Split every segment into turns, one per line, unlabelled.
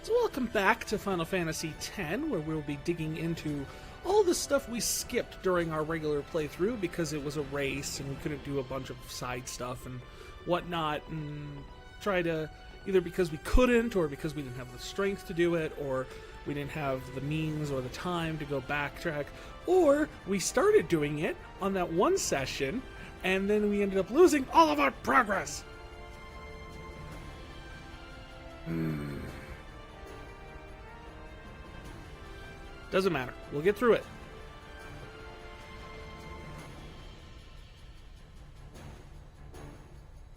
So welcome back to Final Fantasy X, where we'll be digging into all the stuff we skipped during our regular playthrough because it was a race and we couldn't do a bunch of side stuff and whatnot, and try to, either because we couldn't or because we didn't have the strength to do it, or we didn't have the means or the time to go backtrack, or we started doing it on that one session and then we ended up losing all of our progress. Doesn't matter. We'll get through it.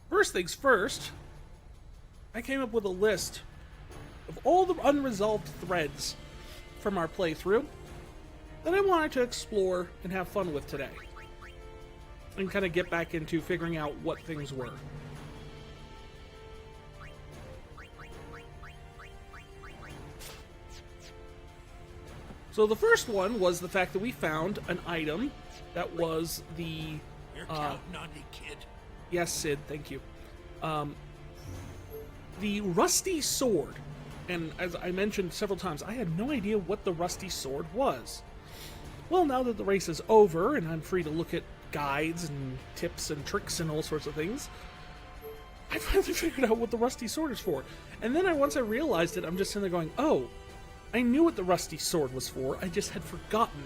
First things first, I came up with a list of all the unresolved threads from our playthrough that I wanted to explore and have fun with today. And kind of get back into figuring out what things were. So the first one was the fact that we found an item that was the...
You're counting on me, kid.
Yes, Sid, thank you. The rusty sword. And as I mentioned several times, I had no idea what the rusty sword was. Well, now that the race is over and I'm free to look at guides and tips and tricks and all sorts of things, I finally figured out what the rusty sword is for. And then once I realized it, I'm just sitting there going, oh, I knew what the rusty sword was for, I just had forgotten.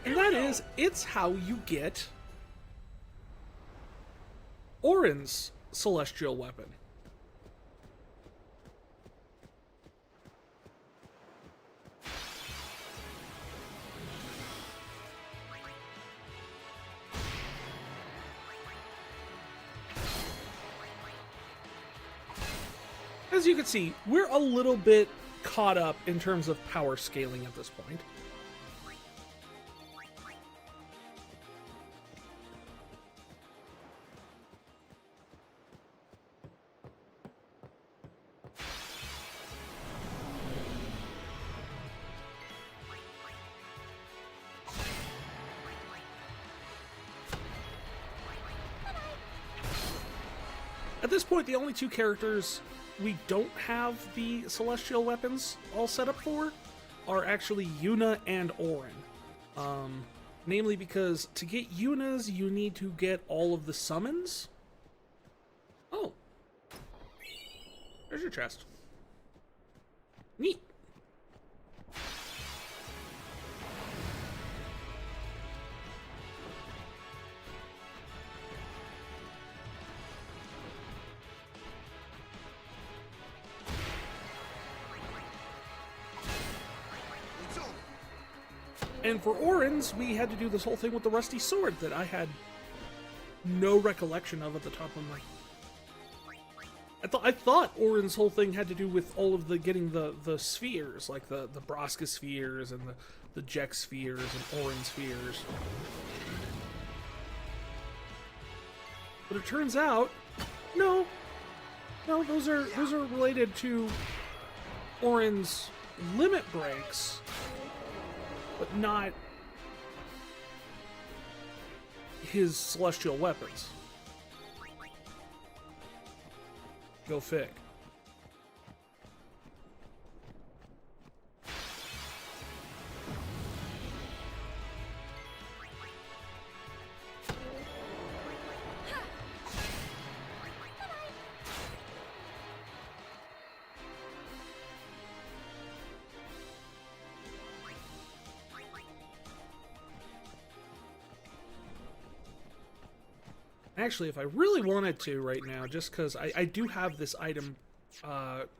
And that is, it's how you get Auron's celestial weapon. As you can see, we're a little bit caught up in terms of power scaling at this point. At this point, the only two characters we don't have the celestial weapons all set up for are actually Yuna and Auron. Namely because to get Yuna's, you need to get all of the summons. Oh. There's your chest. Neat. And for Auron's, we had to do this whole thing with the rusty sword that I had no recollection of at the top of my... I thought Auron's whole thing had to do with all of the getting the spheres, like the Braska spheres and the Jek spheres and Auron spheres. But it turns out, no, those are related to Auron's limit breaks, but not his celestial weapons. Go fig. Actually, if I really wanted to right now, just because I do have this item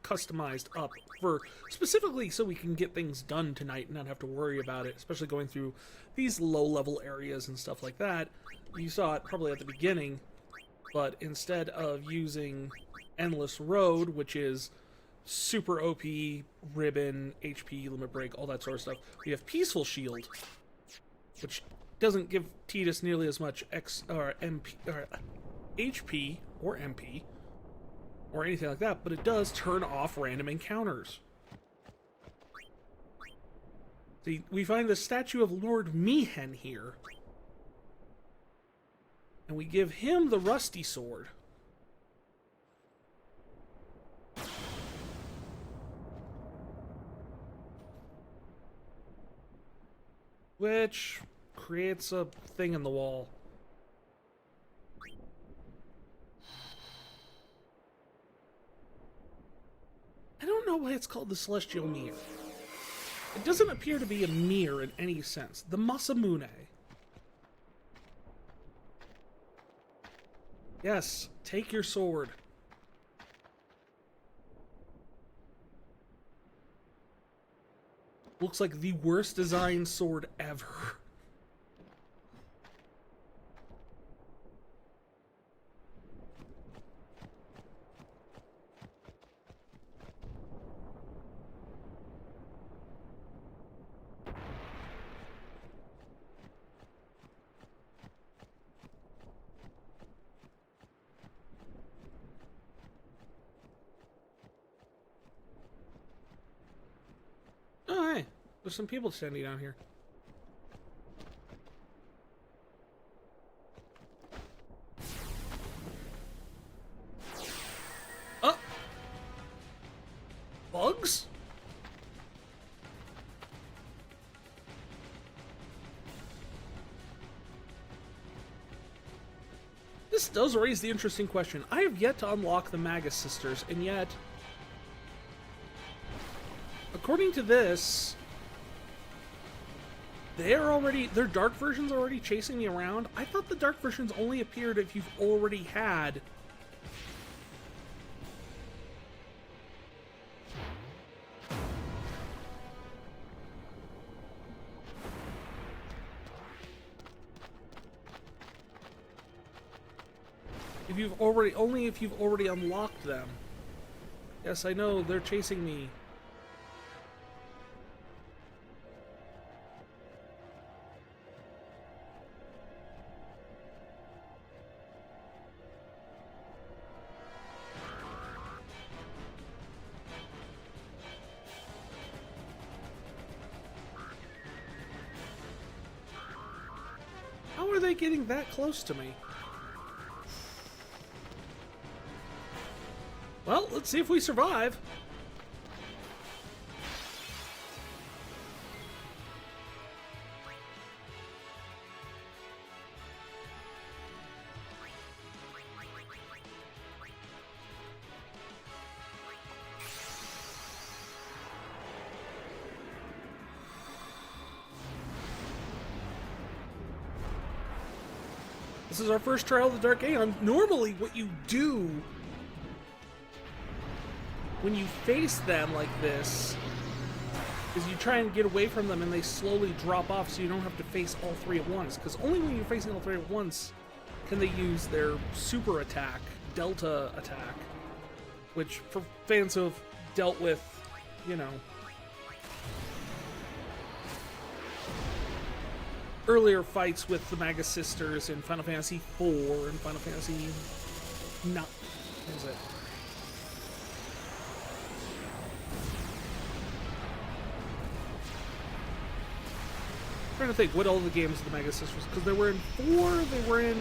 customized up for specifically so we can get things done tonight and not have to worry about it, especially going through these low-level areas and stuff like that. You saw it probably at the beginning, but instead of using Endless Road, which is super OP, ribbon, HP, limit break, all that sort of stuff, we have Peaceful Shield, which doesn't give Tidus nearly as much HP or MP or anything like that, but it does turn off random encounters. See, we find the statue of Lord Mihen here, and we give him the rusty sword. which creates a thing in the wall. I don't know why it's called the Celestial Mirror. It doesn't appear to be a mirror in any sense. The Masamune. Yes, take your sword. Looks like the worst designed sword ever. Oh, hey. There's some people standing down here. Oh! Bugs? This does raise the interesting question. I have yet to unlock the Magus Sisters, and yet, according to this, their dark versions are already chasing me around. I thought the dark versions only appeared if you've already had. Only if you've already unlocked them. Yes, I know, they're chasing me. How are they getting that close to me? Well, let's see if we survive. This is our first trial of the Dark Aeon. Normally, what you do when you face them like this is you try and get away from them and they slowly drop off so you don't have to face all three at once. Because only when you're facing all three at once can they use their super attack, Delta attack. Which, for fans who have dealt with, you know, earlier fights with the Magus Sisters in Final Fantasy IV and Final Fantasy... No. What is it? I'm trying to think what all the games of the Magus Sisters, because they were in 4, they were in...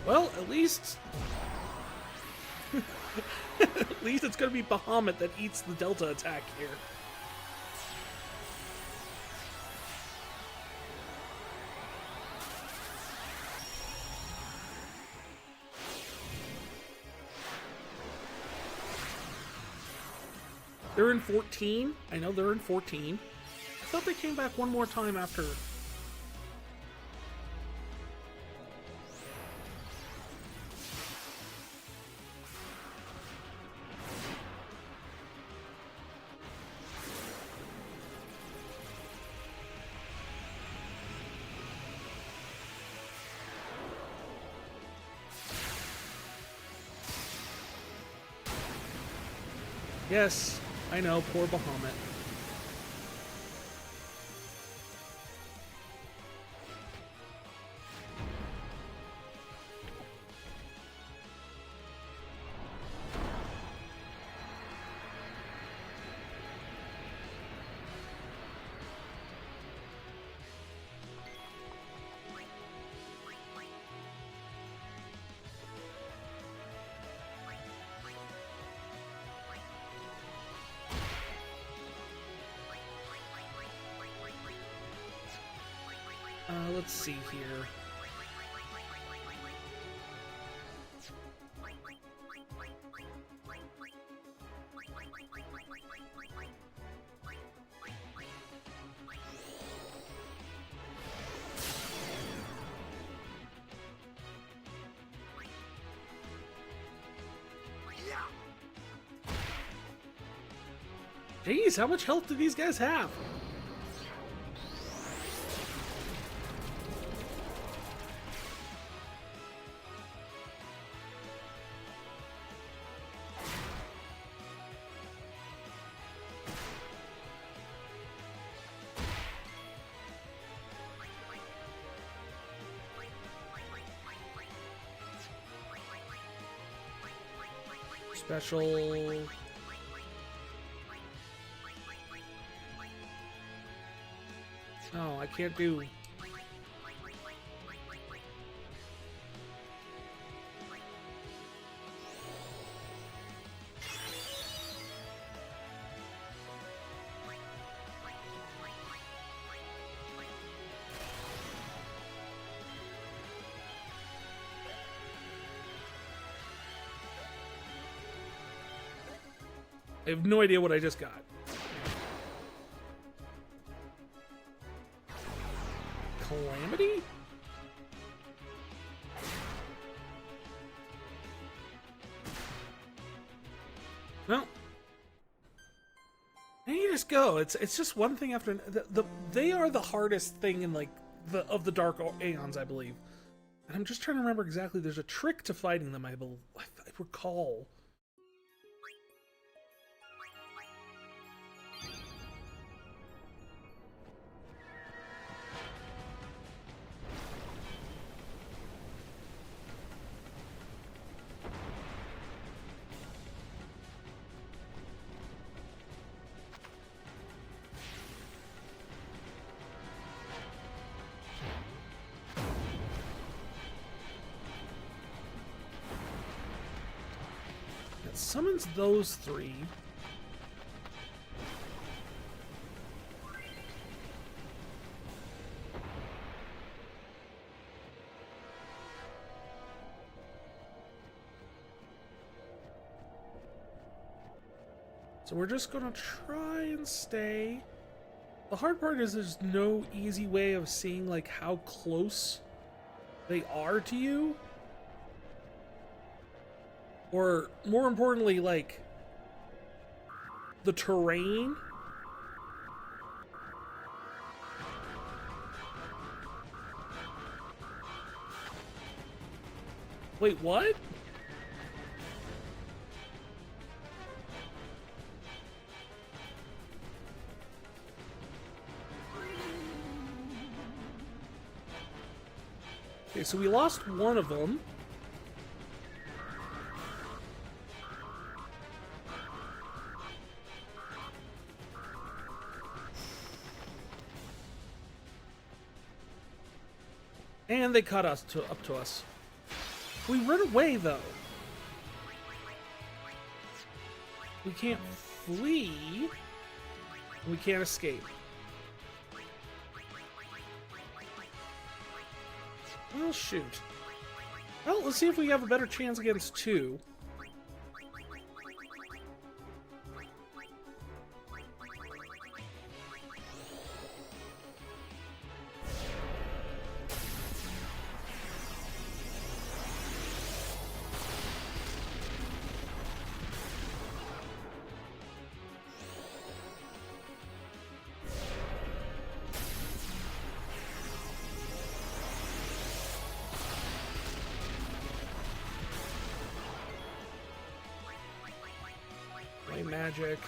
Well, at least... at least it's going to be Bahamut that eats the Delta attack here. They're in 14. I know they're in 14. I thought they came back one more time after... Yes, I know, poor Bahamut. Let's see here. Jeez, how much health do these guys have? Special. Oh, I can't do. I have no idea what I just got. Calamity? No. And you just go. It's just one thing after they are the hardest thing in like of the Dark Aeons, I believe. And I'm just trying to remember exactly. There's a trick to fighting them. I recall. Summons those three. So we're just gonna try and stay. The hard part is there's no easy way of seeing like how close they are to you. Or, more importantly, like, the terrain. Wait, what? Okay, so we lost one of them. And they caught us up to us. We run away, though. We can't flee. We can't escape. Well, shoot. Well, let's see if we have a better chance against two. Magic.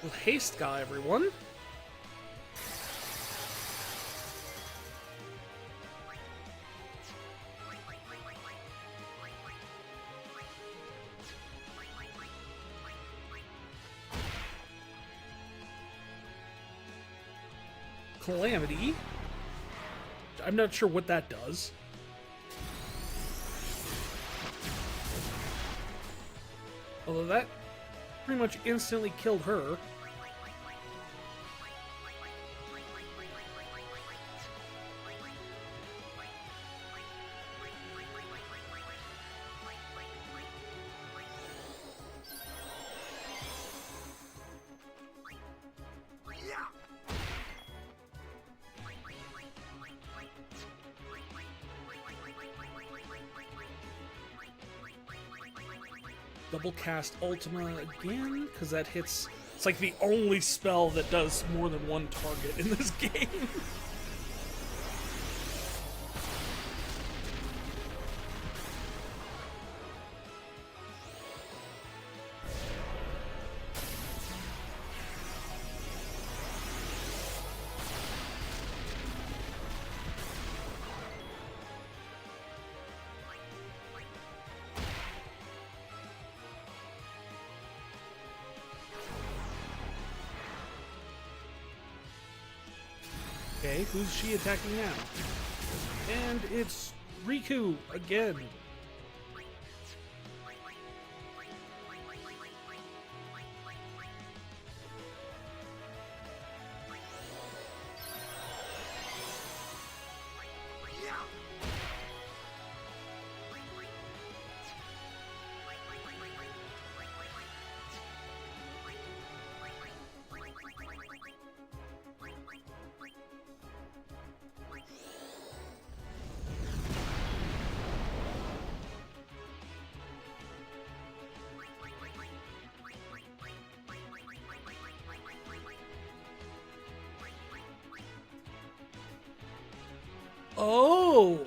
Well, haste guy, everyone. Calamity. I'm not sure what that does. Although that pretty much instantly killed her. double cast Ultima again, because that hits... It's like the only spell that does more than one target in this game. Okay, who's she attacking now? And it's Riku again. Oh!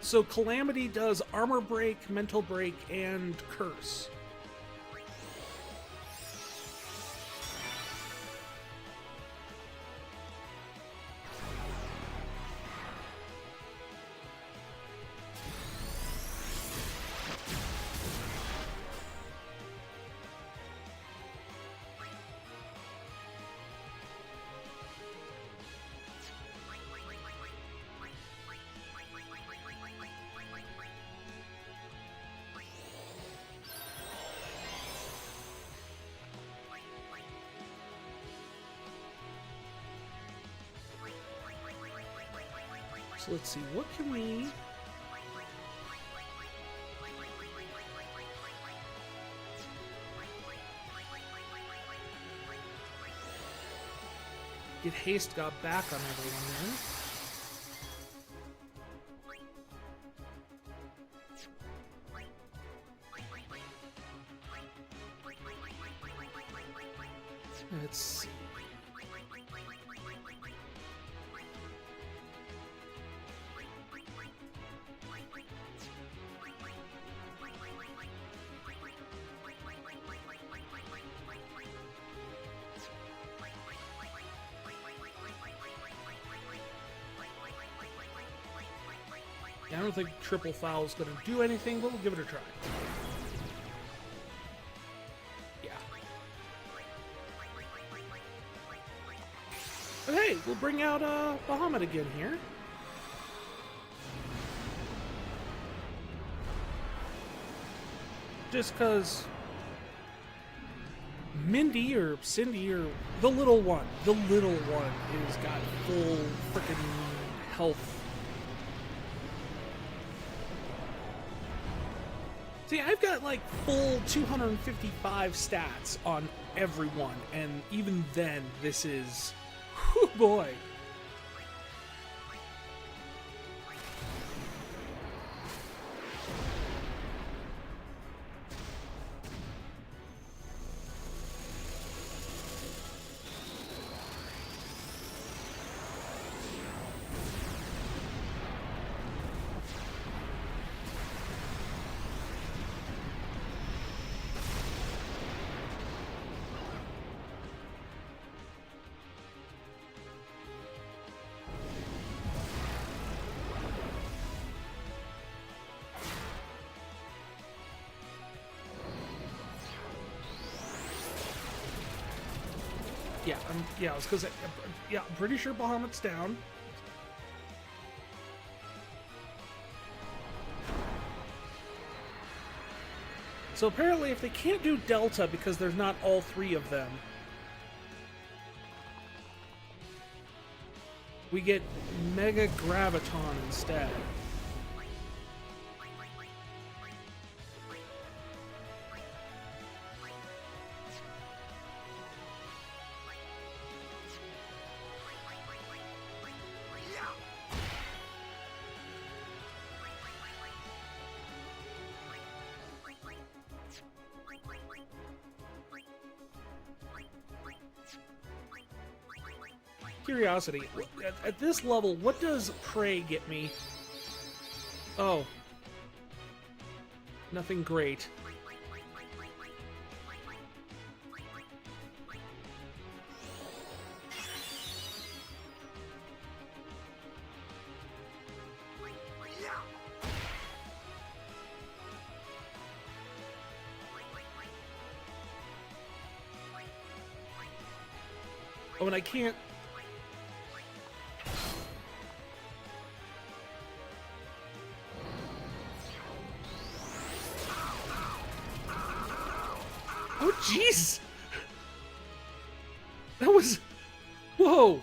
So Calamity does Armor Break, Mental Break, and Curse. So let's see, what can we... Get haste got back on everyone there. Let's see. I don't think Triple Foul's gonna do anything, but we'll give it a try. Yeah. But hey, we'll bring out Bahamut again here. Just cause Mindy or Cindy or the little one is got full freaking health. See, I've got like full 255 stats on everyone, and even then, this is... Whew, boy. Yeah, I was gonna say, yeah, I'm pretty sure Bahamut's down. So apparently if they can't do Delta because there's not all three of them, we get Mega Graviton instead. Curiosity. At this level, what does Prey get me? Oh. Nothing great. Oh, and I can't... Oh, jeez! That was... Whoa!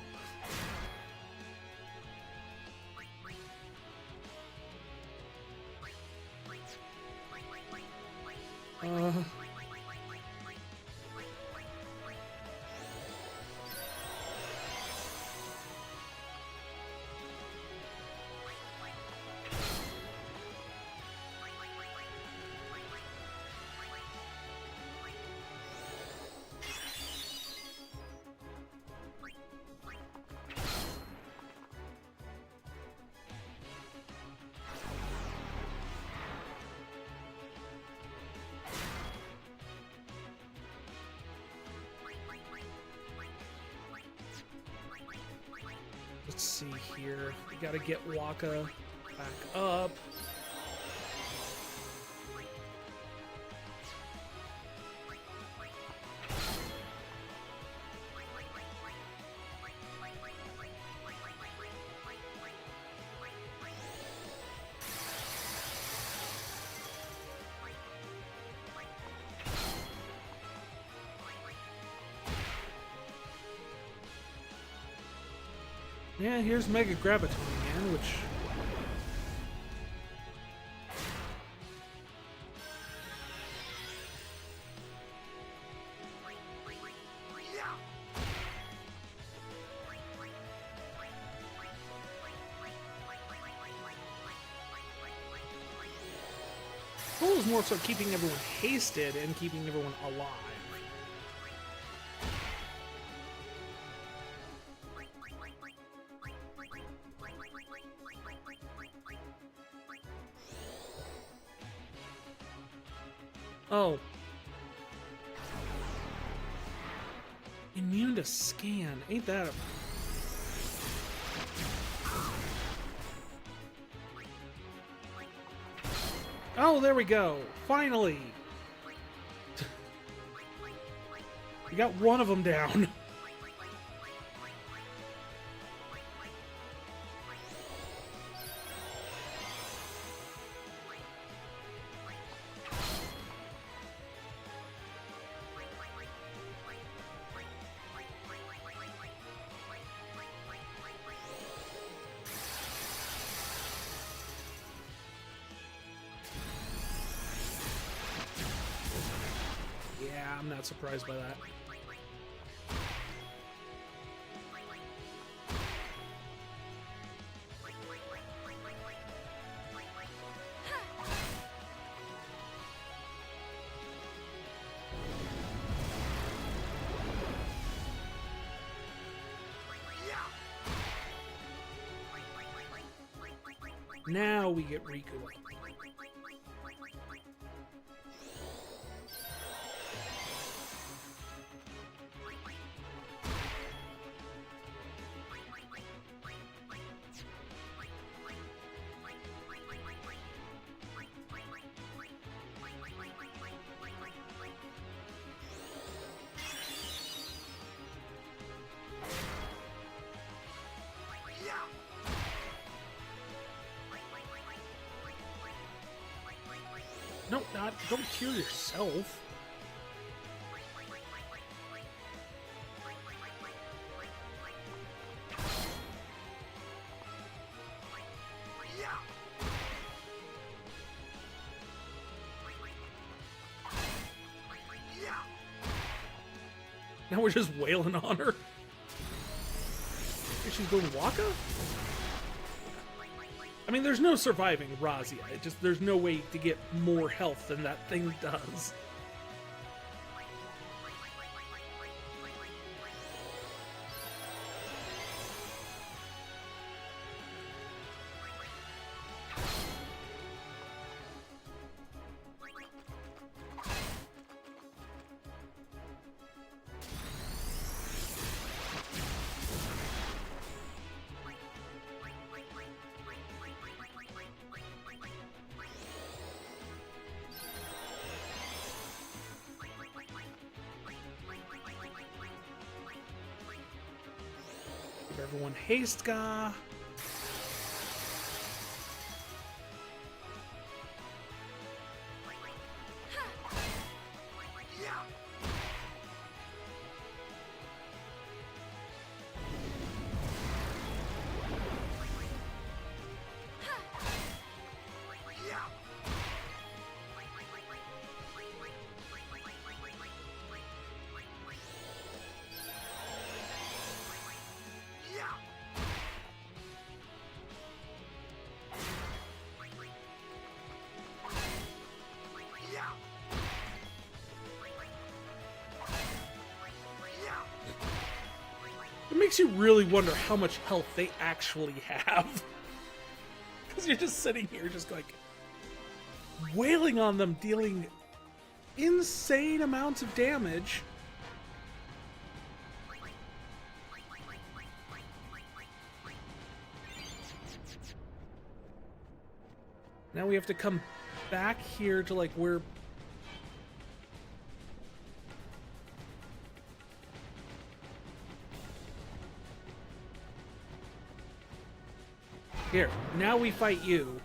Let's see here. We gotta get Waka back up. Yeah, here's Mega Graviton again, which... The goal is more so keeping everyone hasted and keeping everyone alive. Oh. Immune to scan. Ain't that a... Oh, there we go. Finally. We got one of them down. Yeah, I'm not surprised by that. Now we get Riku. No, not. Don't kill yourself. Now we're just wailing on her. She's going Waka? I mean, there's no surviving Razia. It just, there's no way to get more health than that thing does. everyone haste Ga. It makes you really wonder how much health they actually have. Because you're just sitting here just like wailing on them, dealing insane amounts of damage. Now we have to come back here to like where... Here, now we fight you.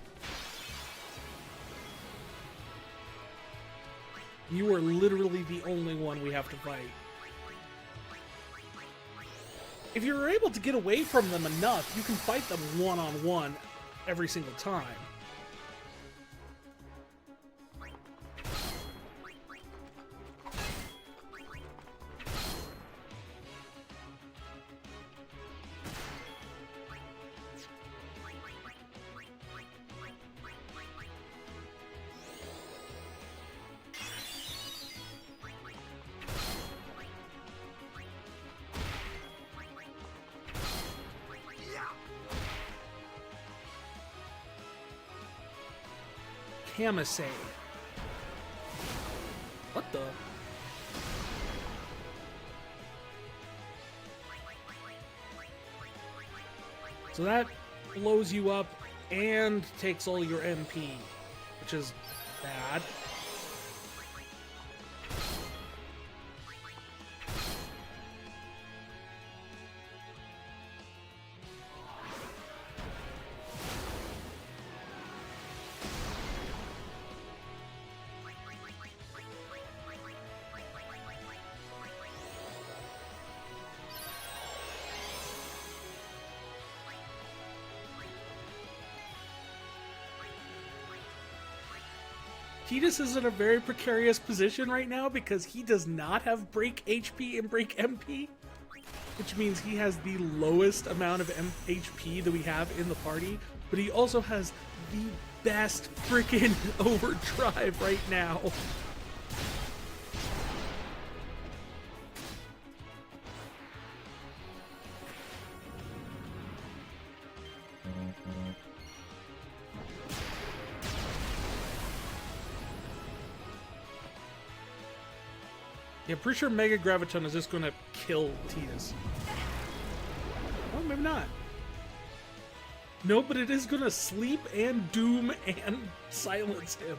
You are literally the only one we have to fight. If you're able to get away from them enough, you can fight them one-on-one every single time. Kamisei. What the? So that blows you up and takes all your MP, which is bad. Tidus is in a very precarious position right now because he does not have break HP and break MP, which means he has the lowest amount of HP that we have in the party, but he also has the best freaking overdrive right now. Yeah, I'm pretty sure Mega Graviton is just gonna kill Tidus. Oh, maybe not. No, but it is gonna sleep and doom and silence him.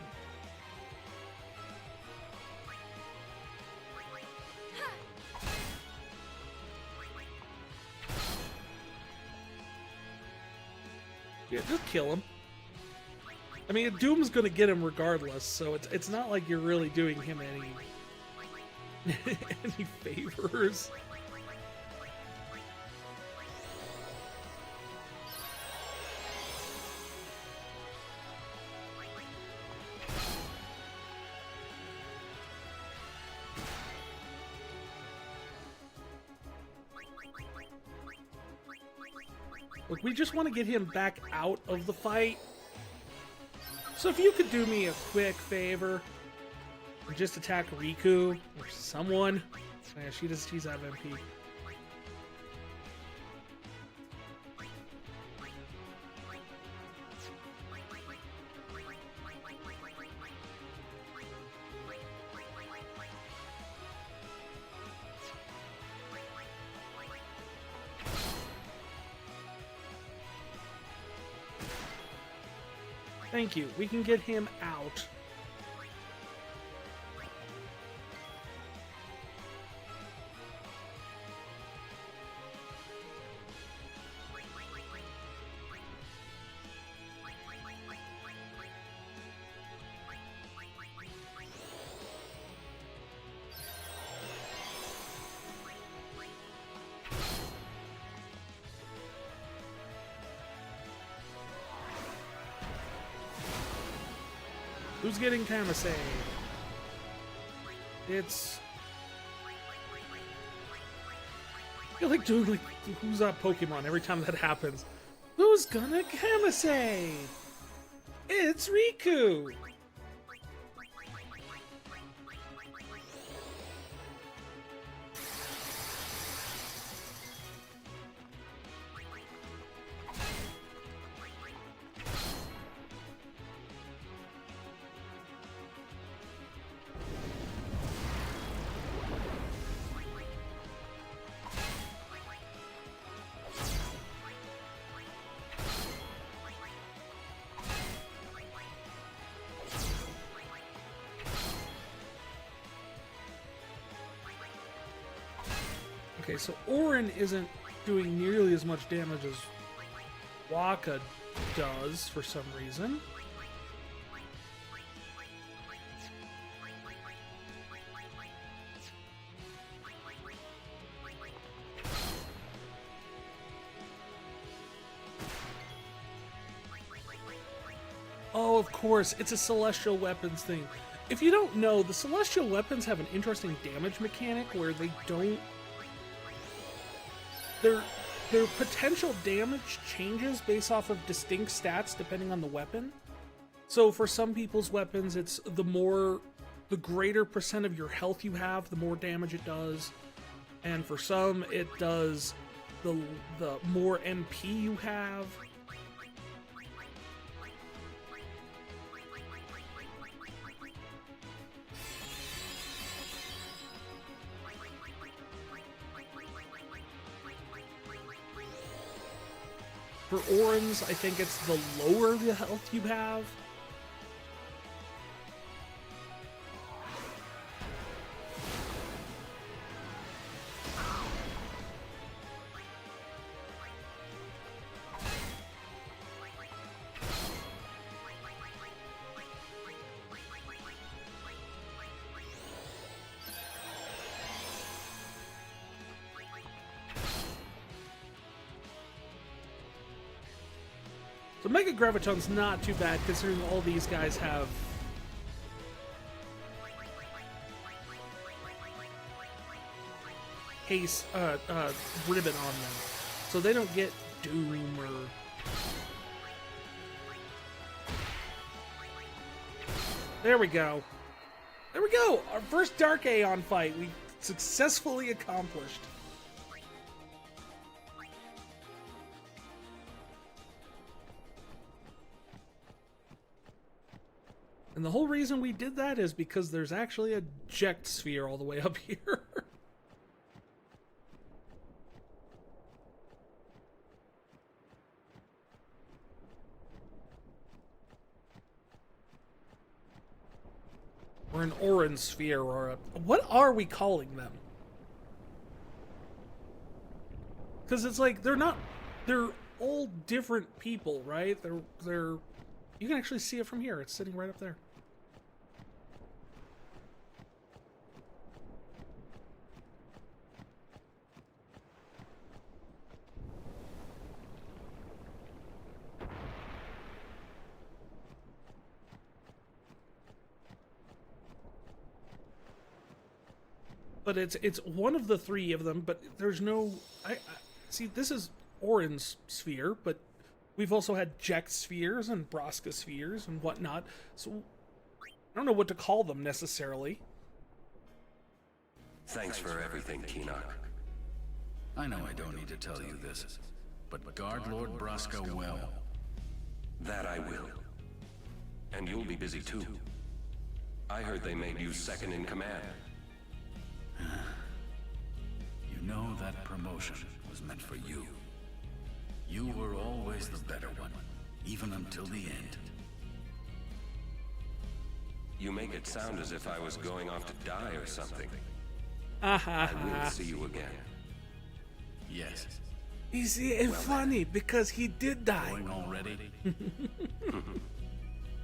Yeah, just kill him. I mean, Doom's gonna get him regardless, so it's not like you're really doing him any any favors. Look, we just want to get him back out of the fight. So if you could do me a quick favor, and just attack Riku or someone. Yeah, she's out of MP. Thank you. We can get him out. Who's getting Kamasei? It's... I feel like doing like Who's That Pokemon every time that happens. Who's gonna Kamasei? It's Riku! Okay, so Auron isn't doing nearly as much damage as Waka does for some reason. Oh, of course, it's a Celestial Weapons thing. If you don't know, the Celestial Weapons have an interesting damage mechanic where they don't... Their potential damage changes based off of distinct stats depending on the weapon. So for some people's weapons, it's the greater percent of your health you have, the more damage it does. And for some, it does the more MP you have. For Aurons, I think it's the lower the health you have. So Mega Graviton's not too bad considering all these guys have haste, ribbon on them. So they don't get Doom or... There we go. There we go! Our first Dark Aeon fight we successfully accomplished. And the whole reason we did that is because there's actually a eject sphere all the way up here. Or an Auron sphere, or a... What are we calling them? Because it's like, they're not... They're all different people, right? They're... You can actually see it from here. It's sitting right up there. But it's one of the three of them, but there's no... I see, this is Auron's sphere, but we've also had Jekt spheres and Braska spheres and whatnot, so I don't know what to call them necessarily.
Thanks for everything, Keenock.
I know I don't need to tell you this, but guard Lord Braska well.
That I will. And you'll be busy too. I heard they made you second in command.
You know that promotion was meant for you. You were always the better one, even until the end.
You make it sound as if I was going off to die or something.
I
I will see you again.
Yes.
Is it funny because he did die?
Going already?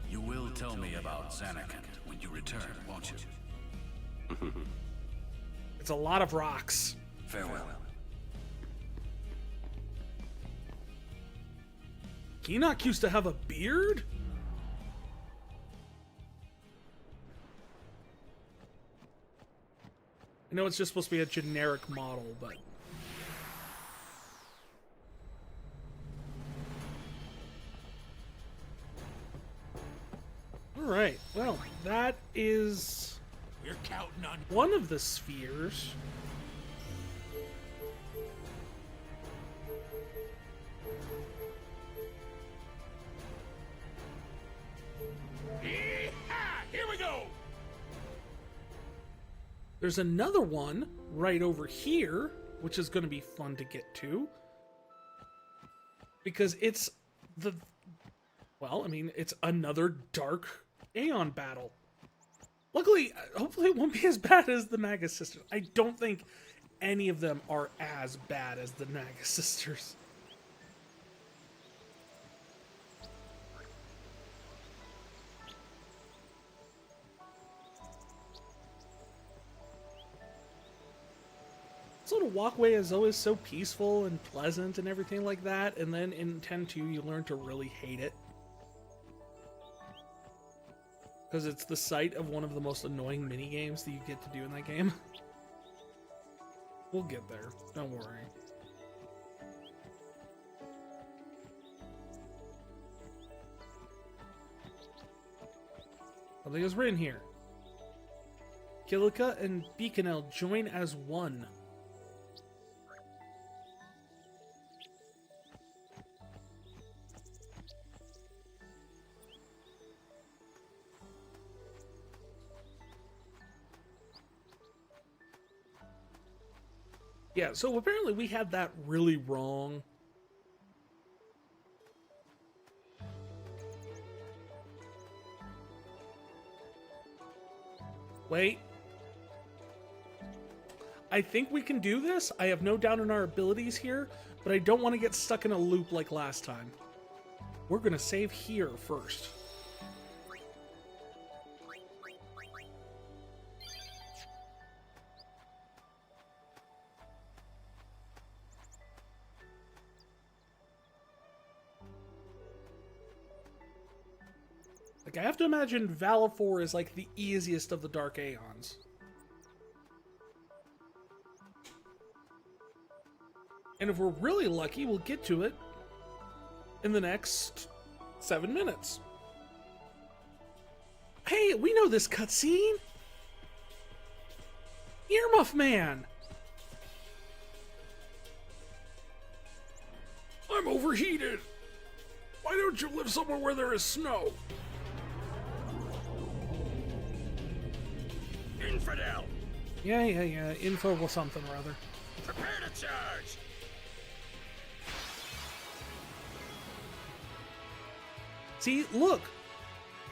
You will tell me about Zanarkand when you return, won't you?
It's a lot of rocks.
Farewell.
Keenock used to have a beard? I know it's just supposed to be a generic model, but... Alright, well, that is...
We're counting on you.
one of the spheres.
Here we go!
There's another one right over here, which is going to be fun to get to. Because it's the... well, I mean, it's another dark Aeon battle. Luckily, hopefully it won't be as bad as the Magus Sisters. I don't think any of them are as bad as the Magus Sisters. This little walkway is always so peaceful and pleasant and everything like that, and then in 10-2 you learn to really hate it. Because it's the site of one of the most annoying mini-games that you get to do in that game. We'll get there, don't worry. Something is written here. Kilika and Beaconel join as one. Yeah, so apparently we had that really wrong. Wait. I think we can do this. I have no doubt in our abilities here, but I don't want to get stuck in a loop like last time. We're going to save here first. Like, I have to imagine Valifor is like the easiest of the Dark Aeons. And if we're really lucky, we'll get to it in the next 7 minutes. Hey, we know this cutscene! Earmuff Man! I'm overheated! Why don't you live somewhere where there is snow?
Infidel!
Yeah, info or something or other.
Prepare to charge!
See, look!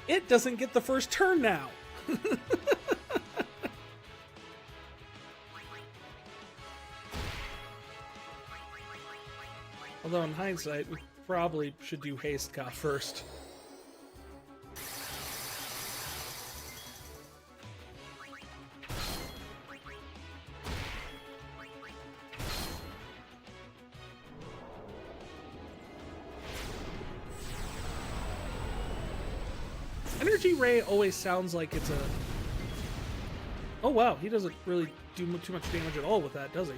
It doesn't get the first turn now! Although in hindsight, we probably should do Haste Ka first. Energy Ray always sounds like it's a... Oh wow, he doesn't really do too much damage at all with that, does he?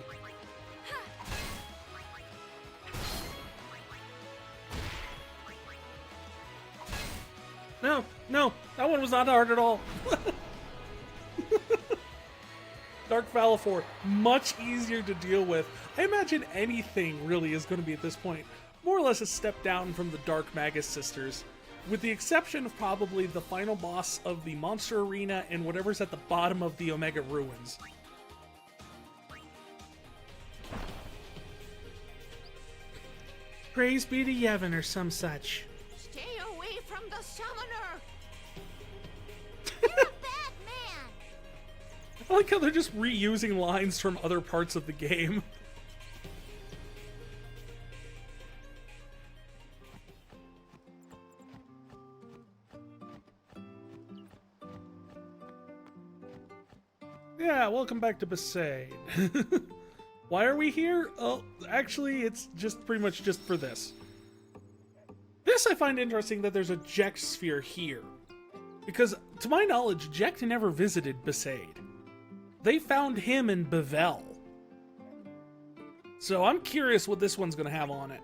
No, that one was not hard at all. Dark Valifor, much easier to deal with. I imagine anything really is going to be at this point more or less a step down from the Dark Magus Sisters, with the exception of probably the final boss of the Monster Arena and whatever's at the bottom of the Omega Ruins. Praise be to Yevon or some such.
Stay away from the summoner! You're a bad man!
I like how they're just reusing lines from other parts of the game. Yeah, welcome back to Besaid. Why are we here? Oh, actually, it's just pretty much just for this. This I find interesting that there's a Jekt sphere here. Because, to my knowledge, Jekt never visited Besaid. they found him in Bevel. So I'm curious what this one's going to have on it.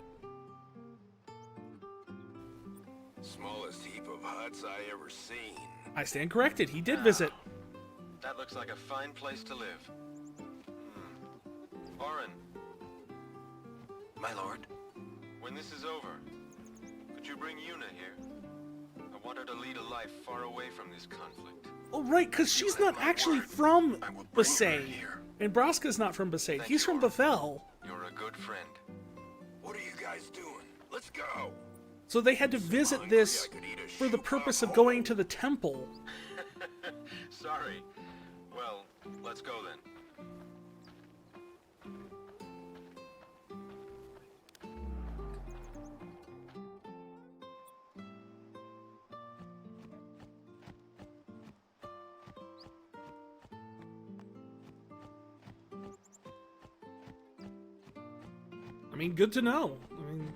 Smallest heap of huts I ever seen.
I stand corrected. He did visit.
That looks like a fine place to live. Orin,
My lord?
when this is over, could you bring Yuna here? I want her to lead a life far away from this conflict.
Oh, right, because she's not actually from
I will bring her
Besaid.
here.
And Braska's not from Besaid.
Thank
He's
you,
from
Orin.
Bevel.
You're a good friend.
What are you guys doing? Let's go.
So they had to visit this for the purpose of going to the temple.
Sorry. Well, let's go then.
I mean, good to know. I mean,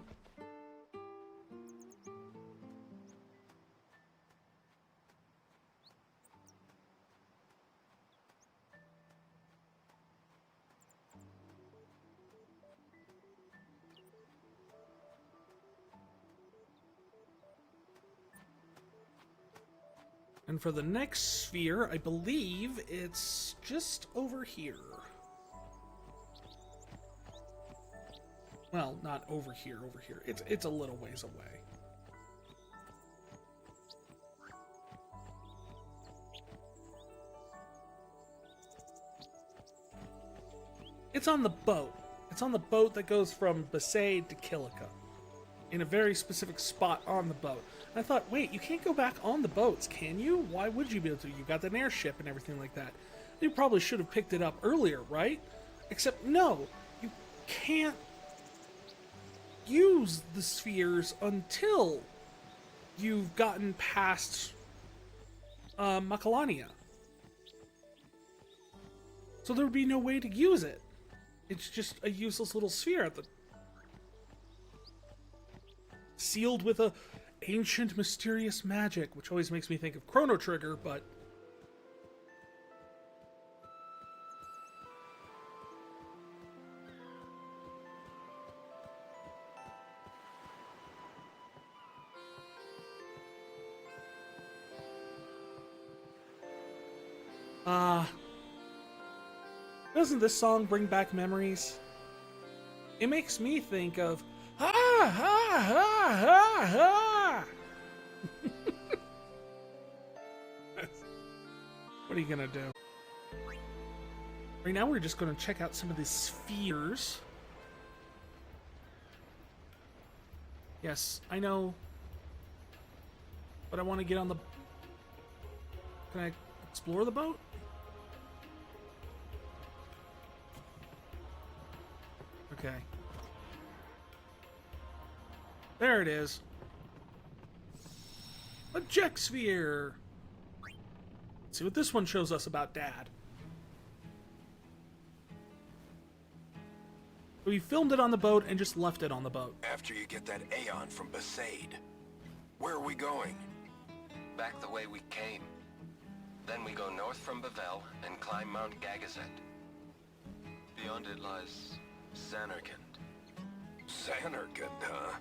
and for the next sphere, I believe it's just over here. Well, not over here, over here. It's a little ways away. It's on the boat. It's on the boat that goes from Besaid to Kilika. In a very specific spot on the boat. And I thought, wait, you can't go back on the boats, can you? Why would you be able to? You got an airship and everything like that. You probably should have picked it up earlier, right? Except, no. You can't use the spheres until you've gotten past Makalania. So there would be no way to use it. It's just a useless little sphere at the sealed with a ancient mysterious magic, which always makes me think of Chrono Trigger, but doesn't this song bring back memories? It makes me think of ha ha ha ha ha. What are you gonna do? Right now we're just gonna check out some of the spheres. Yes, I know. But I want to get on the... Can I explore the boat? Okay. There it is. A Jek sphere. Let's see what this one shows us about Dad. We filmed it on the boat and just left it on the boat.
After you get that Aeon from Besaid, where are we going?
Back the way we came. Then we go north from Bevel and climb Mount Gagazet.
Beyond it lies Xanarkand.
Xanarkand, huh?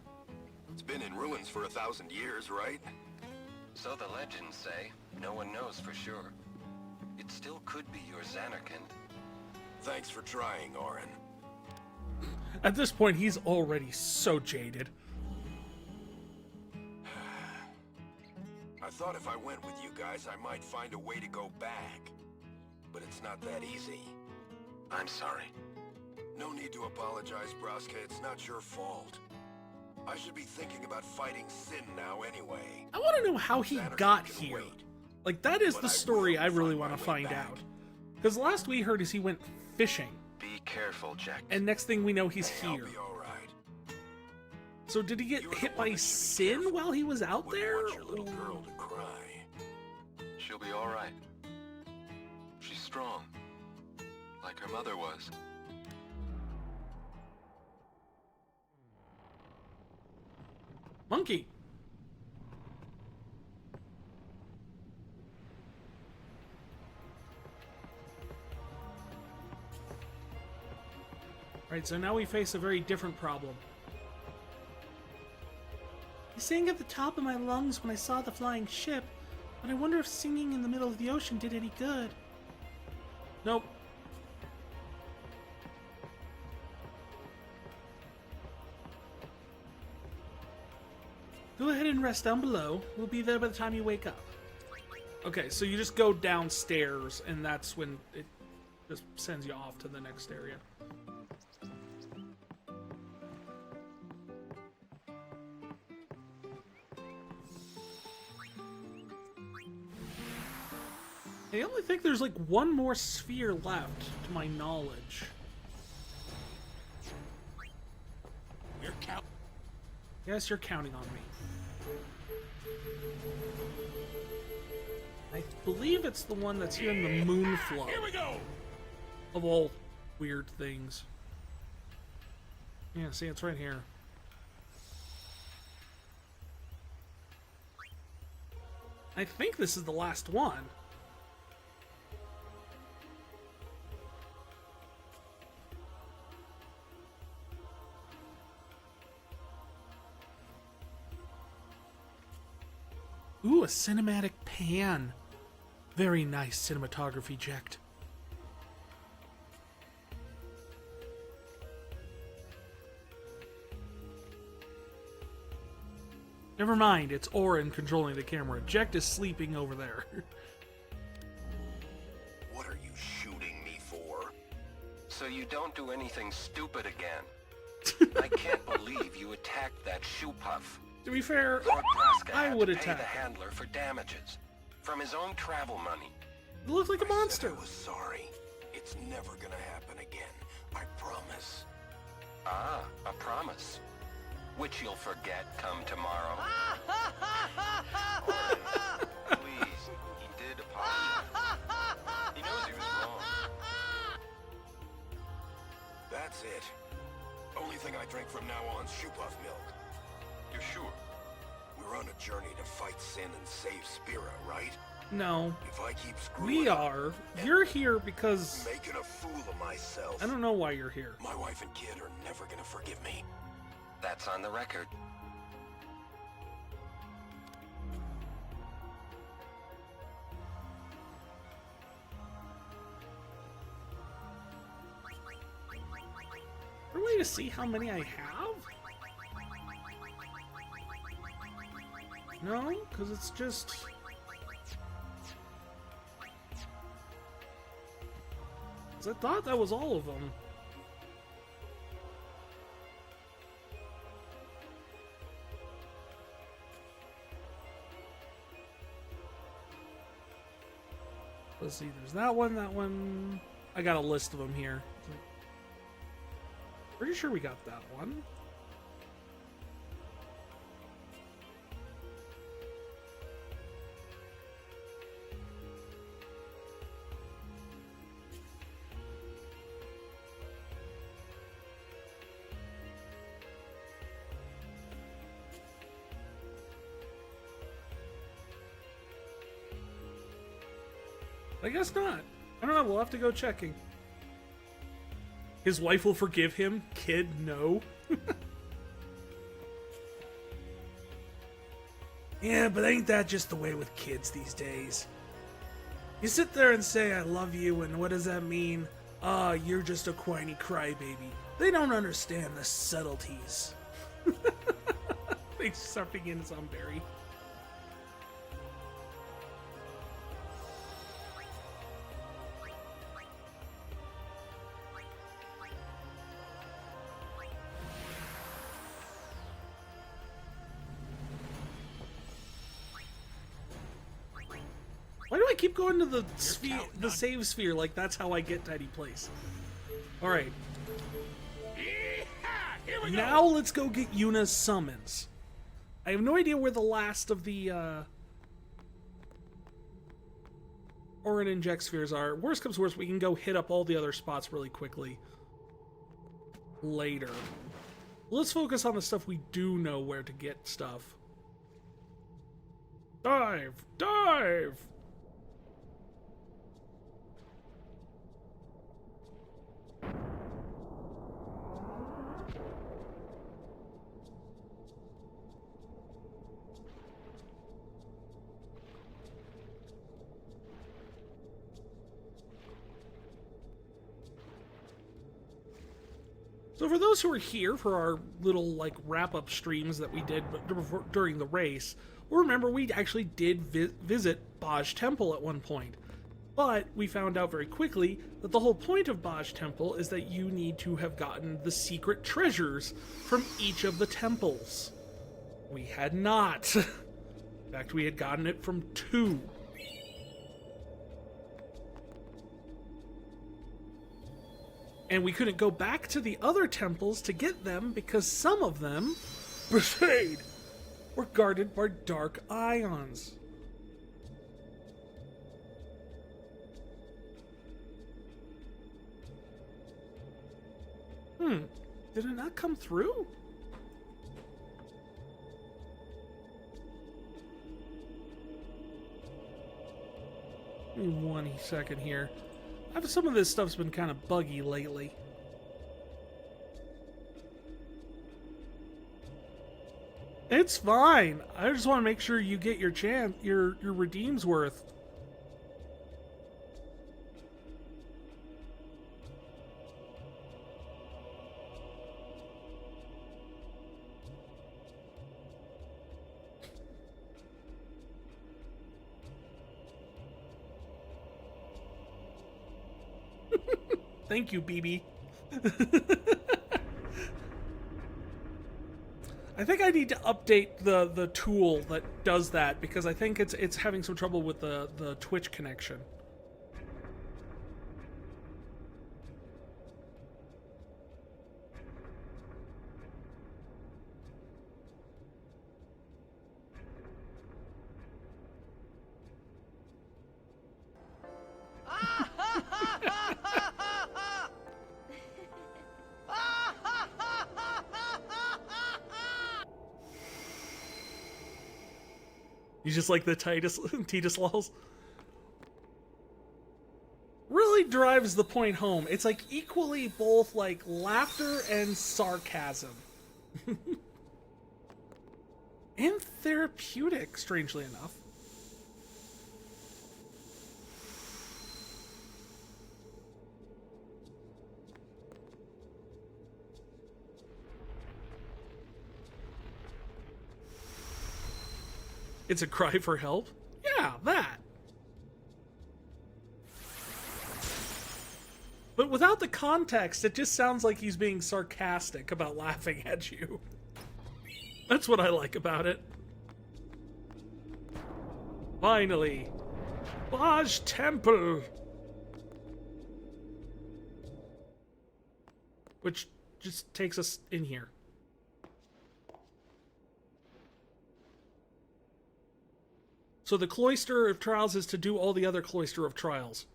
It's been in ruins for 1,000 years, right?
So the legends say. No one knows for sure. It still could be your Xanarkand.
Thanks for trying, Orin.
At this point, he's already so jaded.
I thought if I went with you guys, I might find a way to go back. But it's not that easy.
I'm sorry.
No need to apologize, Braska. It's not your fault. I should be thinking about fighting Sin now anyway.
I want to know how he
Xanarkand
got
can
here.
wait.
Like, that is
But
the
I
story
will
I really
find
want
my
to
way
find
back.
out. Because last we heard is he went fishing.
Be careful, Jack.
And next thing we know, he's
Hey, I'll
here.
be all right.
So did he get
You're the
hit
one
by
that should be
Sin
careful.
while he was out
Wouldn't
there?
want your little girl to cry.
She'll be all right. She's strong, like her mother was.
Monkey. Right, so now we face a very different problem. I sang at the top of my lungs when I saw the flying ship, but I wonder if singing in the middle of the ocean did any good. Nope. Go ahead and rest down below. We'll be there by the time you wake up. Okay, so you just go downstairs, and that's when it just sends you off to the next area. I only think there's like one more sphere left, to my knowledge.
You're count.
Yes, you're counting on me. I believe it's the one that's here in the moon flow.
Here we go.
Of all weird things. Yeah, see, it's right here. I think this is the last one. Ooh, a cinematic pan. Very nice cinematography, Jekt. Never mind, it's Orin controlling the camera. Jekt is sleeping over there.
What are you shooting me for?
So you don't do anything stupid again. I can't believe you attacked that shoe puff.
To be fair,
Lord Praska
I
had
would
to pay
attack
the
him.
handler for damages from his own travel money.
It looks like a
I said
monster.
I was sorry. It's never gonna happen again. I promise.
Ah, a promise. Which you'll forget come tomorrow.
Please, he did apologize. He knows he was wrong.
That's it. Only thing I drink from now on is shoe puff milk.
You're sure?
We're on a journey to fight Sin and save Spira, right?
No,
If I keep screwing
we
up,
are. You're here because
making a fool of myself,
I don't know why you're here.
my wife and kid are never gonna forgive me.
That's on the record.
Is there a way to see how many I have? No, because it's just... 'Cause I thought that was all of them. Let's see, there's that one, that one. I got a list of them here. Pretty sure we got that one. I guess not. I don't know, we'll have to go checking. His wife will forgive him? Kid, no. Yeah, but ain't that just the way with kids these days? You sit there and say, I love you, and what does that mean? Ah, you're just a whiny crybaby. They don't understand the subtleties. They surfing in Zomberry. Why do I keep going to the sphere, the save sphere? Like that's how I get Tidy Place. All right. Now let's go get Yuna's summons. I have no idea where the last of the Orin and Jekt spheres are. Worst comes to worst, we can go hit up all the other spots really quickly later. Let's focus on the stuff we do know where to get stuff. Dive! Dive! So for those who are here for our little like wrap-up streams that we did during the race, well, remember we actually did visit Baj Temple at one point. But we found out very quickly that the whole point of Baj Temple is that you need to have gotten the secret treasures from each of the temples. We had not. In fact, we had gotten it from 2. And we couldn't go back to the other temples to get them because some of them, betrayed, were guarded by dark Aeons. Did it not come through? Give me 1 second here. Some of this stuff's been kind of buggy lately. It's fine. I just want to make sure you get your chance, your redeem's worth. Thank you, BB. I think I need to update the tool that does that because I think it's having some trouble with the Twitch connection. You just like the Titus lulls? Really drives the point home. It's like equally both like laughter and sarcasm. And therapeutic, strangely enough. It's a cry for help? Yeah, that. But without the context, it just sounds like he's being sarcastic about laughing at you. That's what I like about it. Finally. Baj Temple. Which just takes us in here. So the Cloister of Trials is to do all the other Cloister of Trials.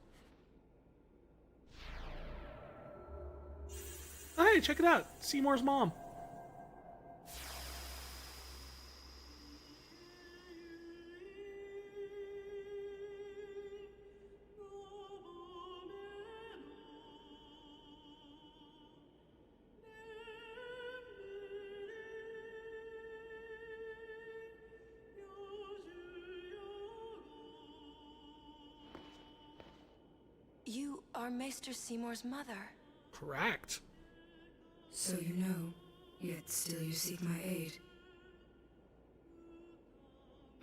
Hey, check it out. Seymour's mom.
You are Maester Seymour's mother.
Correct.
So you know, yet still you seek my aid.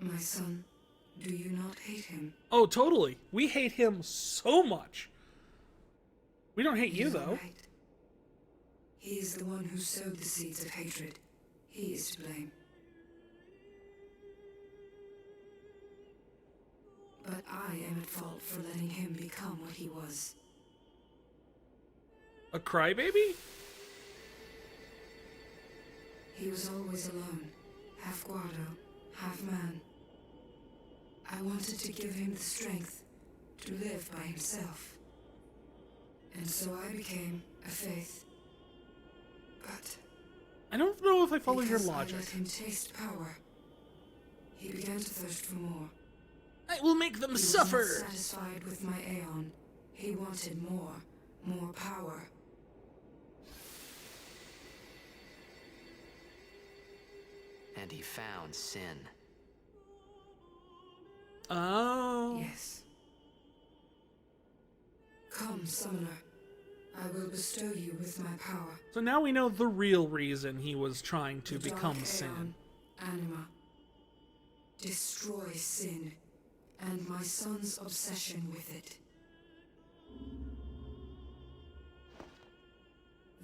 My son, do you not hate him?
Oh, totally. We hate him so much. We don't hate you,
He's
though.
all right. He is the one who sowed the seeds of hatred. He is to blame. But I am at fault for letting him become what he was.
A crybaby?
He was always alone, half guardo, half man. I wanted to give him the strength to live by himself. And so I became a faith. But
I don't know if I follow your
because
logic.
I let him taste power, he began to thirst for more.
I will make them
He was
suffer.
not satisfied with my Aeon. He wanted more power.
And he found sin.
Oh.
Yes. Come, summoner. I will bestow you with my power.
So now we know the real reason he was trying to
The
become
Dark
Sin.
Aeon, Anima. Destroy sin, and my son's obsession with it.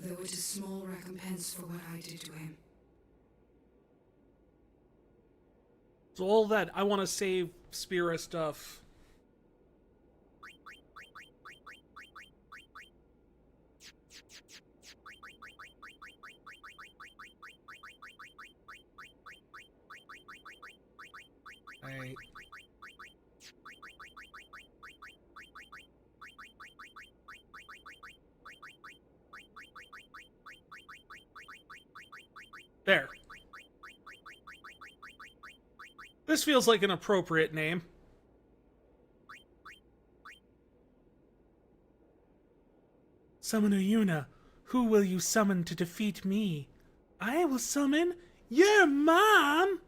Though it is small recompense for what I did to him.
So all that I want to save Spira stuff. Right. There. This feels like an appropriate name. Summoner Yuna, who will you summon to defeat me? I will summon your mom!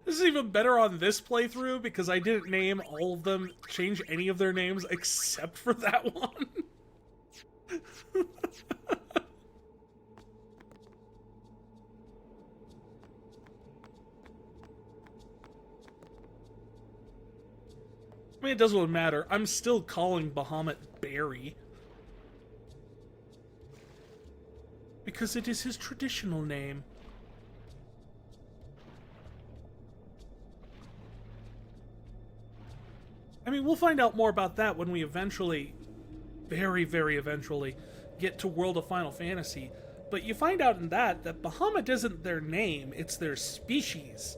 This is even better on this playthrough because I didn't name all of them, change any of their names except for that one. I mean, it doesn't matter. I'm still calling Bahamut Barry. Because it is his traditional name. I mean, we'll find out more about that when we eventually, very, very eventually, get to World of Final Fantasy. But you find out in that Bahamut isn't their name, it's their species.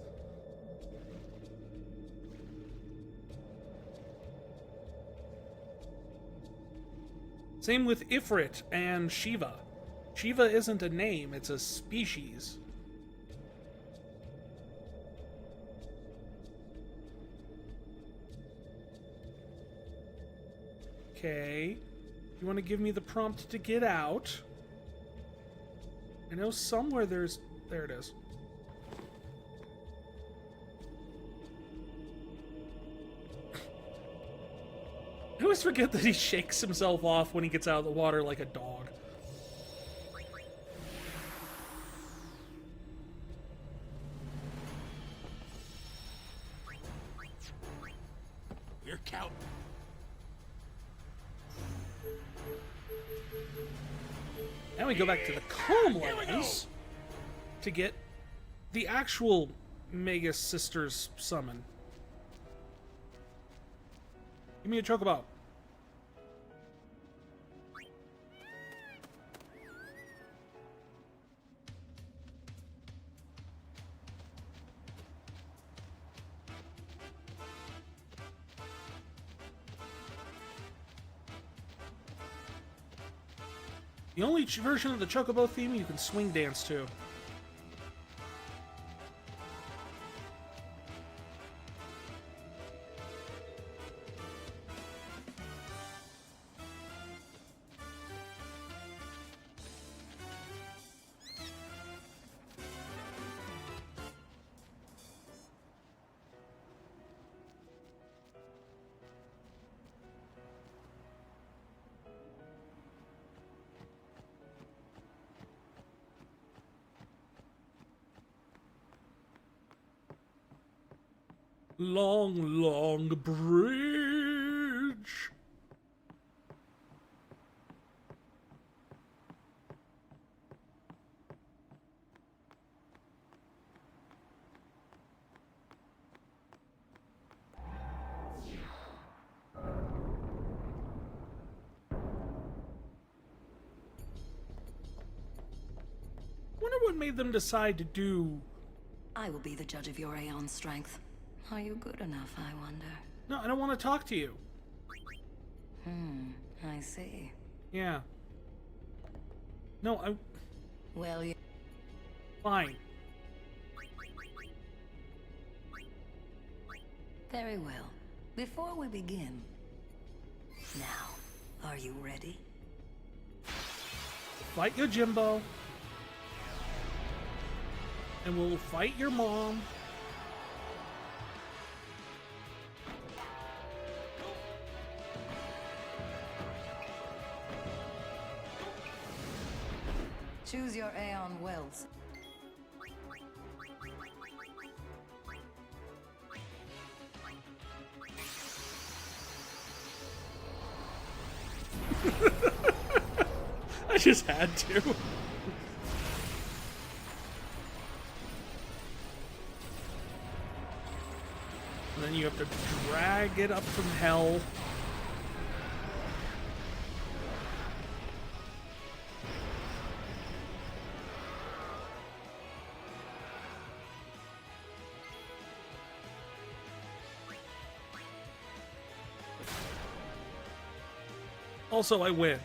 Same with Ifrit and Shiva. Shiva isn't a name, it's a species. Okay. You want to give me the prompt to get out? I know somewhere there's... There it is. I always forget that he shakes himself off when he gets out of the water like a dog.
You're count.
Now we go back to the Calm Lands to get the actual Mega Sisters summon. Give me a chocobo. The only version of the Chocobo theme you can swing dance to. Long, long bridge. Wonder what made them decide to do...
I will be the judge of your Aeon's strength. Are you good enough, I wonder?
No, I don't want to talk to you.
I see.
Yeah. No, I...
Well, you...
Fine.
Very well. Before we begin... Now, Are you ready?
Fight Yojimbo. And we'll fight your mom.
Choose your Aeon wills.
I just had to. And then you have to drag it up from hell. Also, I win.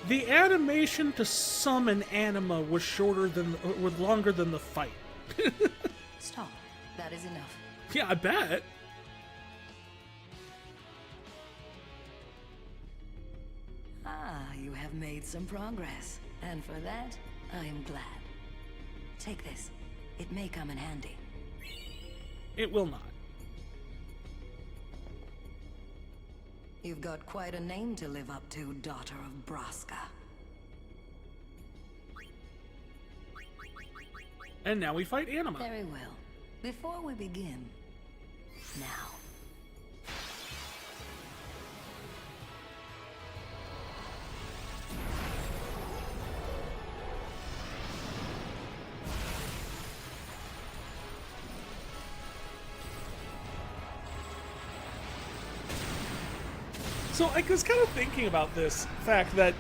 The animation to summon anima was longer than the fight.
Stop. That is enough.
Yeah, I bet.
Ah, you have made some progress. And for that, I am glad. Take this. It may come in handy.
It will not.
You've got quite a name to live up to, daughter of Braska.
And now we fight anima.
Very well. Before we begin, now.
So I was kind of thinking about this fact that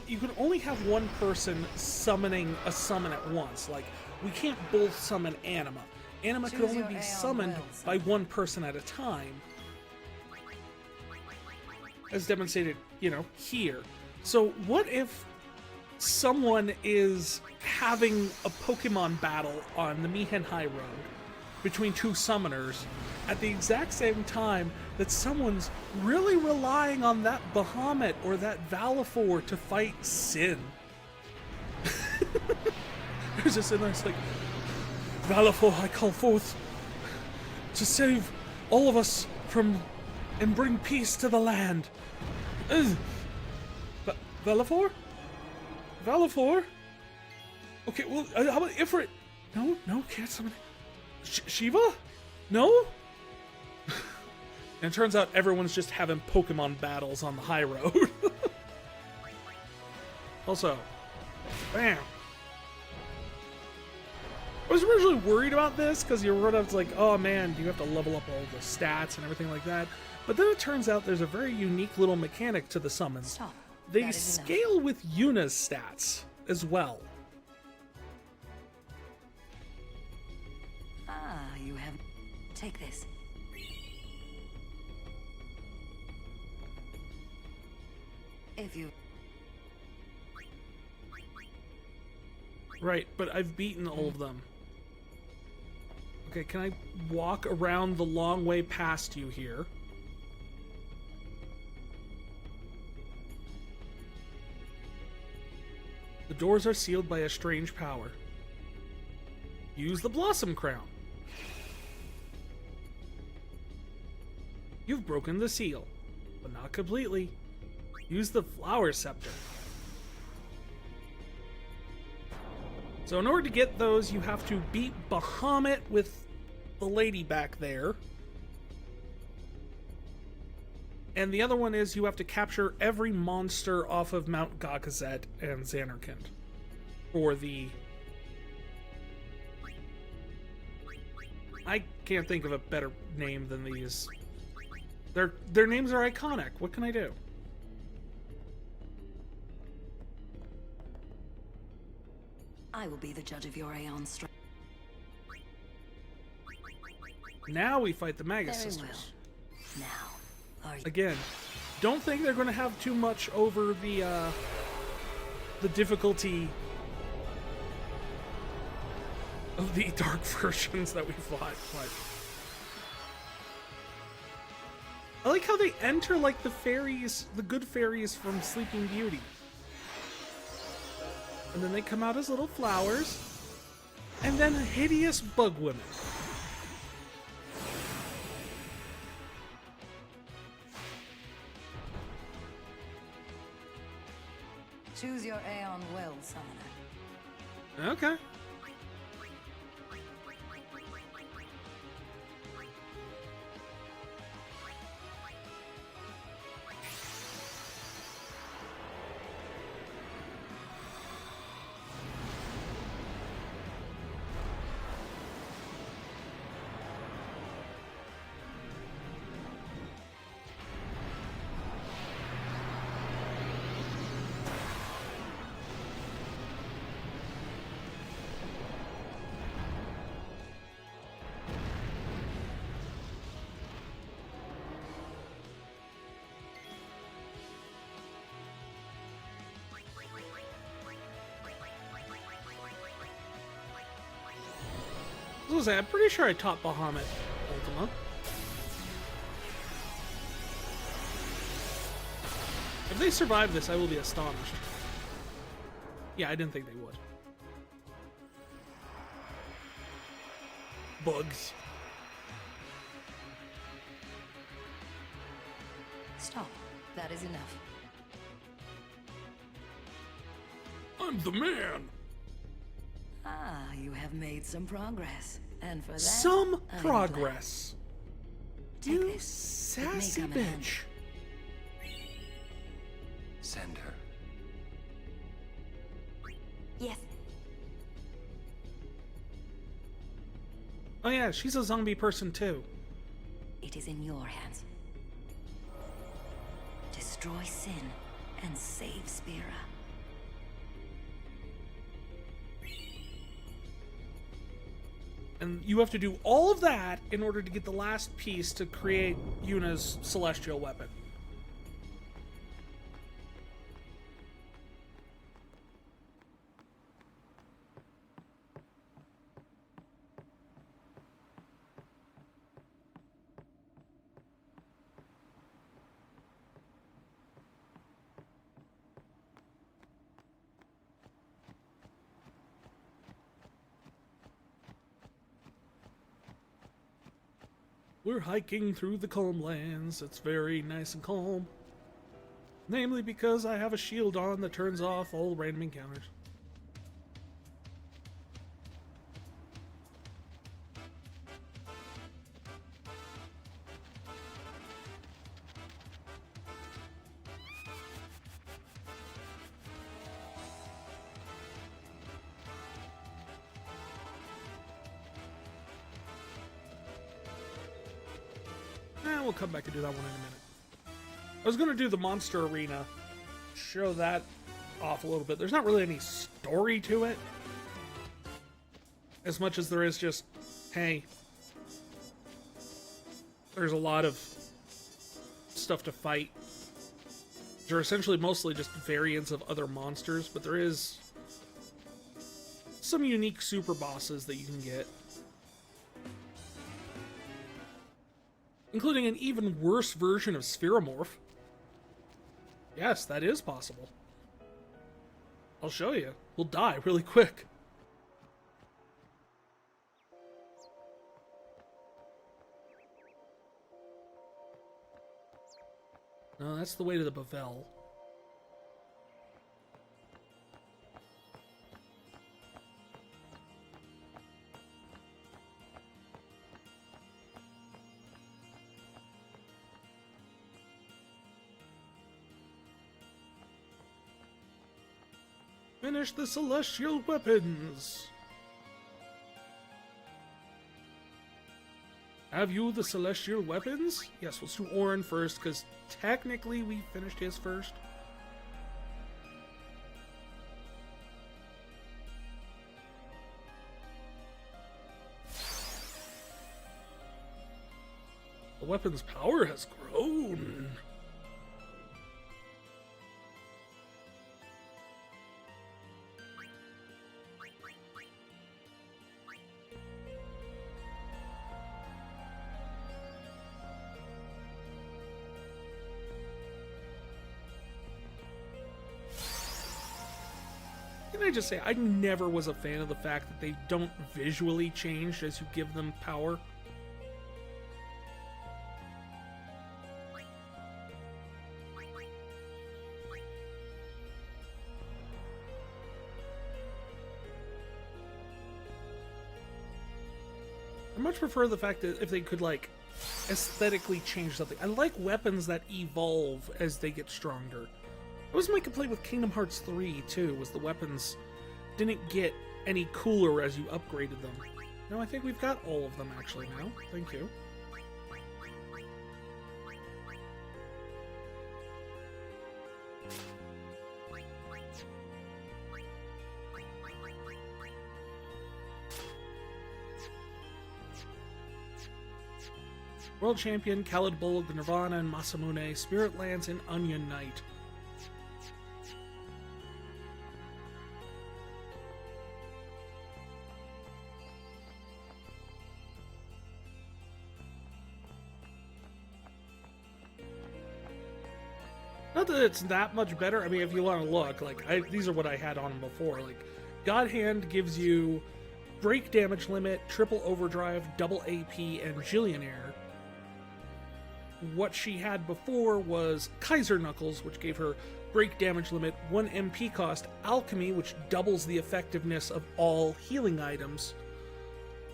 you can only have one person summoning a summon at once. Like, we can't both summon anima. Anima could only be summoned by one person at a time. As demonstrated, here. So what if someone is having a Pokemon battle on the Mihen High Road between two summoners at the exact same time that someone's really relying on that Bahamut or that Valifor to fight Sin? There's just a nice, like, Valifor, I call forth to save all of us from and bring peace to the land. Valifor? Valifor? Okay, well, how about Ifrit? No, can't summon. Shiva? No? And it turns out everyone's just having Pokemon battles on the high road. Also, bam. I was originally worried about this because you were like, oh man, you have to level up all the stats and everything like that. But then it turns out there's a very unique little mechanic to the summons.
Stop.
They scale with Yuna's stats as well.
Ah, you have... Take this. If you...
Right, but I've beaten all of them. Okay, can I walk around the long way past you here? The doors are sealed by a strange power. Use the Blossom Crown. You've broken the seal, but not completely. Use the Flower Scepter. So in order to get those, you have to beat Bahamut with the lady back there. And the other one is you have to capture every monster off of Mount Gagazet and Xanarkand. For the... I can't think of a better name than these. Their names are iconic. What can I do?
I will be the judge of your Aeon strength.
Now we fight the Magus
Very
Sisters.
well. Now, are you...
Again, don't think they're going to have too much over the difficulty of the dark versions that we fought. But I like how they enter like the fairies, the good fairies from Sleeping Beauty. And then they come out as little flowers. And then hideous bug women.
Choose your Aeon well, Summoner.
Okay. I was gonna say, I'm pretty sure I taught Bahamut Ultima. If they survive this, I will be astonished. Yeah, I didn't think they would. Bugs.
Stop. That is enough.
I'm the man!
Ah, you have made some progress. And for that,
Some
I'm
progress.
Take
You
this. It may
sassy
come in handy.
bitch.
Send her.
Yes.
Oh yeah, she's a zombie person too.
It is in your hands. Destroy sin and save Spira.
And you have to do all of that in order to get the last piece to create Yuna's celestial weapon. We're hiking through the calm lands. It's very nice and calm. Namely because I have a shield on that turns off all random encounters. We'll come back and do that one in a minute. I was going to do the monster arena, show that off a little bit. There's not really any story to it, as much as there is just, hey, there's a lot of stuff to fight. They're essentially mostly just variants of other monsters, but there is some unique super bosses that you can get. Including an even worse version of Spheromorph. Yes, that is possible. I'll show you. We'll die really quick. No, that's the way to the Bavel. Finish the celestial weapons. Have you the celestial weapons? Yes, let's do Orin first, because technically we finished his first. The weapon's power has grown. can I just say, I never was a fan of the fact that they don't visually change as you give them power. I much prefer the fact that if they could, like, aesthetically change something. I like weapons that evolve as they get stronger. That was my complaint with Kingdom Hearts 3, too, was the weapons didn't get any cooler as you upgraded them. No, I think we've got all of them, actually, now. Thank you. World Champion, Khalid Bulg, Nirvana, and Masamune, Spirit Lance, and Onion Knight. Not that it's that much better. I mean, if you want to look, like, these are what I had on them before. Like, God Hand gives you break damage limit, triple overdrive, double AP, and Jillionaire. What she had before was Kaiser Knuckles, which gave her break damage limit, 1 MP cost, Alchemy, which doubles the effectiveness of all healing items,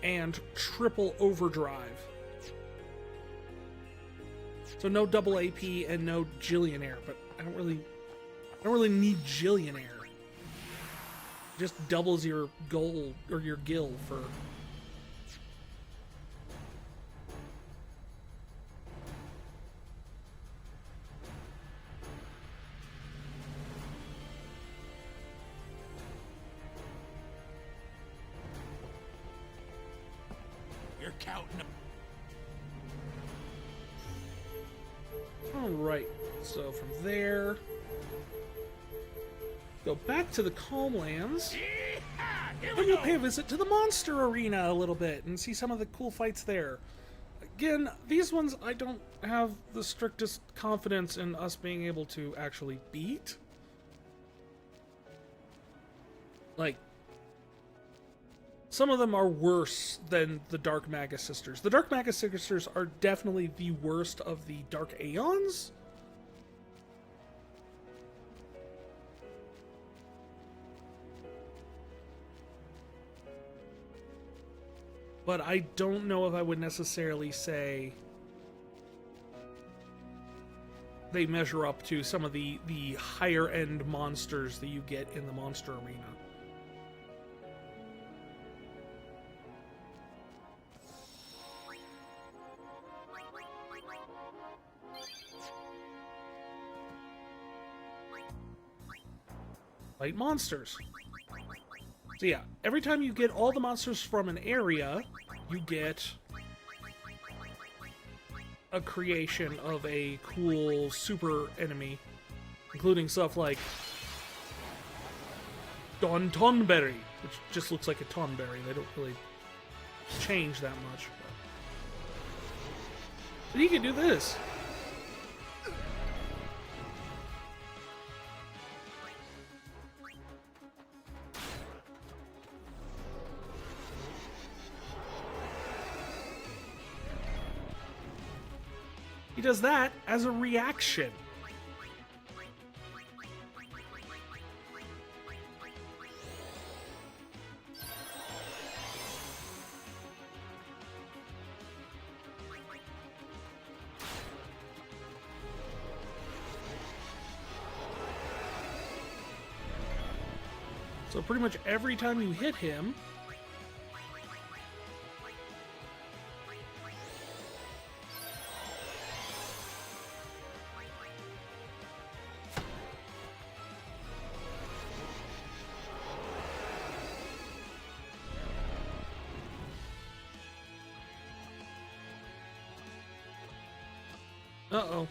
and triple overdrive. So no double AP and no Jillionaire, but I don't really need Jillionaire. Just doubles your gold or your gil for.
You're counting.
Alright, so from there, go back to the Calmlands, and we'll pay a visit to the Monster Arena a little bit and see some of the cool fights there. Again, these ones I don't have the strictest confidence in us being able to actually beat. Like, some of them are worse than the Dark Magus Sisters. The Dark Magus Sisters are definitely the worst of the Dark Aeons. But I don't know if I would necessarily say they measure up to some of the higher end monsters that you get in the Monster Arena. Fight monsters. So yeah, every time you get all the monsters from an area, you get a creation of a cool super enemy, including stuff like Don Tonberry, which just looks like a Tonberry. They don't really change that much. But you can do this. He does that as a reaction. So pretty much every time you hit him, uh-oh.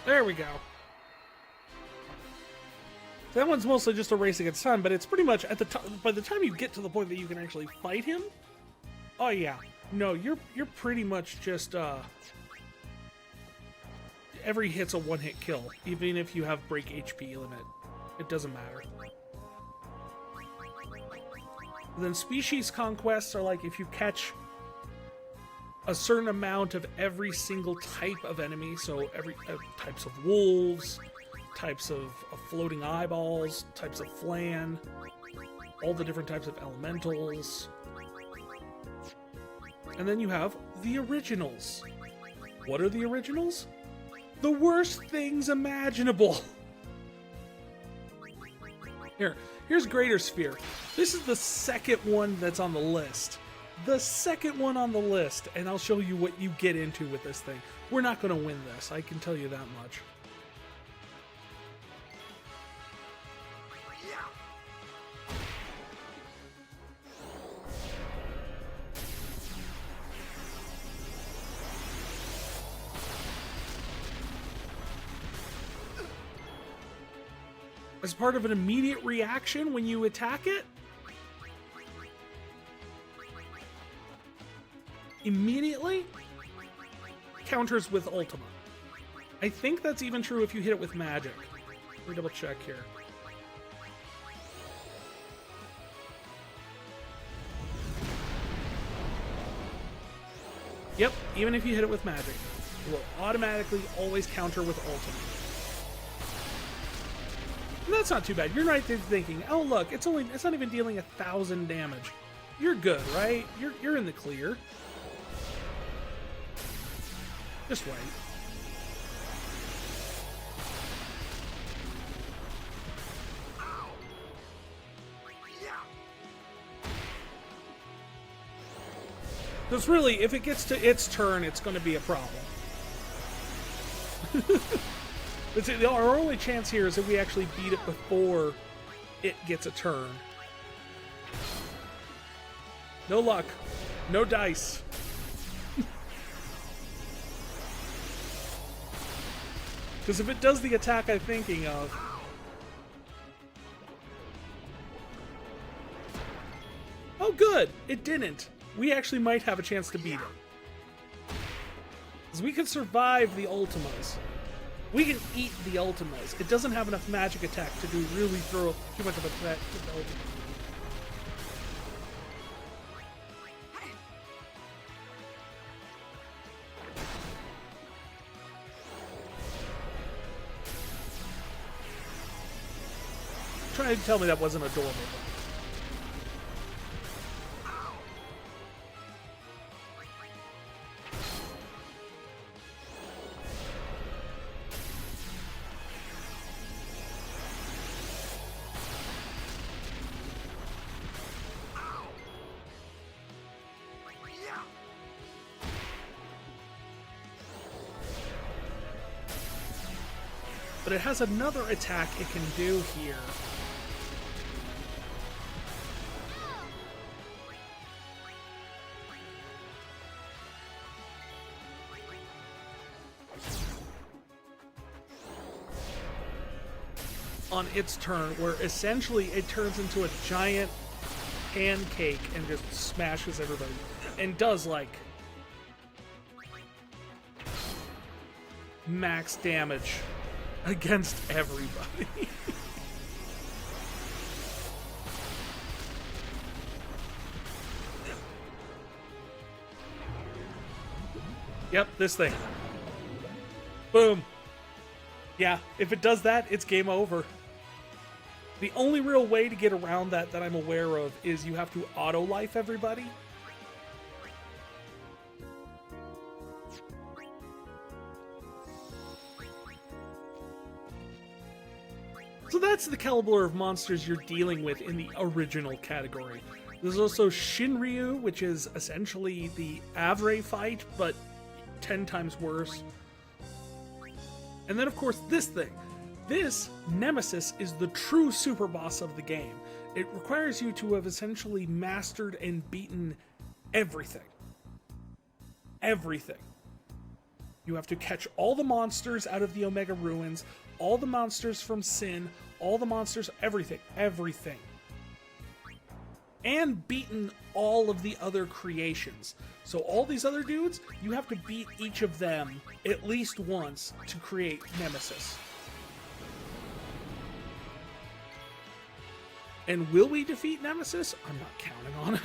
There we go. That one's mostly just a race against time, but it's pretty much at the by the time you get to the point that you can actually fight him, Oh yeah. No, you're pretty much just every hit's a one-hit kill, even if you have break HP limit. It doesn't matter. Then species conquests are like if you catch a certain amount of every single type of enemy, so every types of wolves, types of floating eyeballs, types of flan, all the different types of elementals. And then you have the originals. What are the originals? The worst things imaginable. Here's Greater Sphere. This is the second one that's on the list. The second one on the list, and I'll show you what you get into with this thing. We're not going to win this, I can tell you that much. As part of an immediate reaction when you attack it, immediately counters with Ultima. I think that's even true if you hit it with magic. Let me double check here. Yep, even if you hit it with magic, it will automatically always counter with Ultima. And that's not too bad. You're right there thinking, oh look, it's not even dealing 1,000 damage. You're good, right? You're in the clear. Just wait. Because really, if it gets to its turn, it's going to be a problem. Our only chance here is if we actually beat it before it gets a turn. No luck. No dice. Because if it does the attack I'm thinking of... Oh good! It didn't. We actually might have a chance to beat it. Because we can survive the Ultimas. We can eat the Ultimas. It doesn't have enough magic attack to really throw too much of a threat with the Ultima. Try to tell me that wasn't adorable. But it has another attack it can do here. On its turn, where essentially it turns into a giant pancake and just smashes everybody. And does, like, max damage against everybody. Yep, this thing. Boom. Yeah, if it does that, it's game over. The only real way to get around that I'm aware of is you have to auto-life everybody. So that's the caliber of monsters you're dealing with in the original category. There's also Shinryu, which is essentially the Avre fight, but 10 times worse. And then, of course, this thing. This, Nemesis, is the true super boss of the game. It requires you to have essentially mastered and beaten everything. Everything. You have to catch all the monsters out of the Omega Ruins, all the monsters from Sin, all the monsters, everything. Everything. and beaten all of the other creations. So all these other dudes, you have to beat each of them at least once to create Nemesis. And will we defeat Nemesis? I'm not counting on it.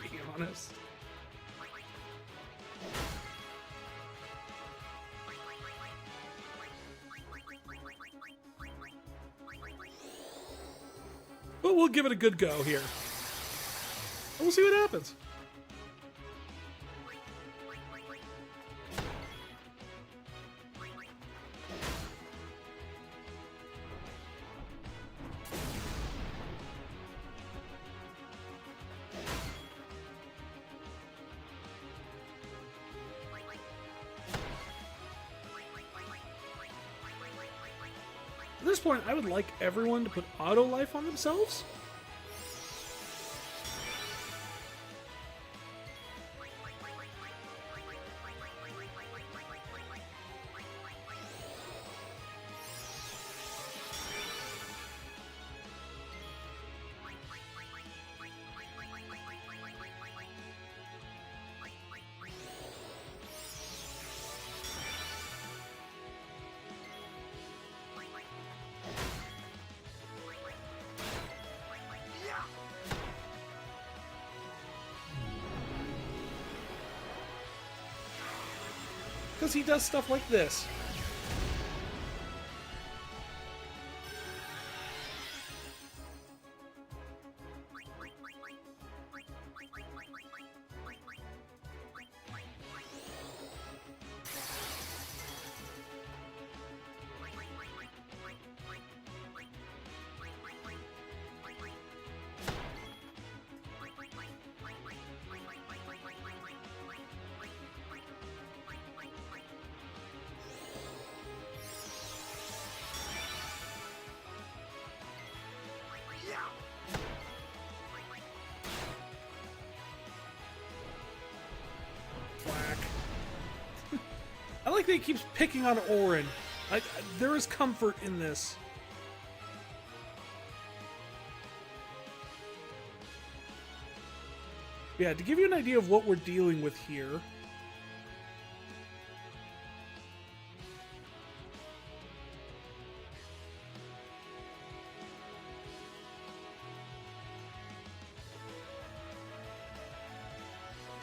Being honest. But we'll give it a good go here. And we'll see what happens. At this point, I would like everyone to put auto life on themselves. Because he does stuff like this. I like that he keeps picking on Orin. There is comfort in this. Yeah, to give you an idea of what we're dealing with here.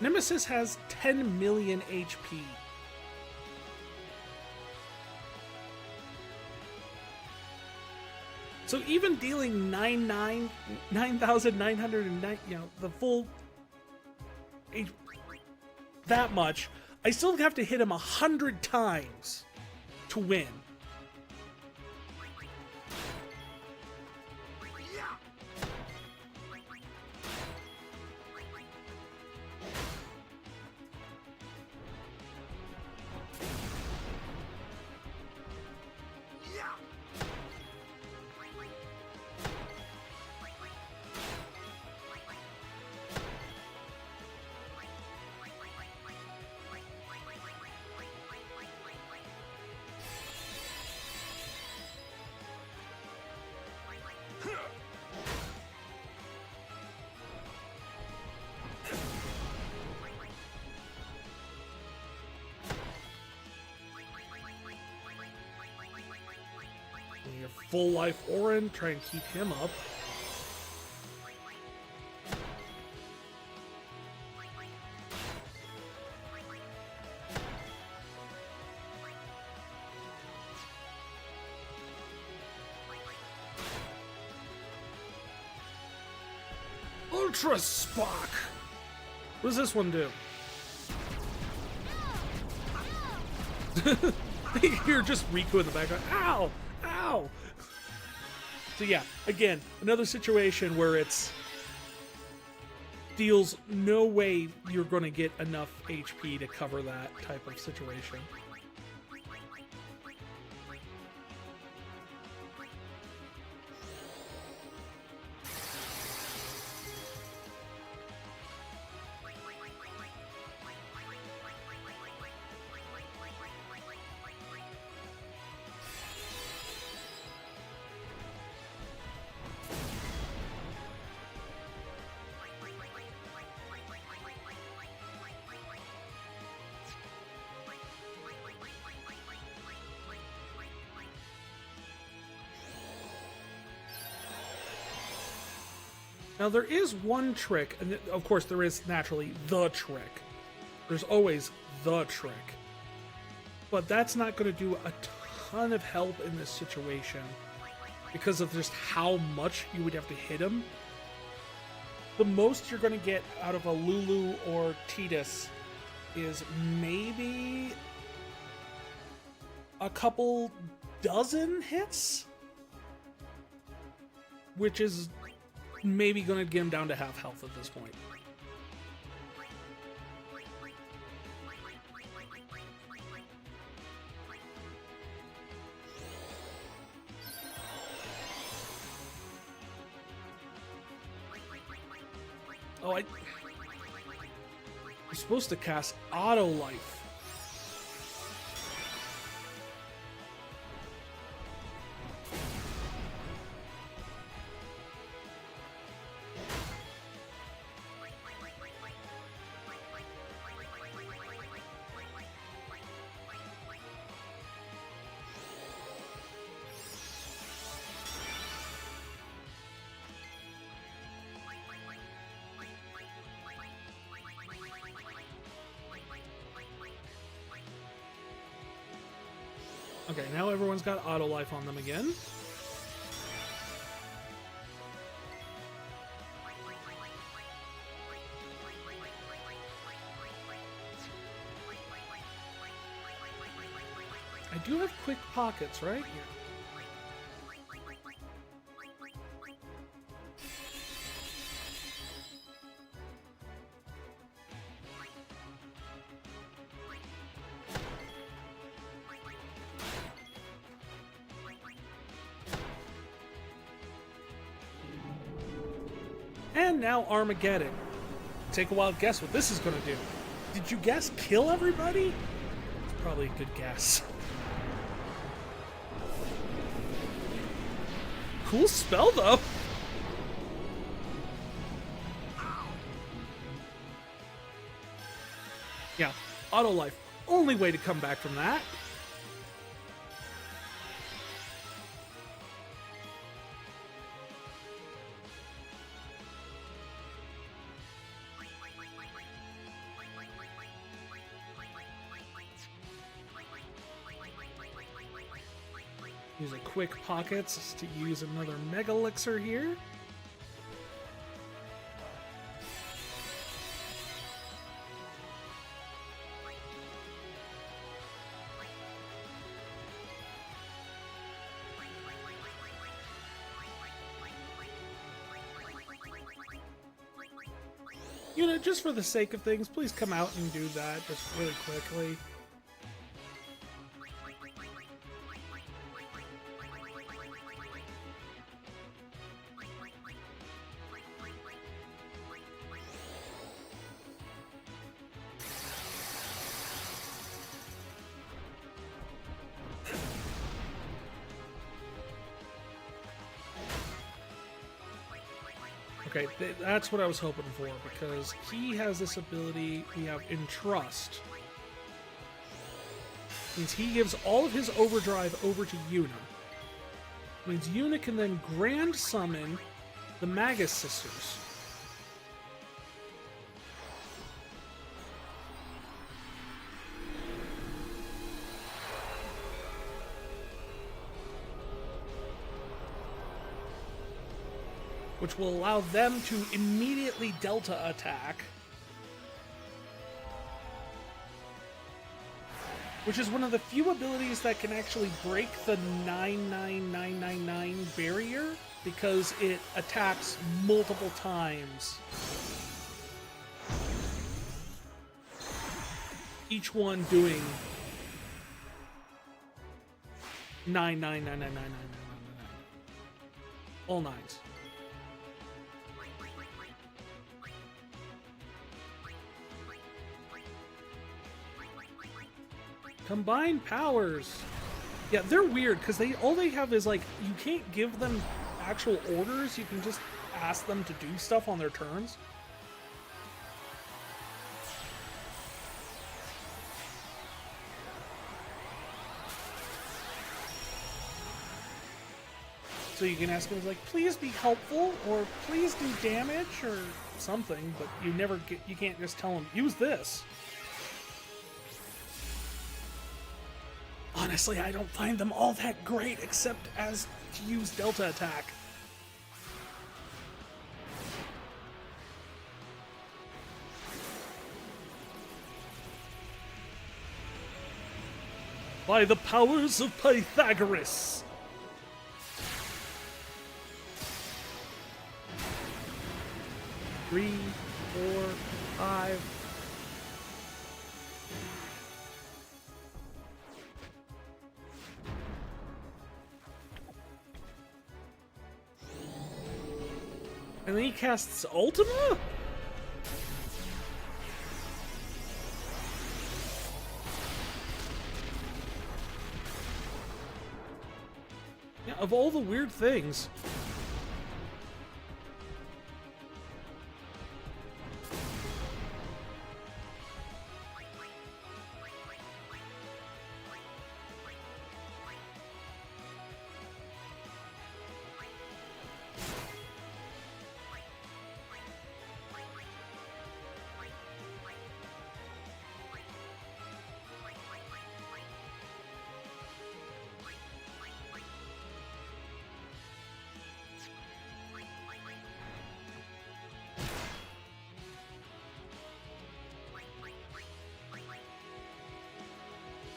Nemesis has 10 million HP. So even dealing 9,909, you know, the full that much, I still have to hit him 100 times to win. Full life Orin, try and keep him up. Ultra Spock! What does this one do? You're just Riku in the background. Ow! Ow! So yeah, again, another situation where it's deals no way you're going to get enough HP to cover that type of situation. Now there is one trick, and of course there is naturally the trick. There's always the trick. But that's not going to do a ton of help in this situation because of just how much you would have to hit him. The most you're going to get out of a Lulu or Tidus is maybe a couple dozen hits, which is maybe going to get him down to half health at this point. Oh, I'm supposed to cast Auto Life. Okay, now everyone's got auto life on them again. I do have quick pockets, right? Yeah. And now Armageddon. Take a wild guess what this is going to do. Did you guess kill everybody? It's probably a good guess. Cool spell, though. Yeah, auto life. Only way to come back from that. Use a quick pockets to use another Mega Elixir here. Yuna, just for the sake of things, please come out and do that just really quickly. Okay, that's what I was hoping for, because he has this ability we have Entrust. Means he gives all of his overdrive over to Yuna. Means Yuna can then grand summon the Magus Sisters. Which will allow them to immediately Delta attack. Which is one of the few abilities that can actually break the 99999 barrier, because it attacks multiple times. Each one doing 9999999. All nines. Combined powers. Yeah, they're weird because all they have is like, you can't give them actual orders. You can just ask them to do stuff on their turns. So you can ask him, like, please be helpful, or please do damage, or something, but you can't just tell him, use this. Honestly, I don't find them all that great, except as to use Delta Attack. By the powers of Pythagoras! 3, 4, 5. And then he casts Ultima? Yeah, of all the weird things.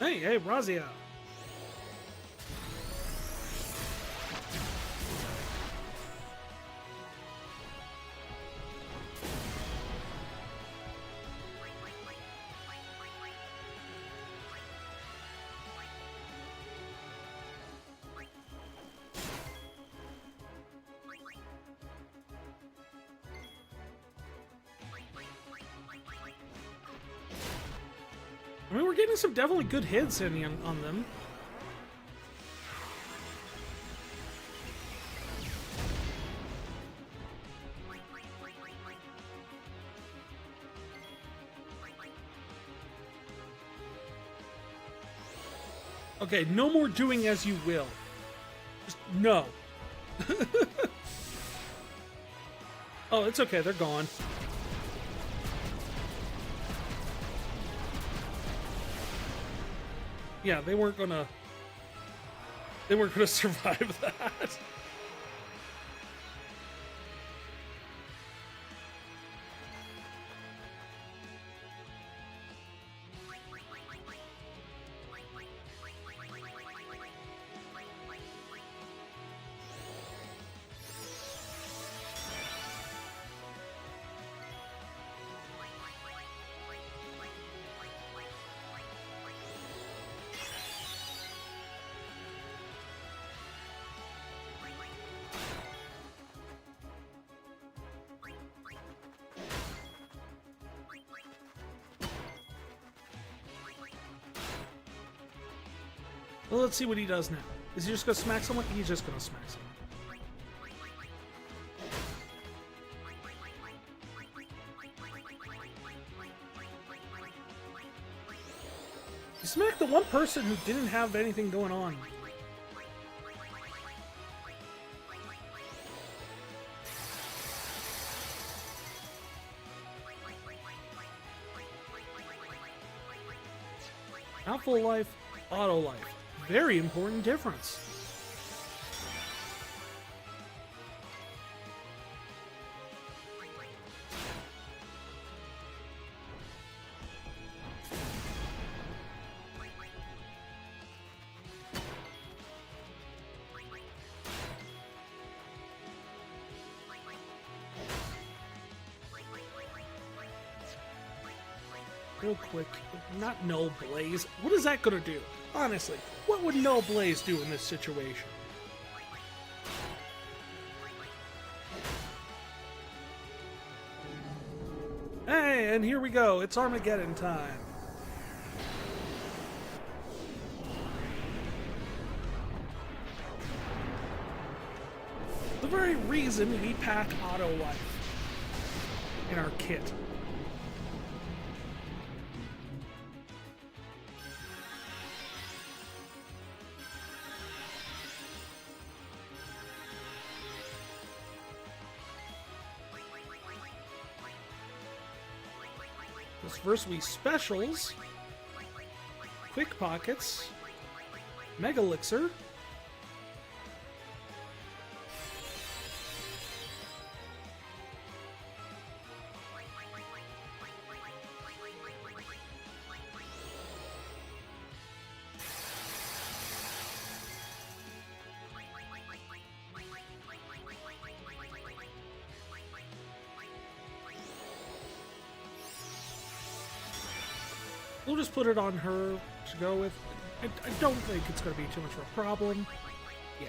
Hey, Razia. I mean, we're getting some definitely good hits on them. Okay, no more doing as you will. Just no. Oh, it's okay, they're gone. Yeah, they weren't gonna survive that. Well, let's see what he does now. Is he just gonna smack someone? He's just gonna smack someone. He smacked the one person who didn't have anything going on. Not full life, auto life. Very important difference. Real quick, not Null Blaze. What is that gonna do? Honestly, what would Null Blaze do in this situation? Hey, and here we go. It's Armageddon time. The very reason we pack auto life in our kit. Because first we specials, quick pockets, mega elixir, we'll just put it on her to go with. I don't think it's going to be too much of a problem. Yeah.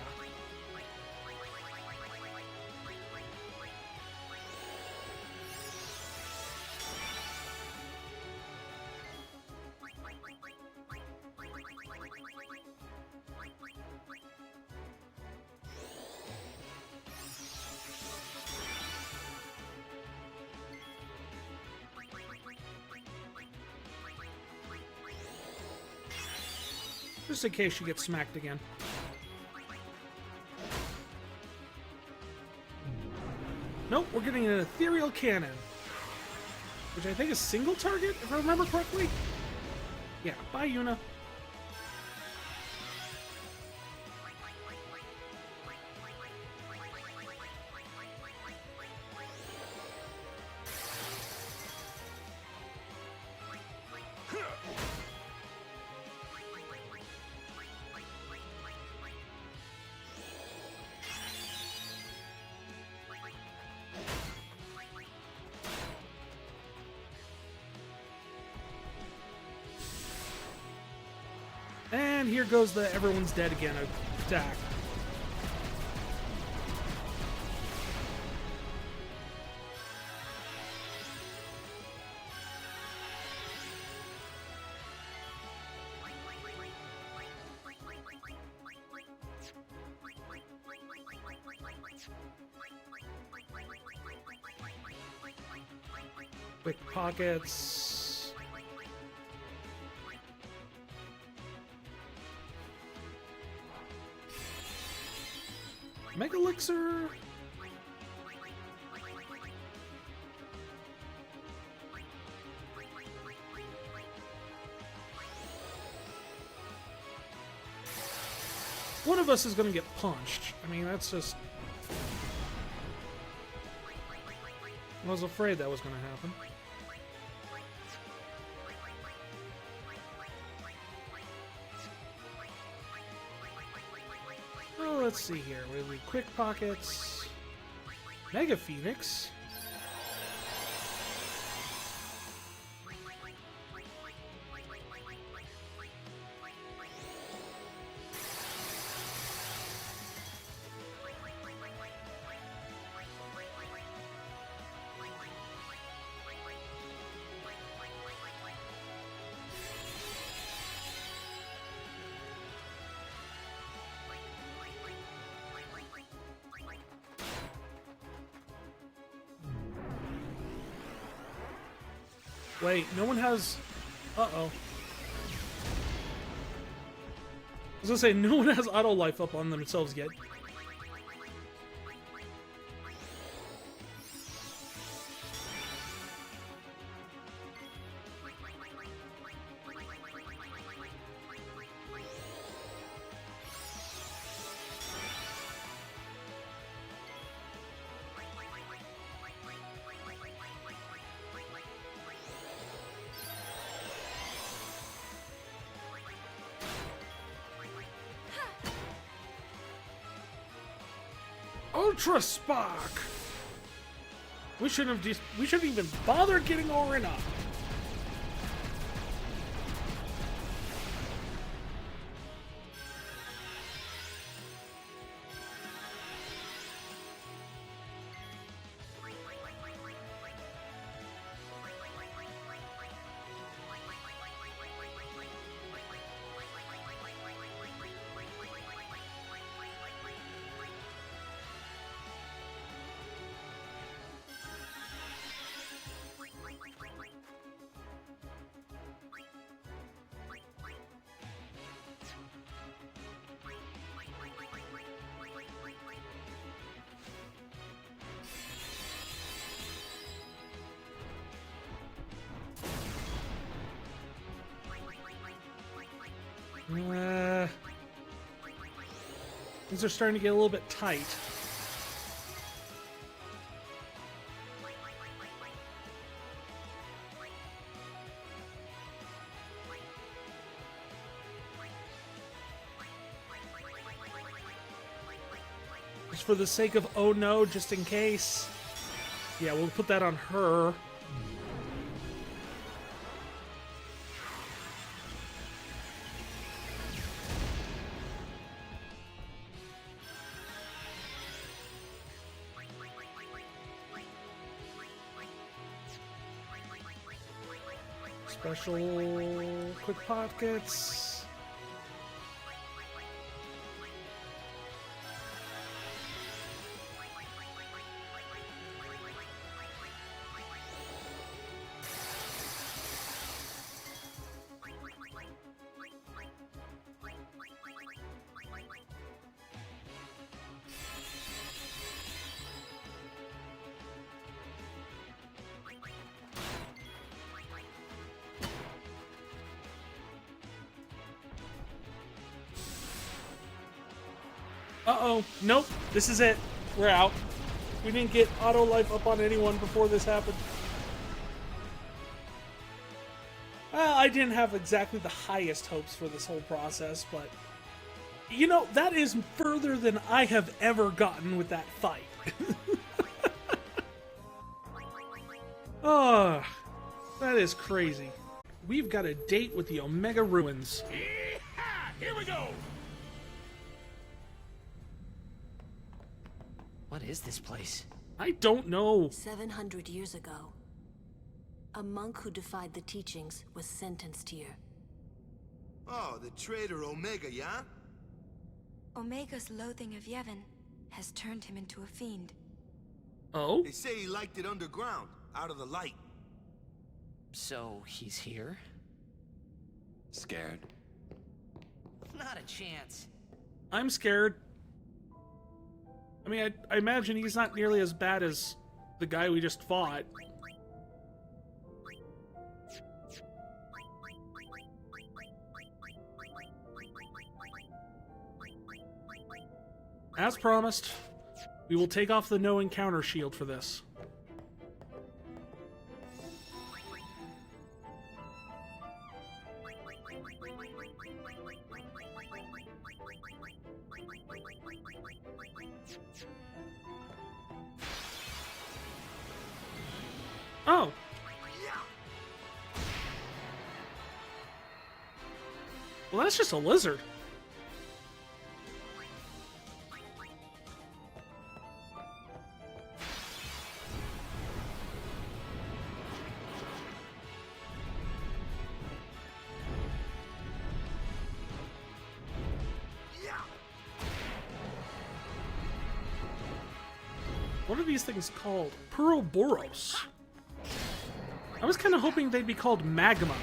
Just in case she gets smacked again. Nope, we're getting an ethereal cannon. Which I think is single target, if I remember correctly. Yeah, bye Yuna. And here goes the everyone's dead again attack. Quick pockets. Mega elixir. One of us is going to get punched. I mean, that's just... I was afraid that was going to happen. Oh, let's see here. We have quick pockets. Mega Phoenix. Wait, no one has... Uh-oh. I was gonna say, no one has auto life up on themselves yet. Ultra Spark! We shouldn't even bother getting Orin up. Things are starting to get a little bit tight. Just for the sake of oh no, just in case. Yeah, we'll put that on her. Special quick pockets. Uh-oh. Nope. This is it. We're out. We didn't get auto life up on anyone before this happened. Well, I didn't have exactly the highest hopes for this whole process, but... You know, that is further than I have ever gotten with that fight. Oh, that is crazy. We've got a date with the Omega Ruins.
Here we go!
What is this place?
I don't know.
700 years ago, a monk who defied the teachings was sentenced here.
Oh, the traitor Omega, yeah?
Omega's loathing of Yevon has turned him into a fiend.
Oh?
They say he liked it underground, out of the light.
So, he's here?
Scared?
Not a chance.
I'm scared. I mean, I imagine he's not nearly as bad as the guy we just fought. As promised, we will take off the no encounter shield for this. Oh. Well, that's just a lizard. What are these things called? Puroboros. I was kind of hoping they'd be called magma.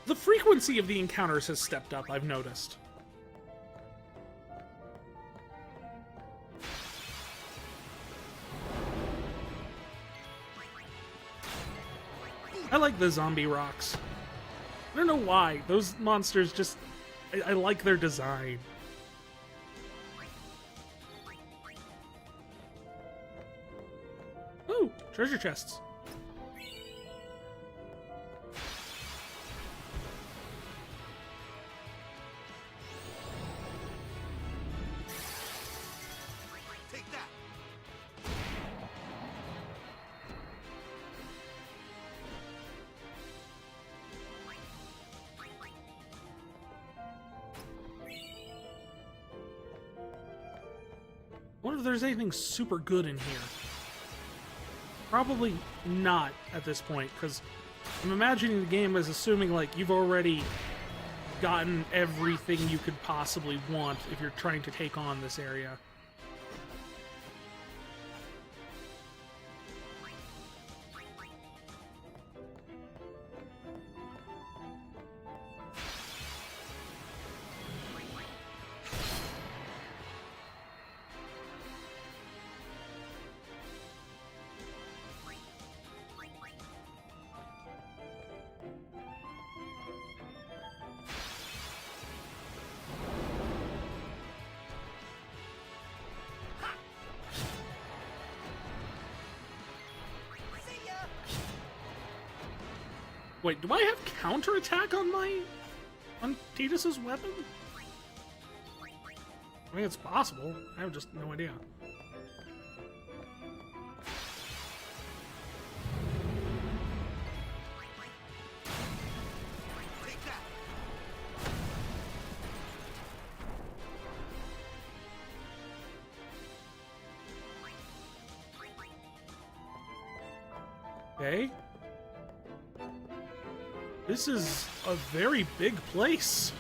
The frequency of the encounters has stepped up, I've noticed. I like the zombie rocks. I don't know why. Those monsters just... I like their design. Ooh, treasure chests. I wonder if there's anything super good in here. Probably not at this point, because I'm imagining the game is assuming, like, you've already gotten everything you could possibly want if you're trying to take on this area. Wait, do I have counterattack on Tidus's weapon? I mean, it's possible. I have just no idea. Okay. This is a very big place.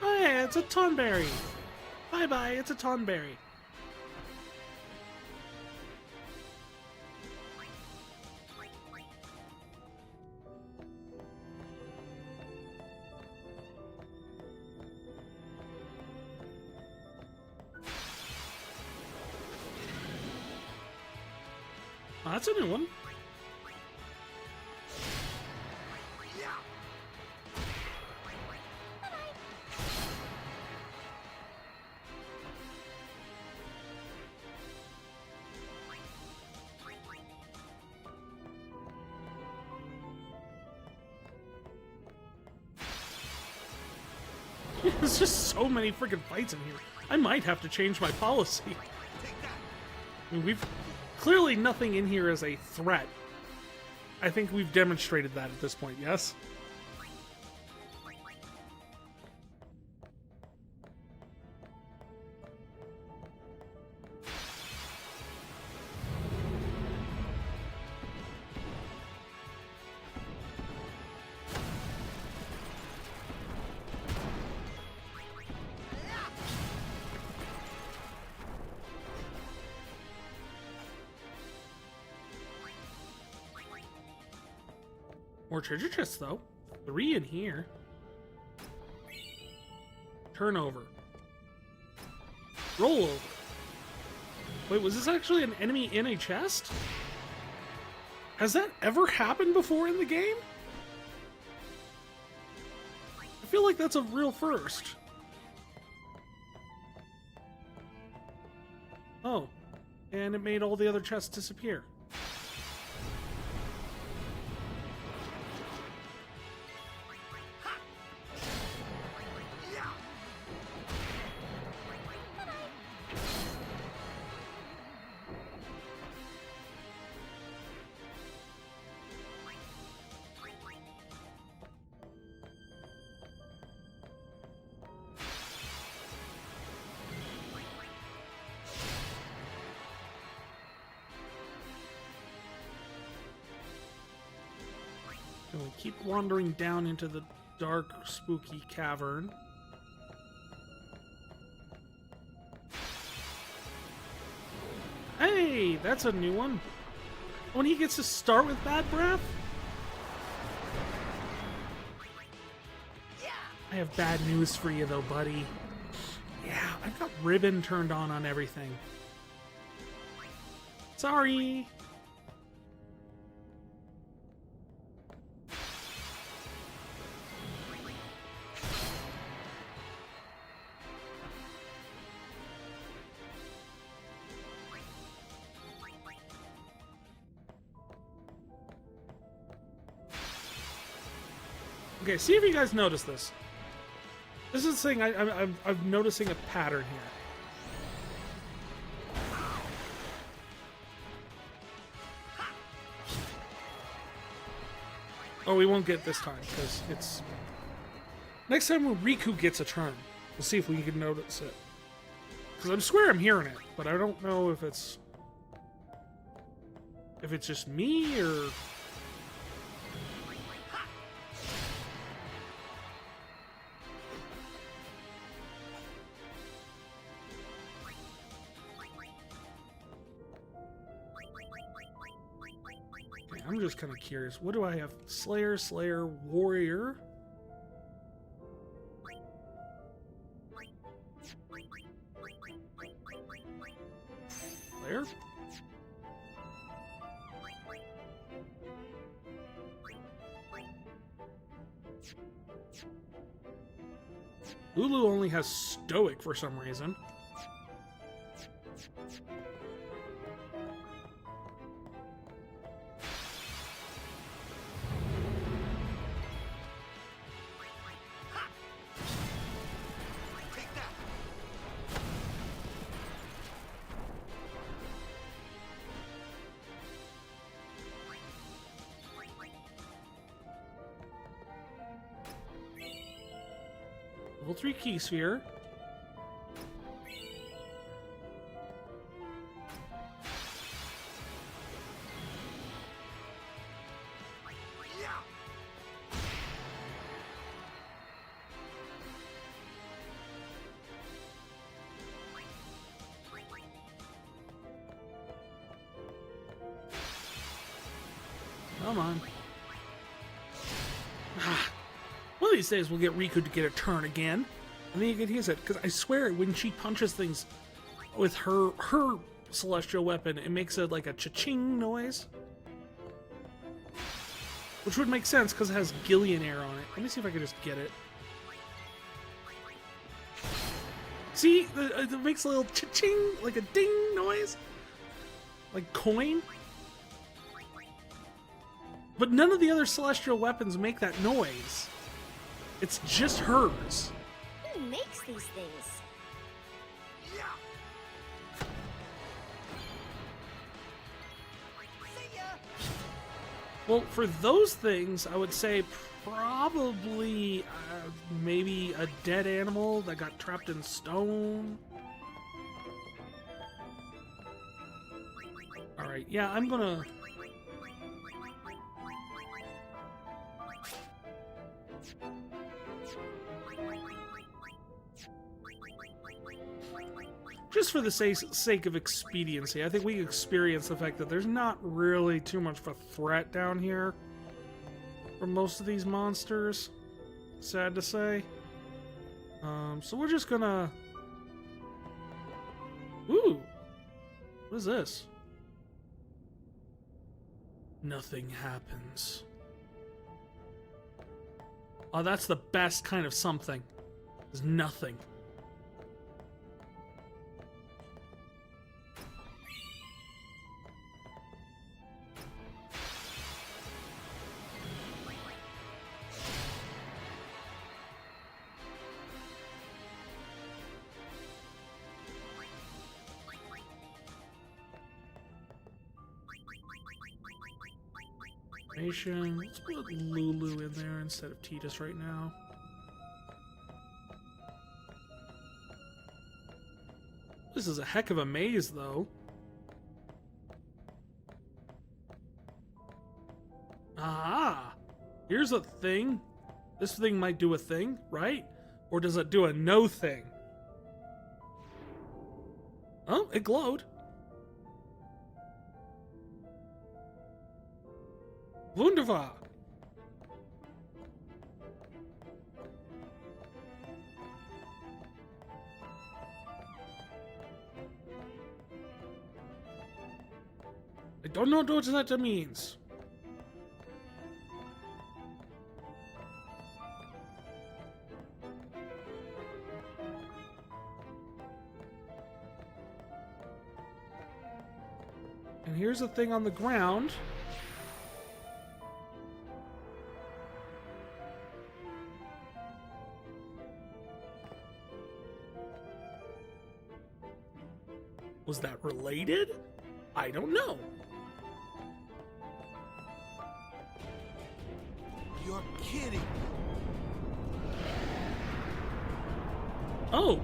Hey, it's a Tonberry. Bye-bye, it's a Tonberry. Oh, that's a new one. There's just so many freaking fights in here. I might have to change my policy. I mean, we've clearly nothing in here as a threat. I think we've demonstrated that at this point, yes? More treasure chests, though. 3 in here. Turnover. Roll over. Wait, was this actually an enemy in a chest? Has that ever happened before in the game? I feel like that's a real first. Oh. And it made all the other chests disappear. And we keep wandering down into the dark, spooky cavern. Hey, that's a new one. When he gets to start with bad breath? I have bad news for you though, buddy. Yeah, I've got ribbon turned on everything. Sorry. Okay, see if you guys notice this. This is the thing, I'm noticing a pattern here. Oh, we won't get this time, because it's... Next time when Riku gets a turn, we'll see if we can notice it. Because I swear I'm hearing it, but I don't know if it's... If it's just me, or... I'm just kind of curious. What do I have? Slayer, Slayer, Warrior. there. Lulu only has stoic for some reason. Level 3 key sphere. Come on. One of these days we'll get Riku to get a turn again. And then you can use it. Because I swear, when she punches things with her celestial weapon, it makes like a cha-ching noise. Which would make sense because it has Gillian air on it. Let me see if I can just get it. See? It makes a little cha-ching, like a ding noise. Like coin. But none of the other celestial weapons make that noise. It's just hers.
Who makes these things?
Well, for those things, I would say probably maybe a dead animal that got trapped in stone. Alright, yeah, I'm gonna... Just for the sake of expediency, I think we experience the fact that there's not really too much of a threat down here for most of these monsters. Sad to say. So we're just gonna... Ooh! What is this? Nothing happens. Oh, that's the best kind of something. There's nothing. Let's put Lulu in there instead of Titus right now. This is a heck of a maze, though. Ah! Here's a thing. This thing might do a thing, right? Or does it do a no thing? Oh, it glowed. Wunderbar! I don't know what that means. And here's a thing on the ground. Was that related? I don't know.
You're kidding.
Oh.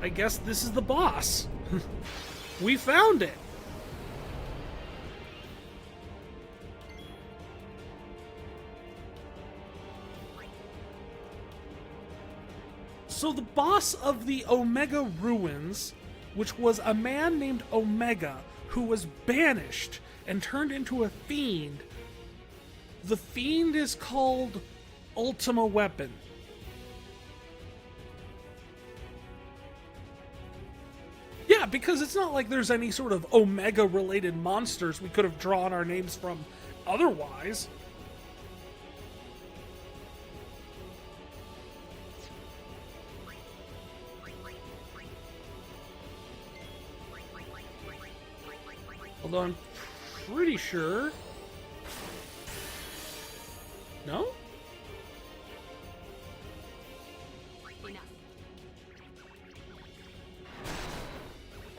I guess this is the boss. We found it. So the boss of the Omega Ruins, which was a man named Omega, who was banished and turned into a fiend. The fiend is called Ultima Weapon. Yeah, Yeah, because it's not like there's any sort of Omega-related monsters we could have drawn our names from otherwise. Although I'm pretty sure... No?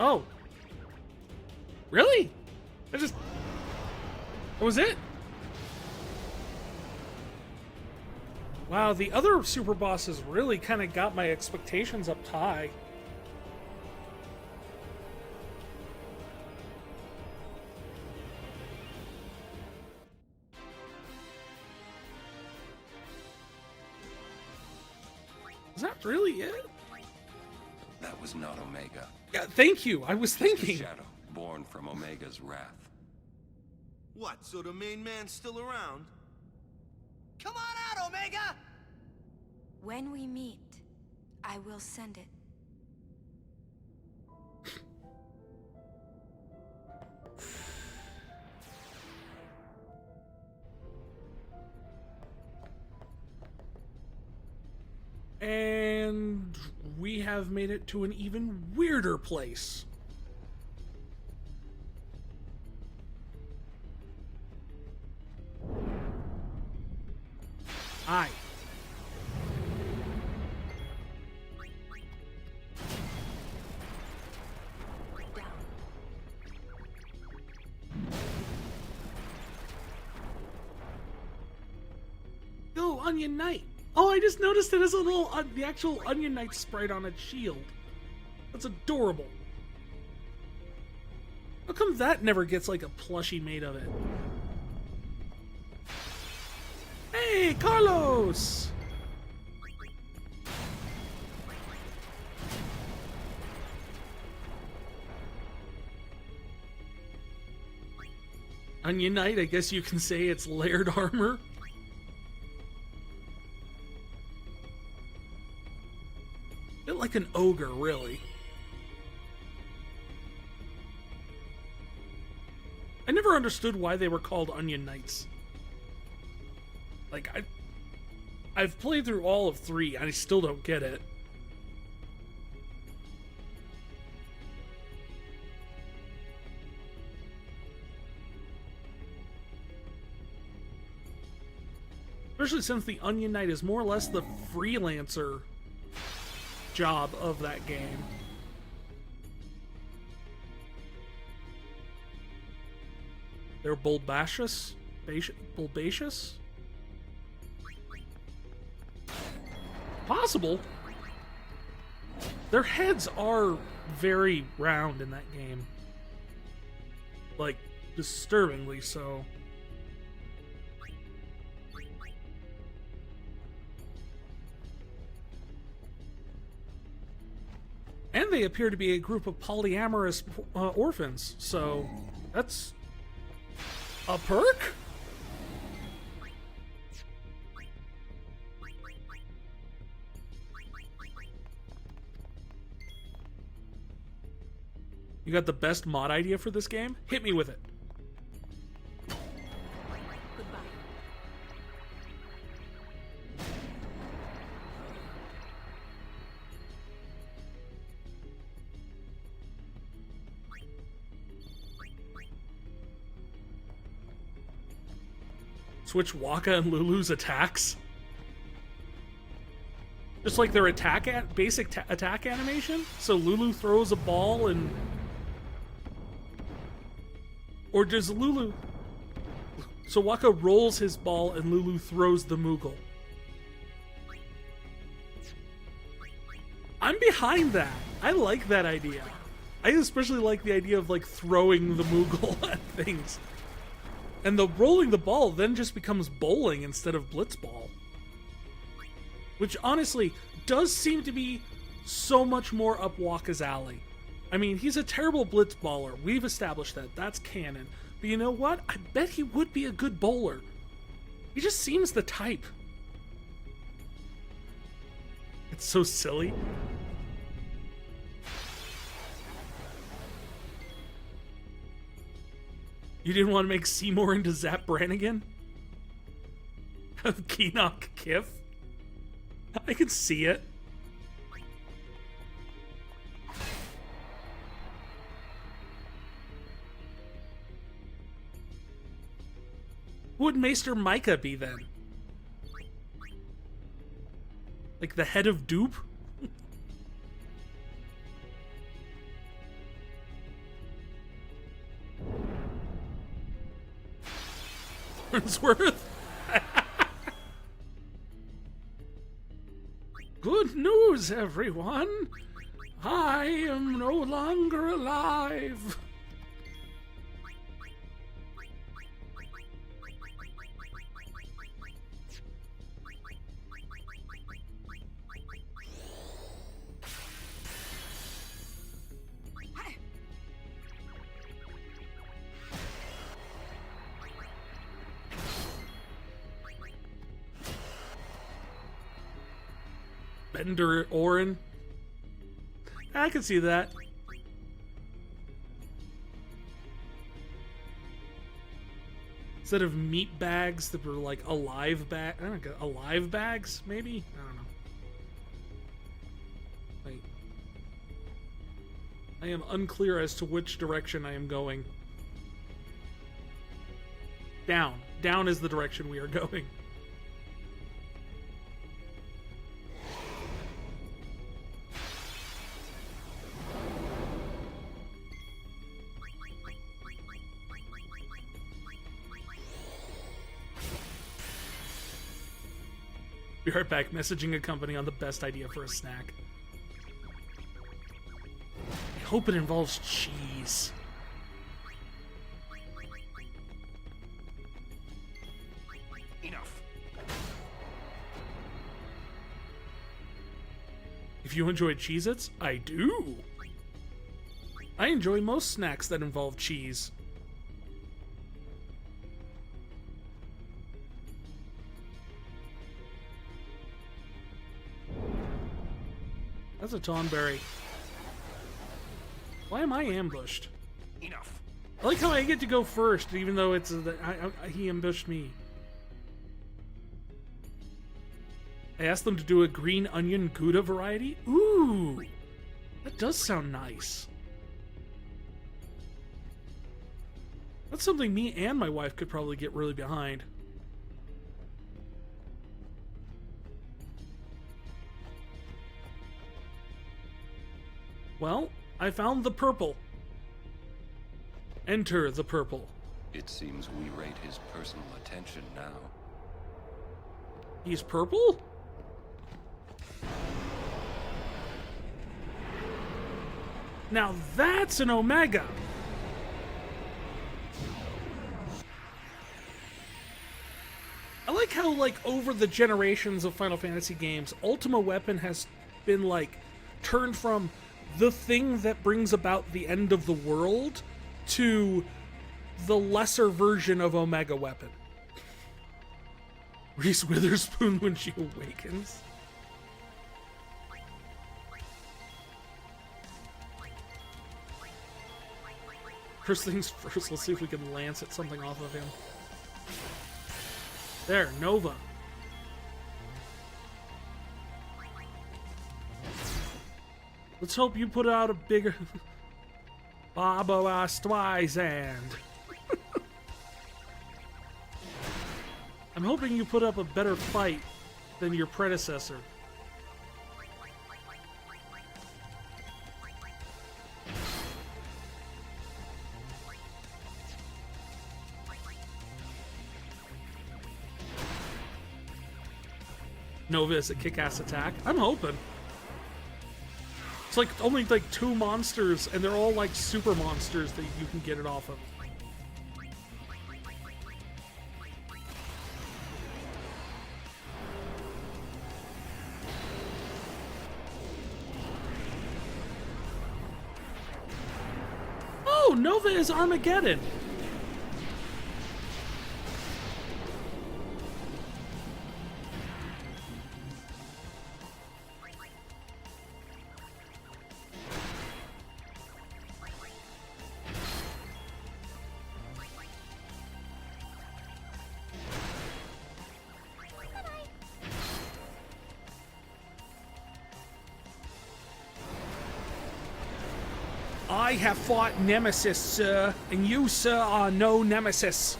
Oh. Really? That was it? Wow, the other super bosses really kind of got my expectations up high. Is that really it?
That was not Omega.
Yeah, thank you. I was thinking.
Shadow, born from Omega's wrath.
What, so the main man's still around?
Come on out, Omega!
When we meet, I will send it.
And we have made it to an even weirder place. Hi. Go, Onion Knight. Oh, I just noticed it has a little, the actual Onion Knight sprite on its shield. That's adorable. How come that never gets like a plushie made of it? Hey, Carlos! Onion Knight, I guess you can say it's layered armor. Bit like an ogre, really. I never understood why they were called Onion Knights. Like, I've played through all of 3, and I still don't get it. Especially since the Onion Knight is more or less the freelancer job of that game. They're bulbaceous? Bulbaceous? Possible. Their heads are very round in that game. Like, disturbingly so. And they appear to be a group of polyamorous orphans, so that's a perk? You got the best mod idea for this game? Hit me with it. Switch Waka and Lulu's attacks. Just like their basic attack animation. So Lulu throws a ball and... Or does Lulu... So Waka rolls his ball and Lulu throws the Moogle. I'm behind that. I like that idea. I especially like the idea of like throwing the Moogle at things. And the rolling the ball then just becomes bowling instead of blitzball. Which honestly does seem to be so much more up Waka's alley. I mean, he's a terrible blitzballer. We've established that. That's canon. But you know what? I bet he would be a good bowler. He just seems the type. It's so silly. You didn't want to make Seymour into Zap Brannigan? Keenock Kiff? I can see it. Who would Maester Micah be then? Like the head of Dupe? Wordsworth? Good news, everyone! I am no longer alive! Bender Orin. I can see that. Instead of meat bags that were like alive bag, I don't know, alive bags maybe? I don't know. Wait. I am unclear as to which direction I am going. Down. Down is the direction we are going. Be right back, messaging a company on the best idea for a snack. I hope it involves cheese.
Enough.
If you enjoy Cheez-Its, I do. I enjoy most snacks that involve cheese. That's a Tonberry. Why am I ambushed?
Enough.
I like how I get to go first, even though it's he ambushed me. I asked them to do a green onion Gouda variety. Ooh, that does sound nice. That's something me and my wife could probably get really behind. Well, I found the purple. Enter the purple.
It seems we rate his personal attention now.
He's purple? Now that's an Omega. I like how, like, over the generations of Final Fantasy games, Ultima Weapon has been, like, turned from the thing that brings about the end of the world to the lesser version of Omega Weapon. Reese Witherspoon when she awakens. First things first, let's see if we can lance at something off of him. There, Nova. Let's hope you put out a bigger... Barbara Streisand. I'm hoping you put up a better fight than your predecessor. Nova is a kick-ass attack. I'm hoping. It's like only like 2 monsters, and they're all like super monsters that you can get it off of. Oh, Nova is Armageddon. I have fought Nemesis, sir, and you, sir, are no Nemesis.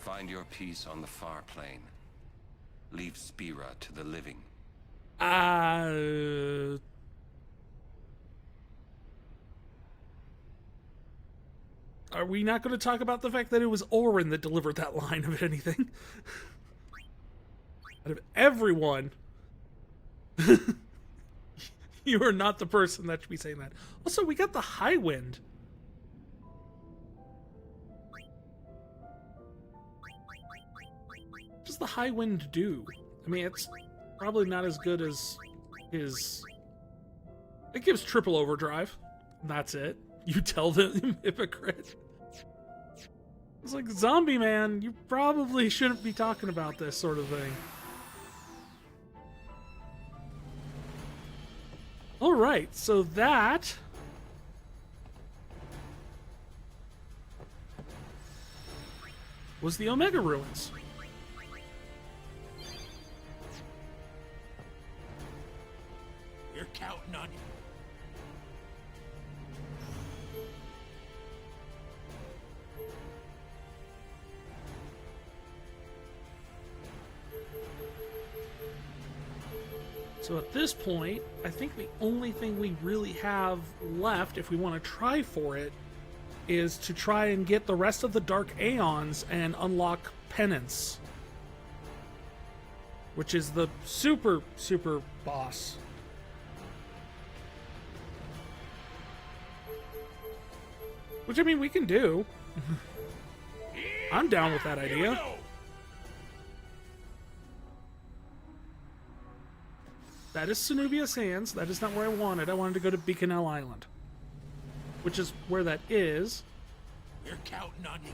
Find your peace on the far plane. Leave Spira to the living.
Are we not going to talk about the fact that it was Orin that delivered that line of anything? Out of everyone, you are not the person that should be saying that. Also, we got the high wind. What does the high wind do? I mean, it's probably not as good as his... It gives triple overdrive. That's it. You tell them, hypocrite. It's like, zombie man, you probably shouldn't be talking about this sort of thing. Alright, so that... was the Omega Ruins.
We're counting on you.
So at this point, I think the only thing we really have left, if we want to try for it, is to try and get the rest of the Dark Aeons and unlock Penance. Which is the super, super boss. Which, I mean, we can do. I'm down with that idea. That is Cenobia Sands. That is not where I wanted. I wanted to go to Beaconell Island. Which is where that is.
We're counting on you.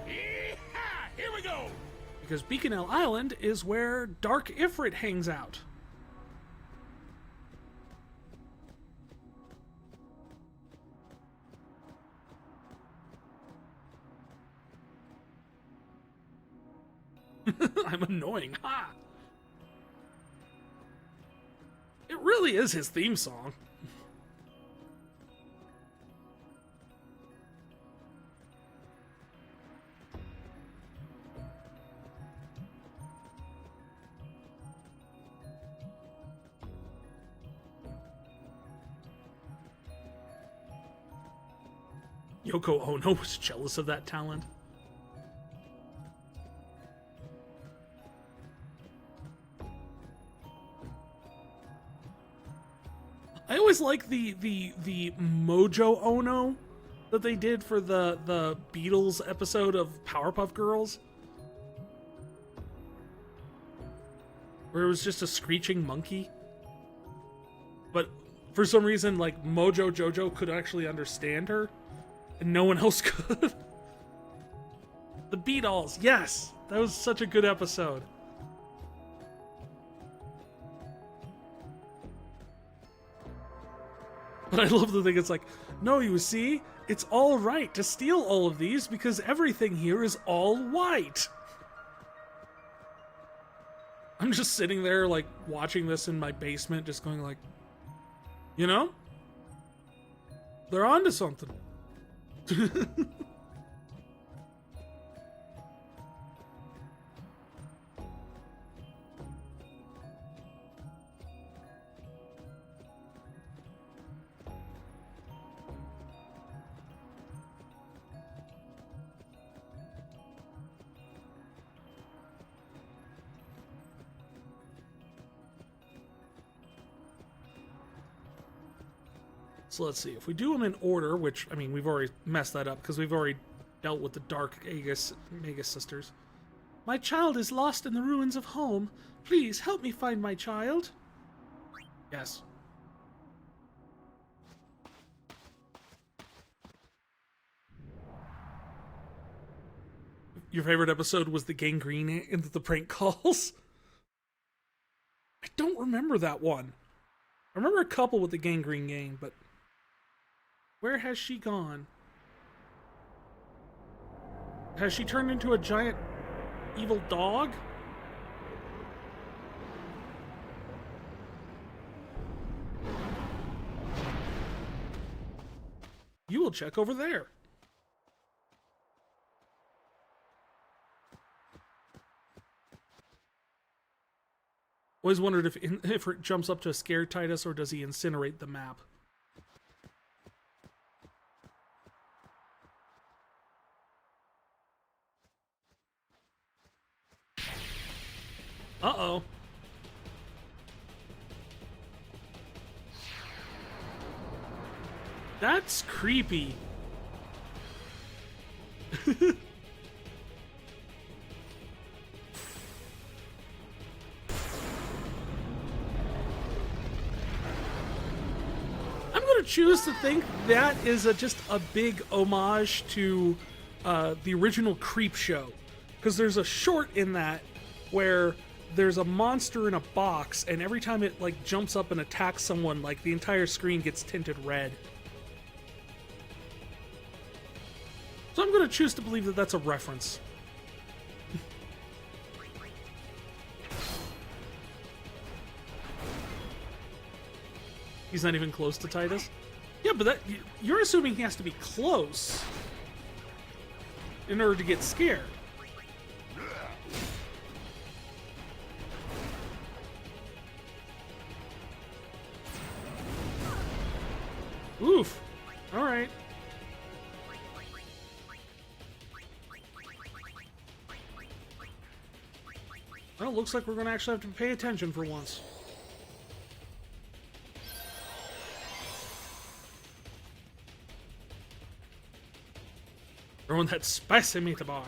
Here we go!
Because Beaconell Island is where Dark Ifrit hangs out. I'm annoying, ha! It really is his theme song. Yoko Ono was jealous of that talent. I always like the Mojo Ono that they did for the Beatles episode of Powerpuff Girls, where it was just a screeching monkey. But for some reason, like, Mojo Jojo could actually understand her, and no one else could. The Beatles, yes! That was such a good episode. But I love the thing, it's like, no, you see, it's all right to steal all of these because everything here is all white. I'm just sitting there, like, watching this in my basement, just going like, you know? They're onto something. So let's see, if we do them in order, which, I mean, we've already messed that up because we've already dealt with the Dark Aegis sisters. My child is lost in the ruins of home. Please help me find my child. Yes. Your favorite episode was the gangrene into the prank calls? I don't remember that one. I remember a couple with the gangrene gang, but where has she gone? Has she turned into a giant evil dog? You will check over there. Always wondered if it jumps up to scare Titus or does he incinerate the map? Uh-oh. That's creepy. I'm going to choose to think that is just a big homage to the original Creep Show. Because there's a short in that where there's a monster in a box, and every time it like jumps up and attacks someone, like the entire screen gets tinted red. So I'm going to choose to believe that that's a reference. He's not even close to Titus? Yeah, but that you're assuming he has to be close in order to get scared. Oof. All right. Well, looks like we're going to actually have to pay attention for once. Throwing that spicy meat bar.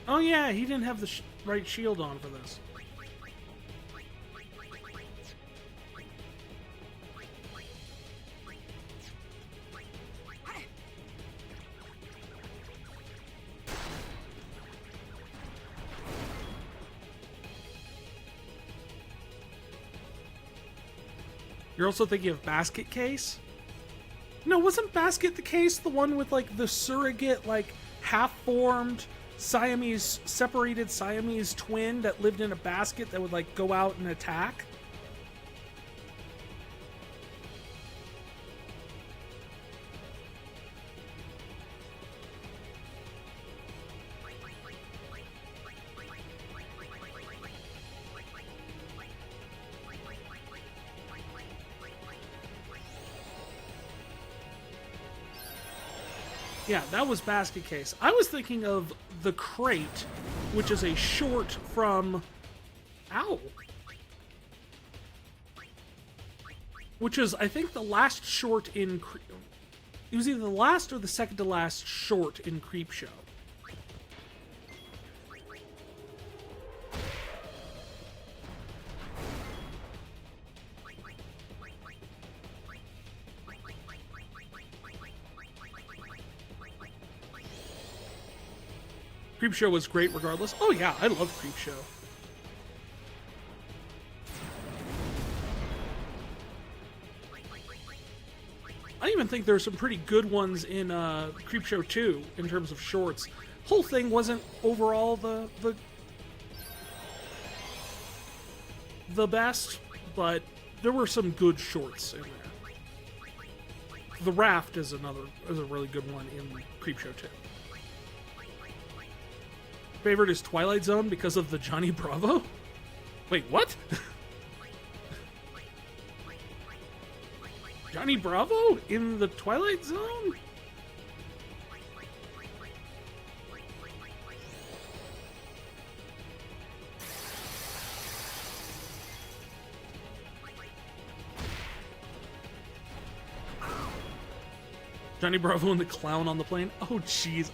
Oh yeah, he didn't have the right shield on for this. You're also thinking of Basket Case? No, wasn't Basket the Case the one with like the surrogate, like half-formed separated Siamese twin that lived in a basket that would like go out and attack? Yeah, that was Basket Case. I was thinking of The Crate, which is a short from... Ow! Which is, I think, the last short in... It was either the last or the second to last short in Creep Show. Creep Show was great regardless. Oh yeah, I love Creep Show. I even think there's some pretty good ones in Creep Show 2 in terms of shorts. Whole thing wasn't overall the best, but there were some good shorts in there. The Raft is a really good one in Creep Show 2. Favorite is Twilight Zone because of the Johnny Bravo? Wait, what? Johnny Bravo in the Twilight Zone? Johnny Bravo and the clown on the plane? Oh, jeez.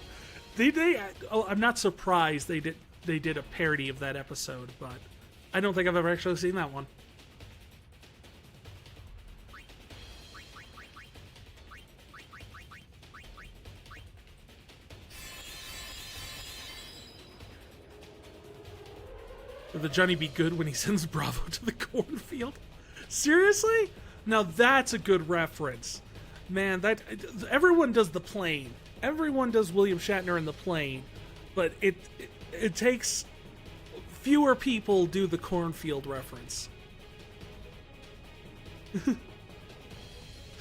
I'm not surprised they did a parody of that episode, but I don't think I've ever actually seen that one. Did the Johnny be good when he sends Bravo to the cornfield? Seriously? Now that's a good reference. Man, that everyone does the plane. Everyone does William Shatner in the plane, but it takes fewer people do the cornfield reference.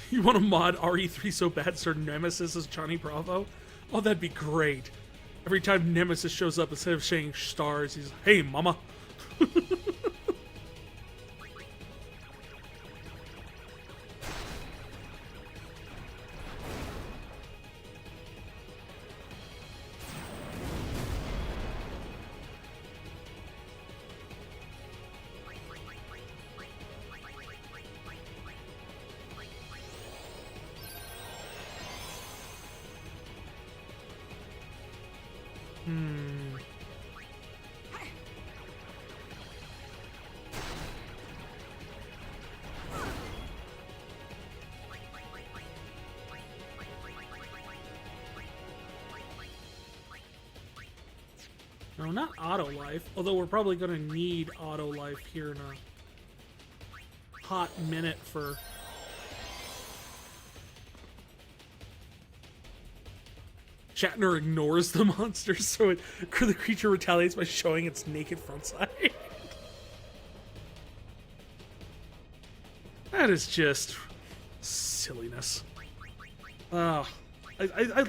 You want to mod RE3 so bad Sir Nemesis as Johnny Bravo? Oh, that'd be great. Every time Nemesis shows up, instead of saying stars, he's, hey, mama. No, not auto life, although we're probably going to need auto life here in a hot minute for... Shatner ignores the monsters, so the creature retaliates by showing its naked front side. That is just silliness. I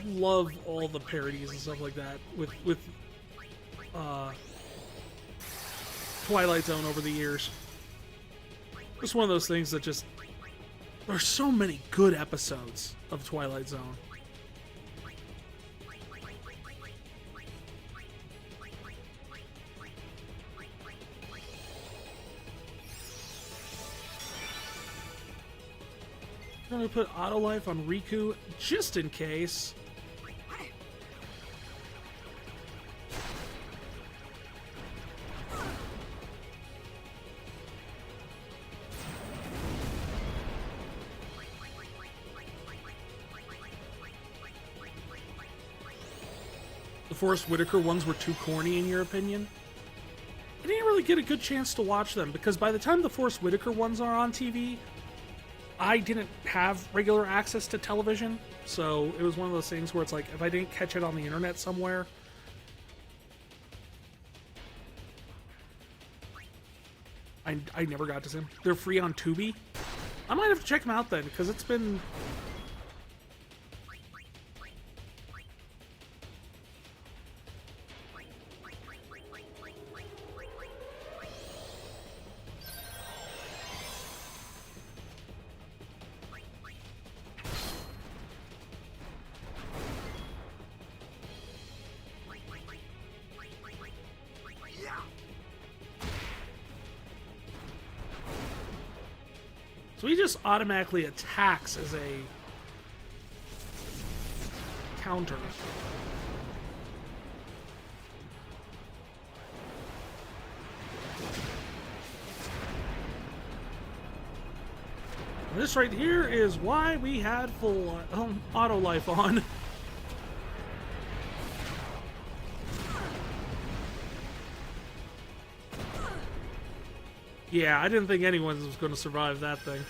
love all the parodies and stuff like that with Twilight Zone over the years. Just one of those things that just... There are so many good episodes of Twilight Zone. I'm gonna put auto life on Riku just in case. The Forrest Whitaker ones were too corny in your opinion? I didn't really get a good chance to watch them because by the time the Forrest Whitaker ones are on TV, I didn't have regular access to television, so it was one of those things where it's like, if I didn't catch it on the internet somewhere... I never got to see them. They're free on Tubi. I might have to check them out then, because it's been... So he just automatically attacks as a counter. This right here is why we had full auto life on. Yeah, I didn't think anyone was going to survive that thing.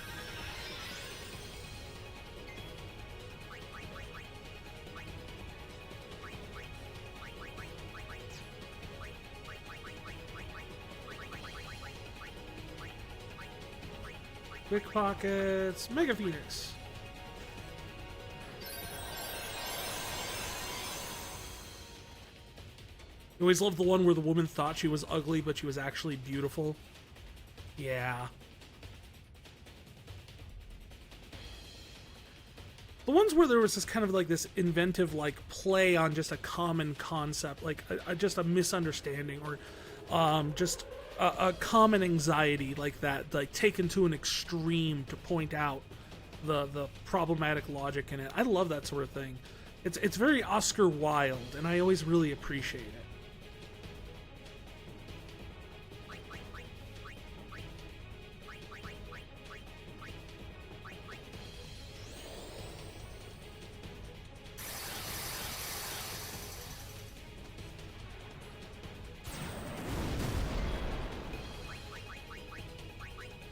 Quick Pockets, Mega Phoenix. I always loved the one where the woman thought she was ugly, but she was actually beautiful. Yeah. The ones where there was this kind of like this inventive like play on just a common concept, like just a misunderstanding or just a common anxiety like that, like taken to an extreme to point out the problematic logic in it. I love that sort of thing. It's very Oscar Wilde, and I always really appreciate it.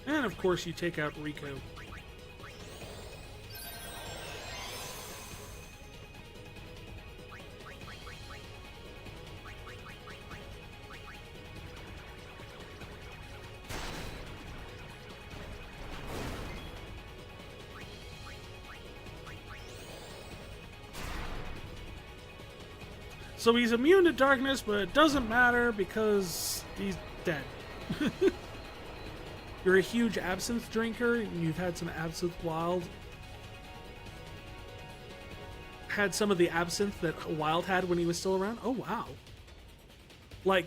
And of course you take out Rico. So he's immune to darkness, but it doesn't matter because he's dead. You're a huge absinthe drinker, and you've had some absinthe Wild. Had some of the absinthe that Wild had when he was still around? Oh, wow. Like,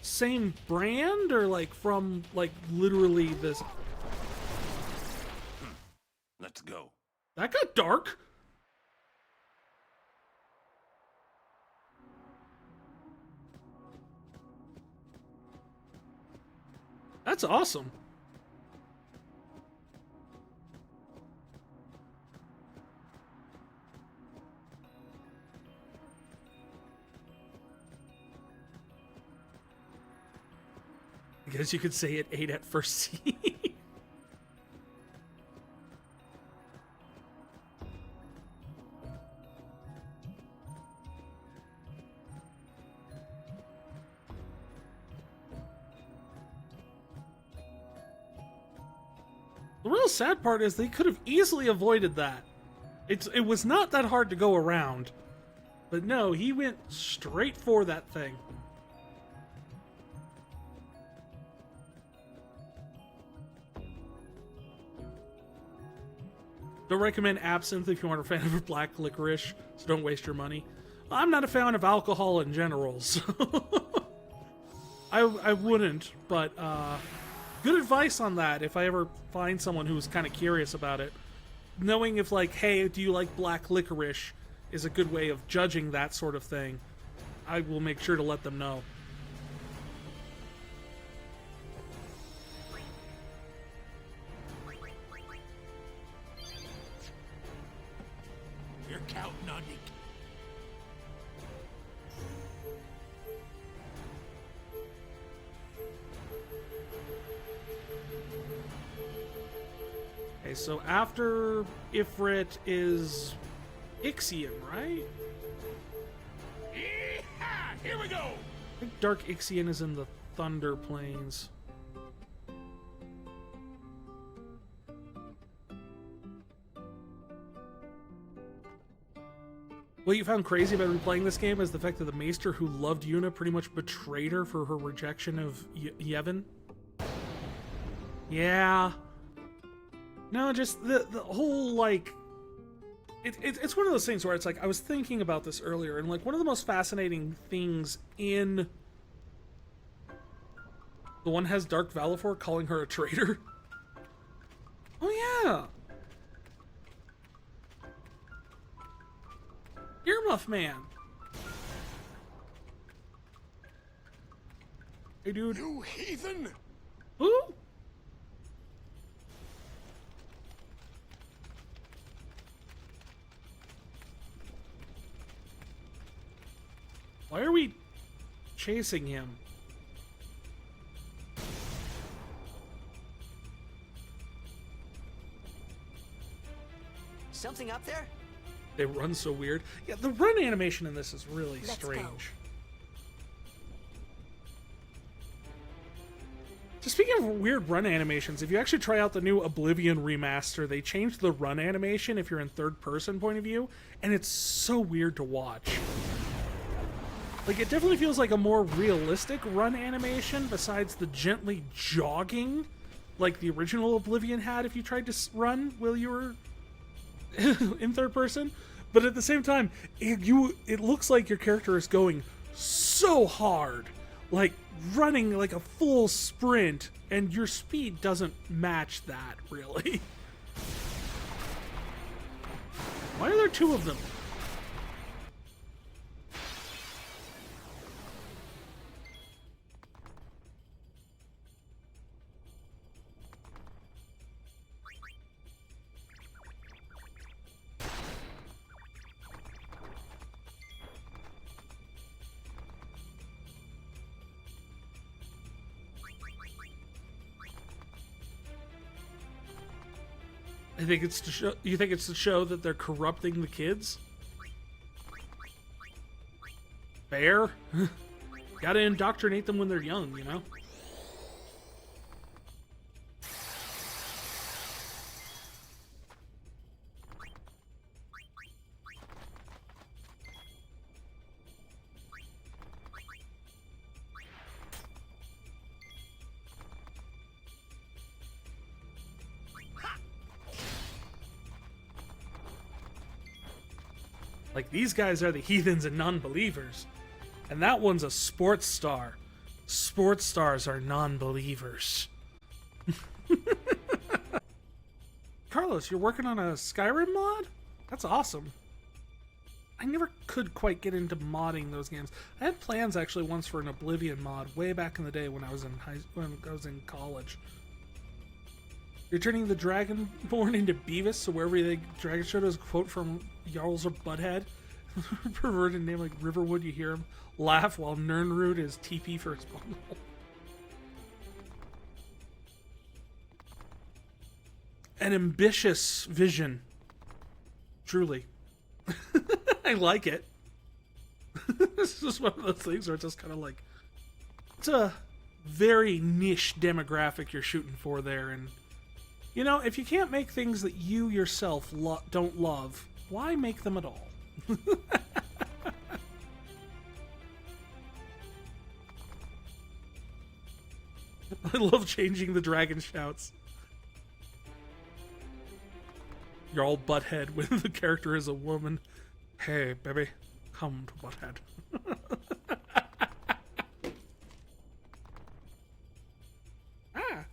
same brand, or like from, like, literally this?
Let's go.
That got dark. That's awesome. I guess you could say it ate at first see. The real sad part is they could have easily avoided that. It was not that hard to go around. But no, he went straight for that thing. Don't recommend absinthe if you aren't a fan of black licorice, so don't waste your money. I'm not a fan of alcohol in general, so I wouldn't, but good advice on that if I ever find someone who's kind of curious about it. Knowing if, like, hey, do you like black licorice is a good way of judging that sort of thing. I will make sure to let them know.
You're counting on me.
Okay, so after Ifrit is Ixion, right?
Yeehaw! Here we go!
I think Dark Ixion is in the Thunder Plains. What you found crazy about replaying this game is the fact that the Maester who loved Yuna pretty much betrayed her for her rejection of Yevon. Yeah. No, just the whole, like... It's one of those things where it's like, I was thinking about this earlier, and like one of the most fascinating things in... The one has Dark Valifor calling her a traitor. Oh yeah! Earmuff Man! Hey dude.
You heathen!
Who? Why are we chasing him?
Something up there?
They run so weird. Yeah, the run animation in this is really
Let's
strange.
go.
So speaking of weird run animations, if you actually try out the new Oblivion remaster, they changed the run animation if you're in third-person point of view, and it's so weird to watch. Like, it definitely feels like a more realistic run animation besides the gently jogging like the original Oblivion had if you tried to run while you were in third person. But at the same time, it looks like your character is going so hard, like running like a full sprint, and your speed doesn't match that, really. Why are there two of them? I think it's to show. You think it's to show that they're corrupting the kids? Fair. Gotta indoctrinate them when they're young, you know? Like, these guys are the heathens and non-believers. And that one's a sports star. Sports stars are non-believers. Carlos, you're working on a Skyrim mod? That's awesome. I never could quite get into modding those games. I had plans actually once for an Oblivion mod way back in the day when I was in college. You're turning the Dragonborn into Beavis, so wherever the dragon showed us a quote from Jarls or Butthead. Perverted name like Riverwood, you hear him laugh while Nirnroot is TP for his bundle. An ambitious vision. Truly. I like it. This is just one of those things where it's just kind of like, it's a very niche demographic you're shooting for there, and you know, if you can't make things that you yourself don't love, why make them at all? I love changing the dragon shouts. You're all Butthead when the character is a woman. Hey, baby, come to Butthead. Ah!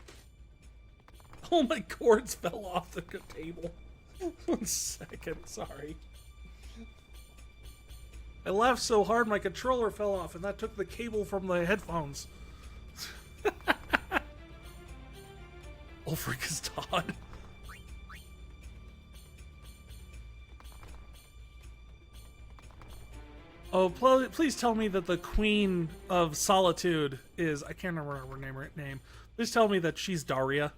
Oh, my cords fell off the table. 1 second, sorry. I laughed so hard my controller fell off, and that took the cable from the headphones. Ulfric is Todd. Oh, please tell me that the Queen of Solitude is... I can't remember her name. Please tell me that she's Daria.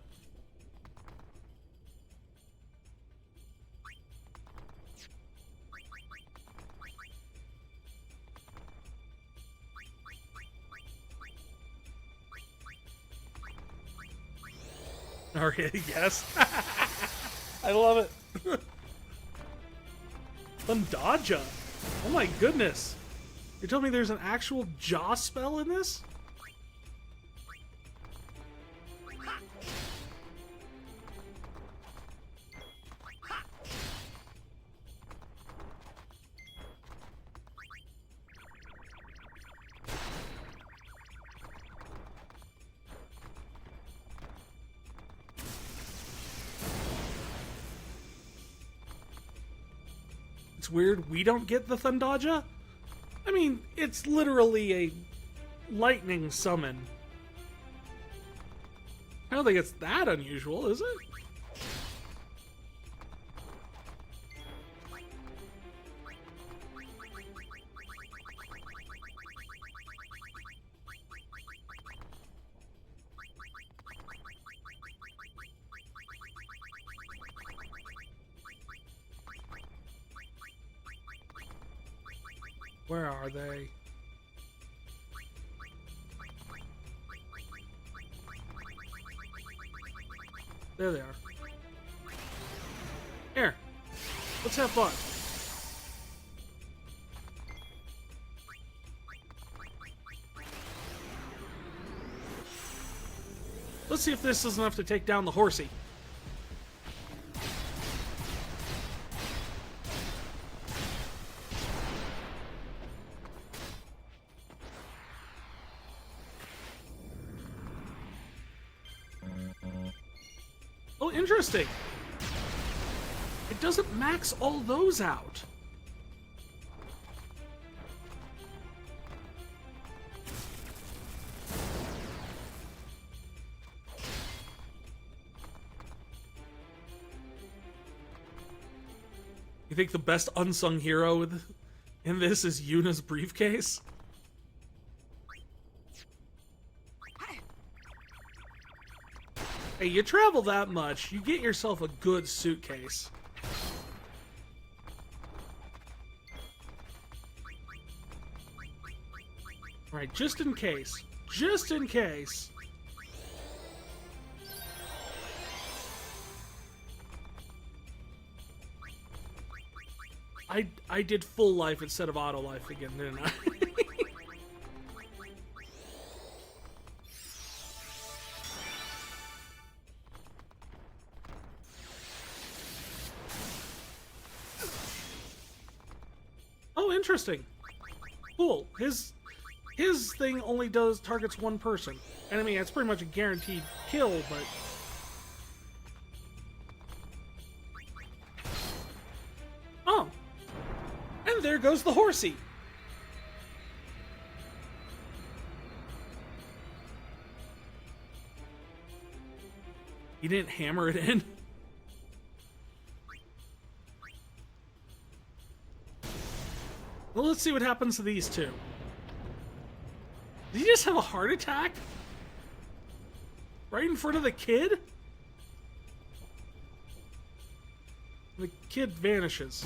Daria, yes. I love it. Thundaja. Oh my goodness. You're telling me there's an actual jaw spell in this? It's weird we don't get the Thundaja. I mean, it's literally a lightning summon. I don't think it's that unusual, is it? Where are they? There they are. Here, let's have fun. Let's see if this is enough to take down the horsey. Oh, interesting. I doesn't max all those out. You think the best unsung hero in this is Yuna's briefcase? Hey, you travel that much, you get yourself a good suitcase. Alright, just in case. Just in case. I did full life instead of auto life again, didn't I? Oh, interesting. Cool. His thing only targets one person. And I mean, it's pretty much a guaranteed kill, but... Oh. And there goes the horsey. You didn't hammer it in? Well, let's see what happens to these two. Did he just have a heart attack? Right in front of the kid? The kid vanishes.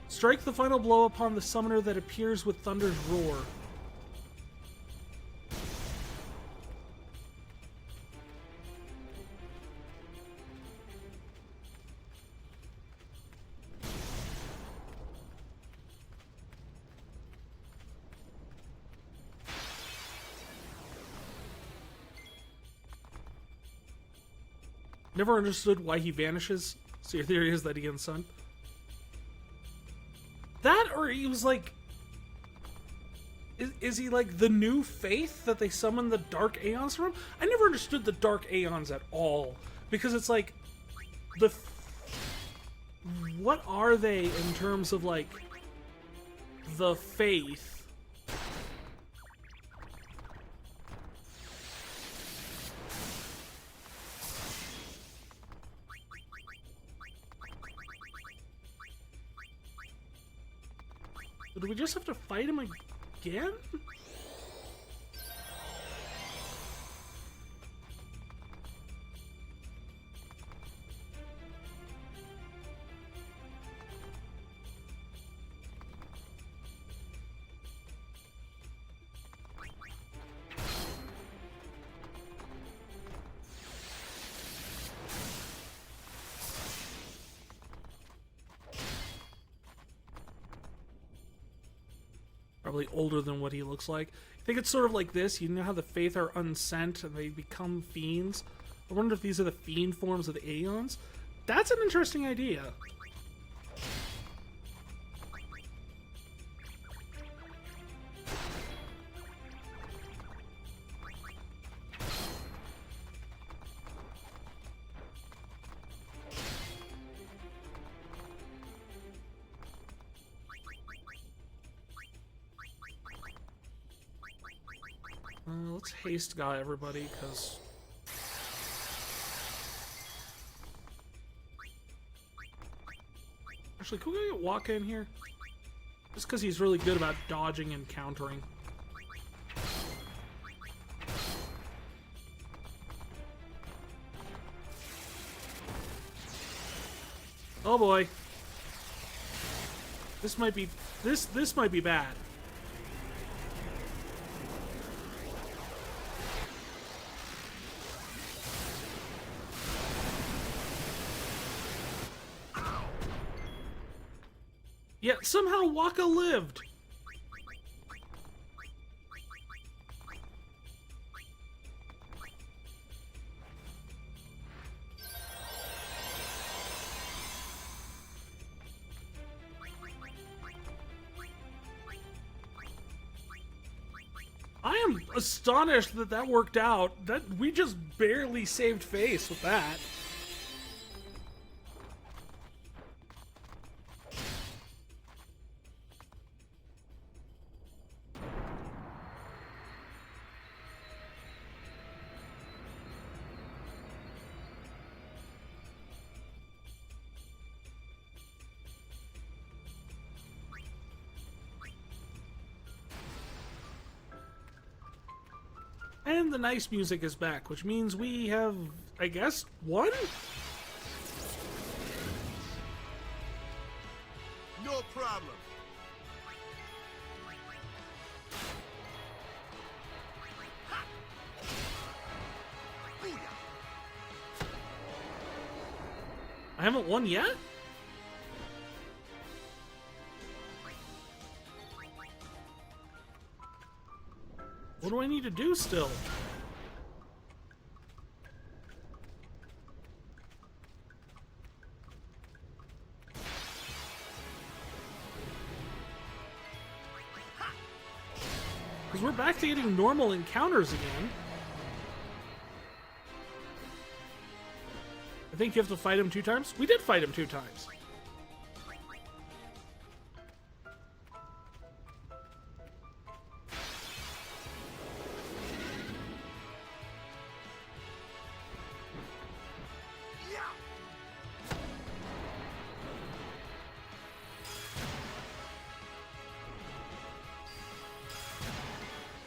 Strike the final blow upon the summoner that appears with Thunder's roar. Never understood why he vanishes. So your theory is that he gets sun? That, or he was like... Is he like the new faith that they summon the Dark Aeons from? I never understood the Dark Aeons at all. Because it's like... What are they in terms of like... the faith? Do we just have to fight him again? Probably older than what he looks like. I think it's sort of like this. You know how the Faith are unsent and they become fiends? I wonder if these are the fiend forms of the Aeons? That's an interesting idea. Let's haste guy everybody, because... Actually, can we get Waka in here? Just because he's really good about dodging and countering. Oh boy. This might be... This might be bad. Yet somehow Waka lived. I am astonished that that worked out. That we just barely saved face with that. And the nice music is back, which means we have, I guess, won?
No problem.
I haven't won yet? What do I need to do still? Because we're back to getting normal encounters again. I think you have to fight him 2 times. We did fight him 2 times.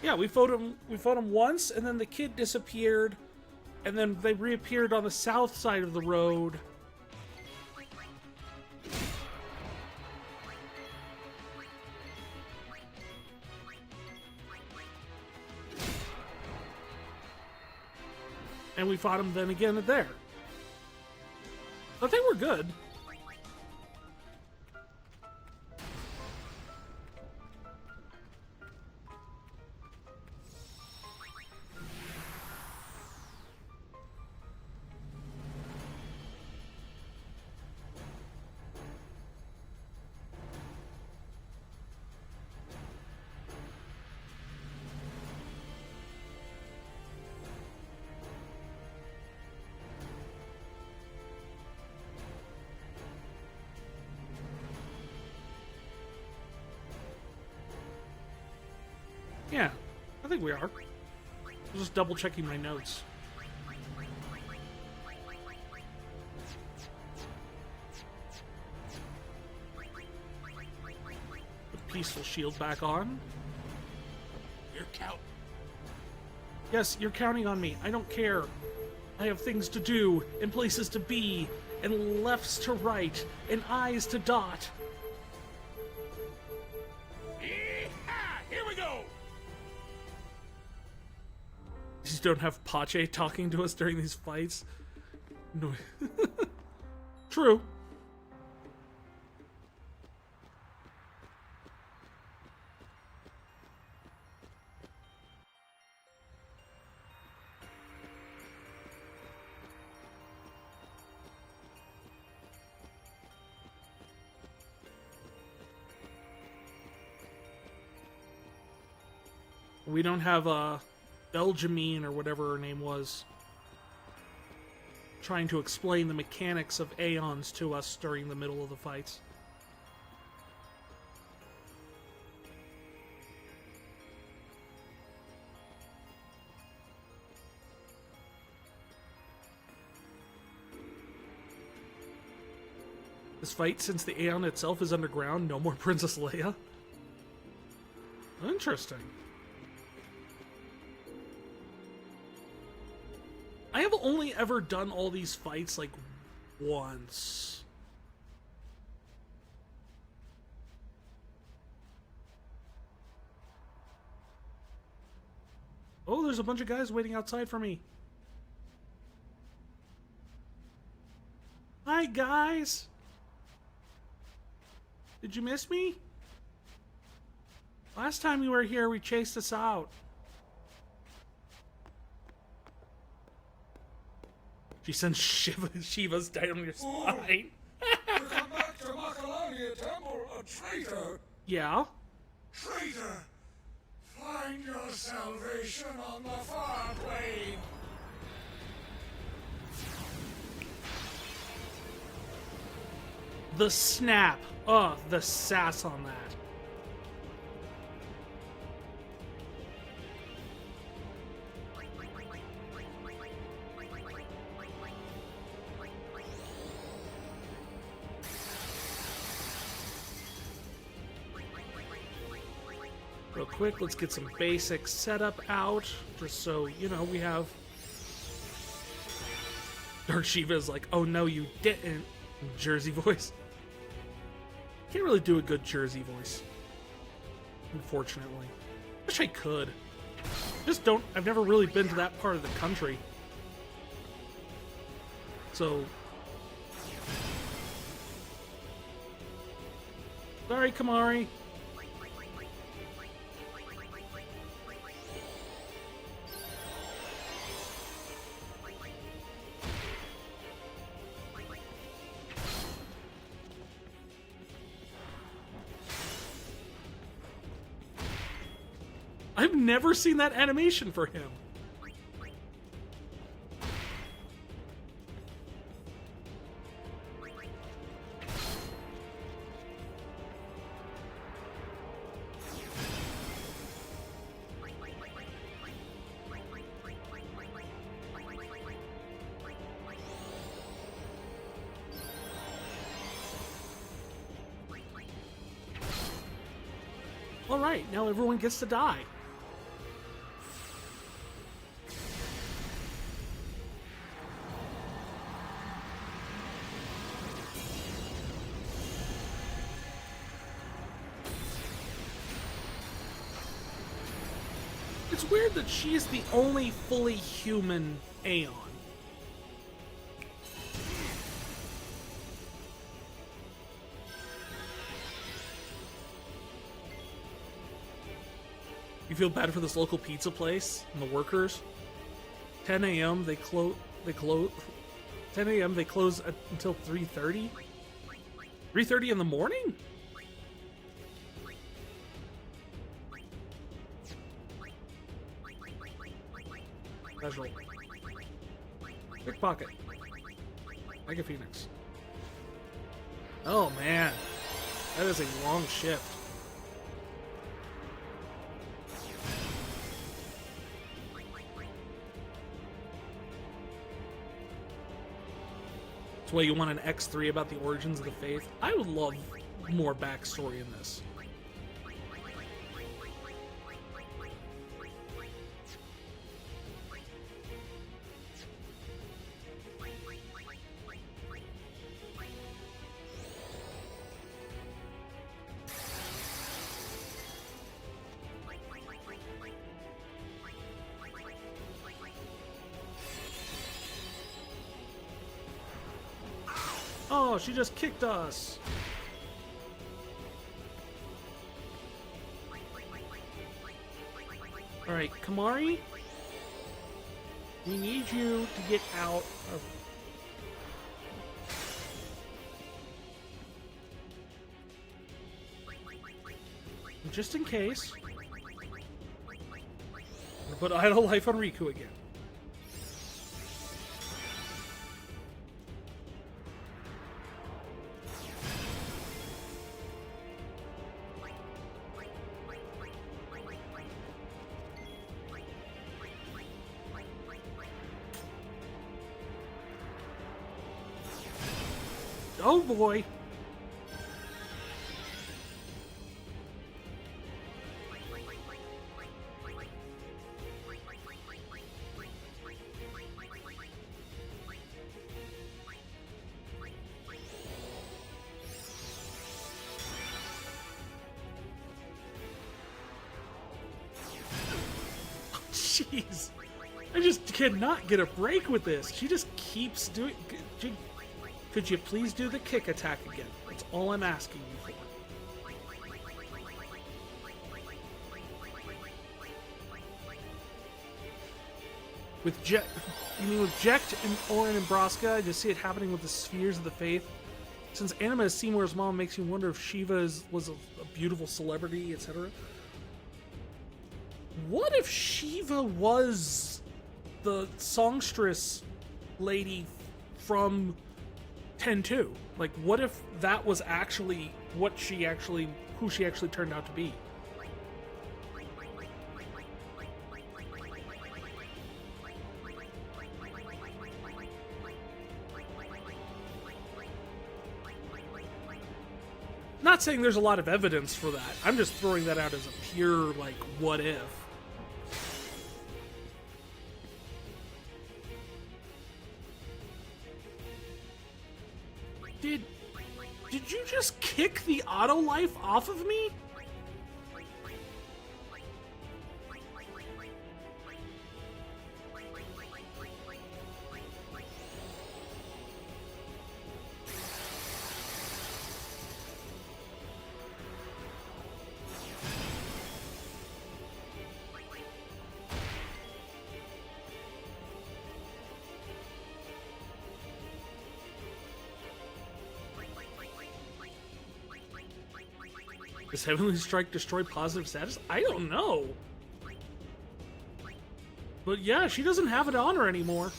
Yeah, we fought him once, and then the kid disappeared, and then they reappeared on the south side of the road. And we fought him then again there. I think we're good. Yeah, I think we are. I'm just double checking my notes. The peaceful shield back on.
You're count.
Yes, you're counting on me. I don't care. I have things to do, and places to be, and lefts to right, and eyes to dot.
Here we go.
Just don't have Pache talking to us during these fights. No. True. We don't have Belgiumine or whatever her name was trying to explain the mechanics of Aeons to us during the middle of the fights. This fight, since the Aeon itself is underground, no more Princess Leia? Interesting. I have only ever done all these fights, like, once. Oh, there's a bunch of guys waiting outside for me. Hi, guys! Did you miss me? Last time you were here, we chased us out. She sends Shivas down your spine.
To come back to Makalania Temple, a traitor!
Yeah?
Traitor!
Find your salvation on the far plane. The snap. Oh, the sass on that. Real quick, let's get some basic setup out, just so, you know, we have... Dark Shiva's like, oh no, you didn't. Jersey voice. Can't really do a good Jersey voice, unfortunately. Wish I could. Just don't... I've never really been to that part of the country. So... Sorry, Kamari. I've never seen that animation for him. All right, now everyone gets to die. It's weird that she is the only fully human Aeon. You feel bad for this local pizza place and the workers? 10 a.m. they close 10 a.m. they close until 3:30? 3:30 in the morning? Casual. Pickpocket. Mega Phoenix. Oh man. That is a long shift. That's why you want an X3 about the origins of the faith. I would love more backstory in this. Oh, she just kicked us. All right, Kamari, we need you to get out of... Just in case, I'm gonna put idle life on Riku again. Oh boy. Jeez. I just cannot get a break with this. She just keeps doing... Could you please do the kick attack again? That's all I'm asking you for. With Jekt... You mean with Jekt and Orin and Braska? I just see it happening with the spheres of the faith. Since Anima is Seymour's mom, makes you wonder if Shiva was a beautiful celebrity, etc. What if Shiva was the songstress lady from 10-2? Like, what if that was actually who she actually turned out to be? Not saying there's a lot of evidence for that. I'm just throwing that out as a pure, like, what if. Did you just kick the auto life off of me? Does Heavenly Strike destroy positive status? I don't know. But yeah, she doesn't have it on her anymore.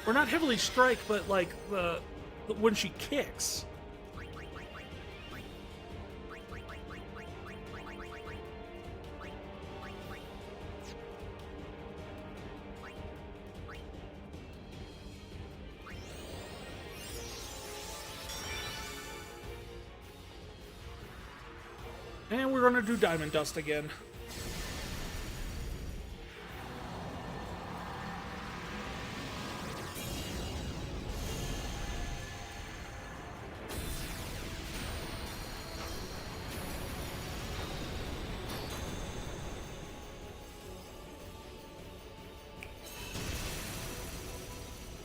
Or not Heavenly Strike, but like the when she kicks. And we're gonna do Diamond Dust again.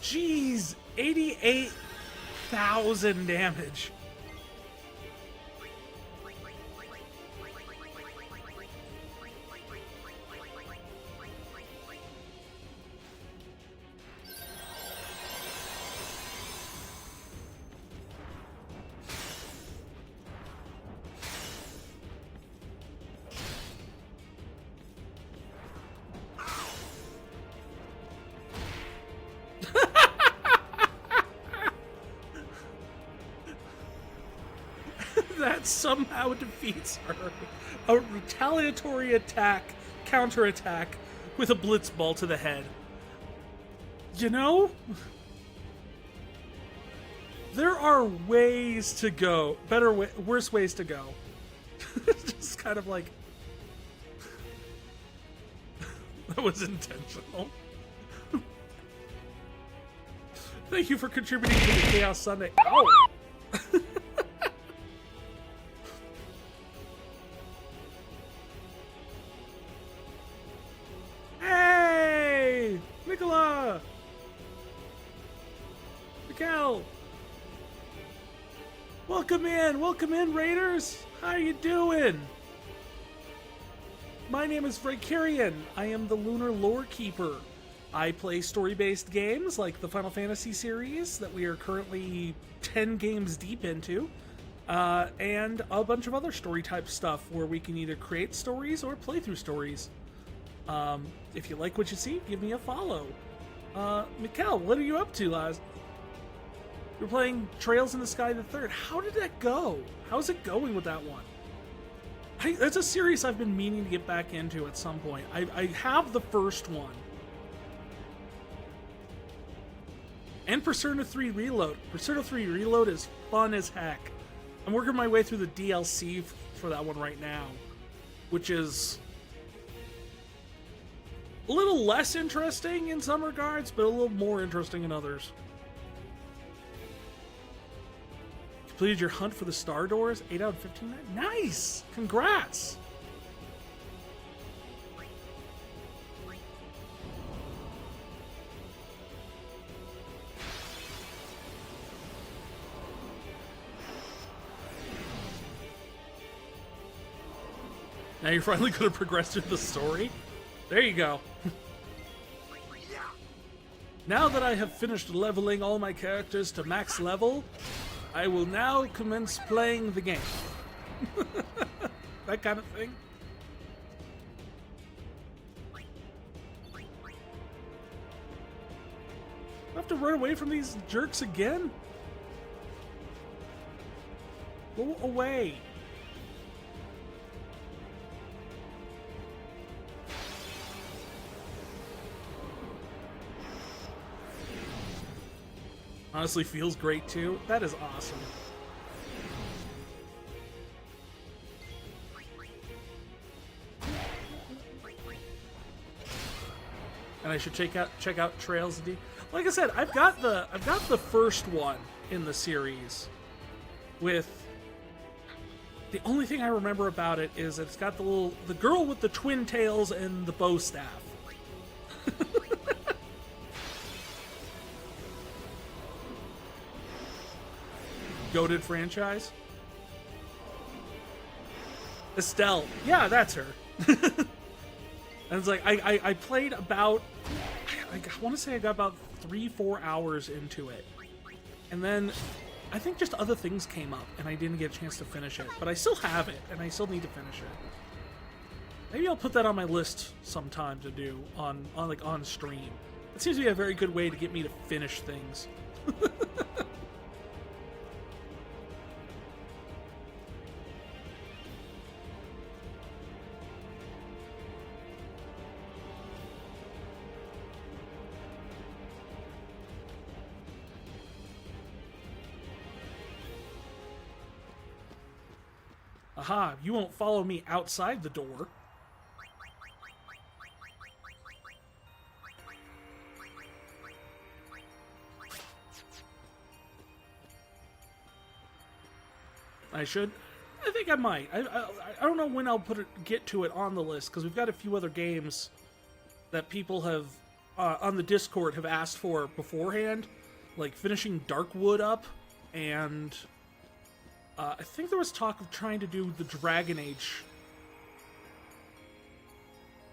Jeez, 88,000 damage. That somehow defeats her. A retaliatory attack, counterattack, with a blitz ball to the head. You know? There are ways to go. Worse ways to go. Just kind of like... That was intentional. Thank you for contributing to the Chaos Sunday. Ow! Hey! Nicola! Miguel! Welcome in, Raiders! How you doing? My name is Vicarian. I am the Lunar Lore Keeper. I play story-based games like the Final Fantasy series that we are currently 10 games deep into, and a bunch of other story-type stuff where we can either create stories or play through stories. If you like what you see, give me a follow. Mikkel, what are you up to, Laz? You're playing Trails in the Sky the Third. How did that go? How's it going with that one? That's a series I've been meaning to get back into at some point. I have the first one. And Persona 3 Reload. Persona 3 Reload is fun as heck. I'm working my way through the DLC for that one right now, which is a little less interesting in some regards, but a little more interesting in others. Completed your hunt for the Star Doors, 8 out of 15. Nice! Congrats! Now you're finally going to progress through the story? There you go. Now that I have finished leveling all my characters to max level, I will now commence playing the game. That kind of thing. I have to run away from these jerks again? Go away. Honestly, feels great too. That is awesome. And I should check out Trails of D. Like I said, I've got the first one in the series. With the only thing I remember about it is it's got the girl with the twin tails and the bow staff. Goated franchise. Estelle. Yeah, that's her. And it's like, I played about, I want to say I got about 3-4 hours into it. And then I think just other things came up and I didn't get a chance to finish it. But I still have it and I still need to finish it. Maybe I'll put that on my list sometime to do on stream. It seems to be a very good way to get me to finish things. Aha, you won't follow me outside the door. I should. I think I might. I don't know when I'll get to it on the list, because we've got a few other games that people have on the Discord have asked for beforehand, like finishing Darkwood up, and I think there was talk of trying to do the Dragon Age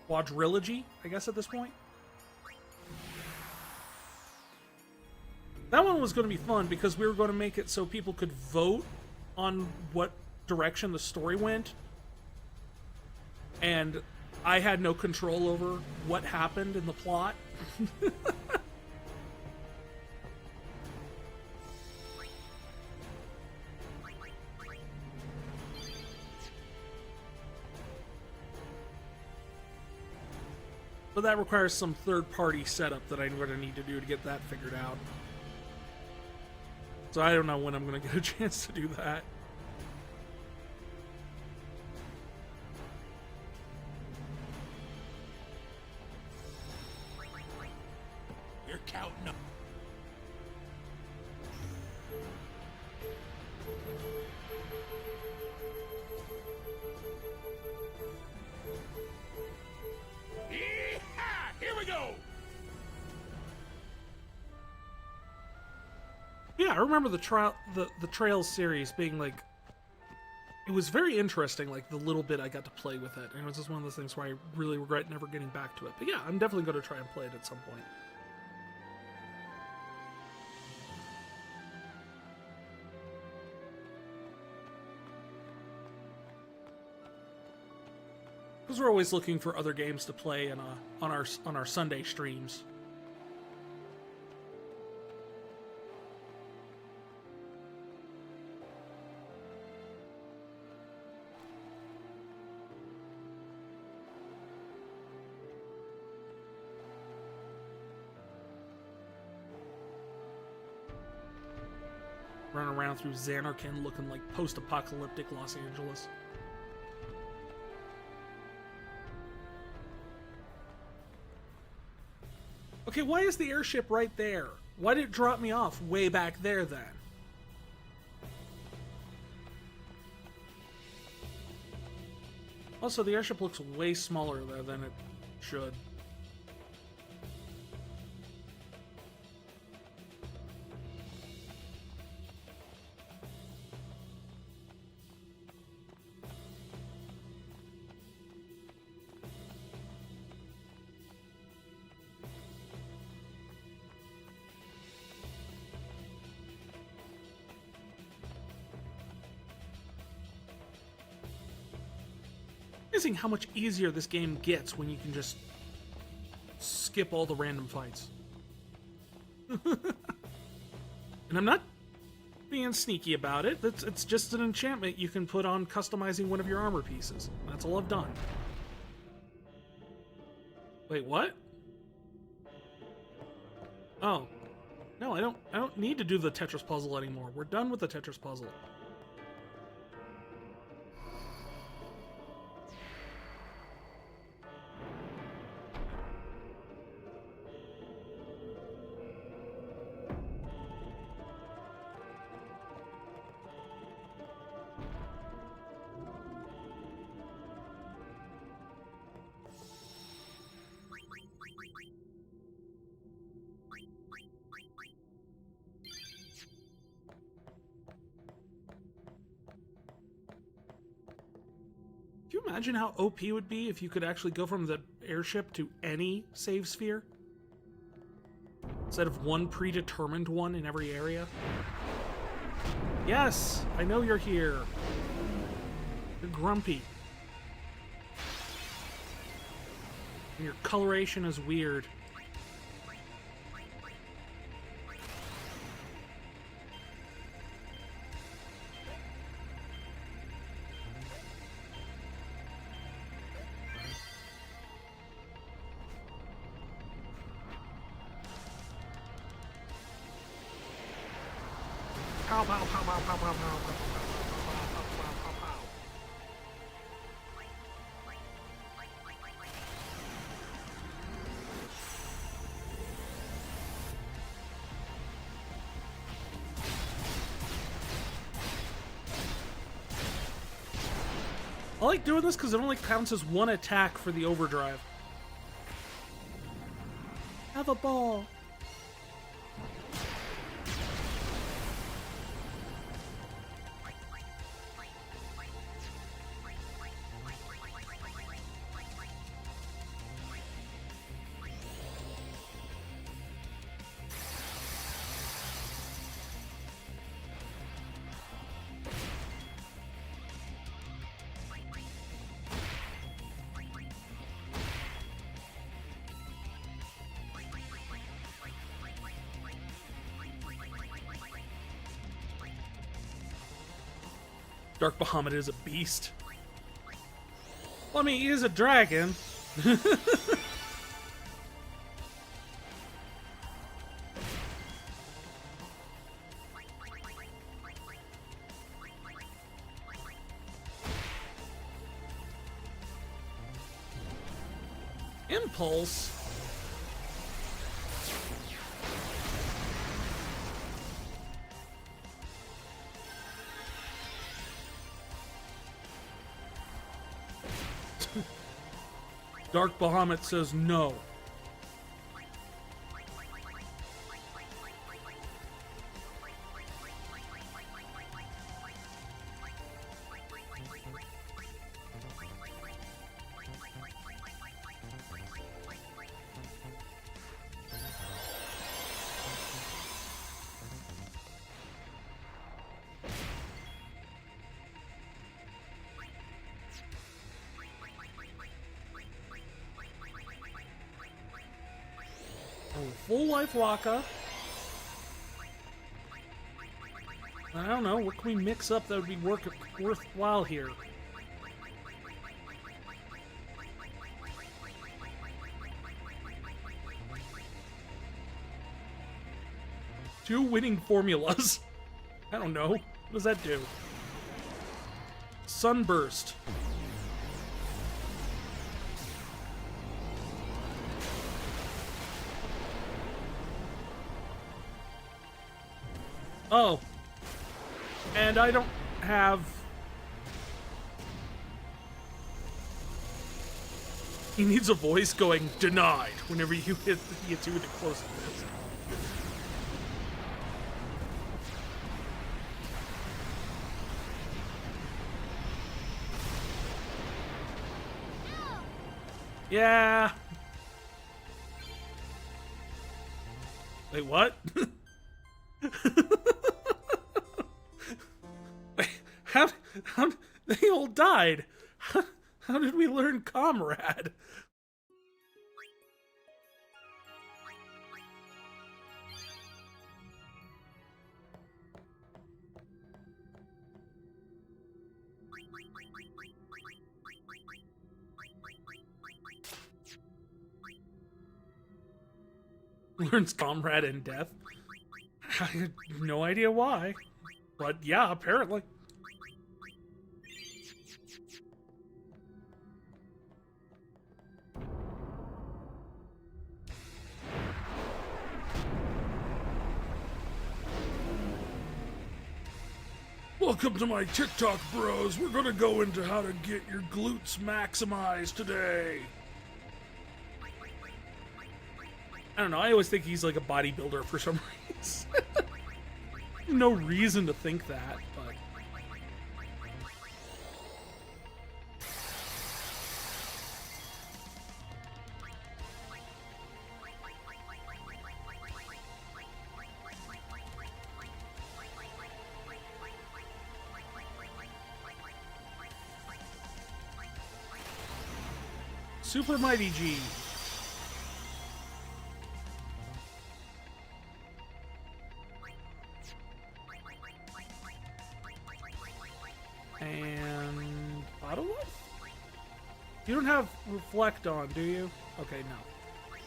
quadrilogy, I guess, at this point. That one was going to be fun because we were going to make it so people could vote on what direction the story went. And I had no control over what happened in the plot. But that requires some third-party setup that I'm going to need to do to get that figured out. So I don't know when I'm going to get a chance to do that.
You're counting up. Here we go.
Yeah, I remember the Trails series being like, it was very interesting, like the little bit I got to play with it, and it was just one of those things where I really regret never getting back to it. But yeah, I'm definitely going to try and play it at some point. Because we're always looking for other games to play on our Sunday streams. Running around through Xanarkand looking like post-apocalyptic Los Angeles. Okay, why is the airship right there? Why did it drop me off way back there then? Also, the airship looks way smaller there than it should. Amazing how much easier this game gets when you can just skip all the random fights. And I'm not being sneaky about it. It's just an enchantment you can put on customizing one of your armor pieces. That's all I've done. Wait, what? Oh. No, I don't need to do the Tetris puzzle anymore. We're done with the Tetris puzzle. Can you imagine how OP it would be if you could actually go from the airship to any save sphere? Instead of one predetermined one in every area? Yes! I know you're here. You're grumpy. And your coloration is weird. Pow, pow, pow, pow, pow, pow, pow, pow, pow, pow, pow, pow, pow, pow. I like doing this because it only counts as one attack for the overdrive. Have a ball. Dark Bahamut is a beast. Well, I mean, he is a dragon. Impulse? Dark Bahamut says no. Full life Waka. I don't know, what can we mix up that would be worthwhile here? Two winning formulas. I don't know. What does that do? Sunburst. Oh. And I don't have... He needs a voice going, denied, whenever you hit too close to this. Yeah. Wait, what? Wait, how they all died? How did we learn comrade? Learns comrade in death. I had no idea why. But yeah, apparently. Welcome to my TikTok, bros. We're gonna go into how to get your glutes maximized today. I don't know, I always think he's like a bodybuilder for some reason. No reason to think that, but... Super Mighty G. And auto life? You don't have reflect on, do you? Okay, no.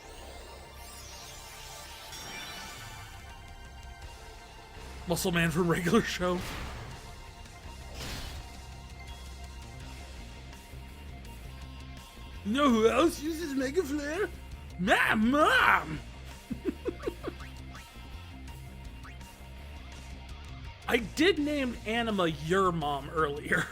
Muscle Man from regular show. You know who else uses Mega Flare? My mom! I did name Anima your mom earlier.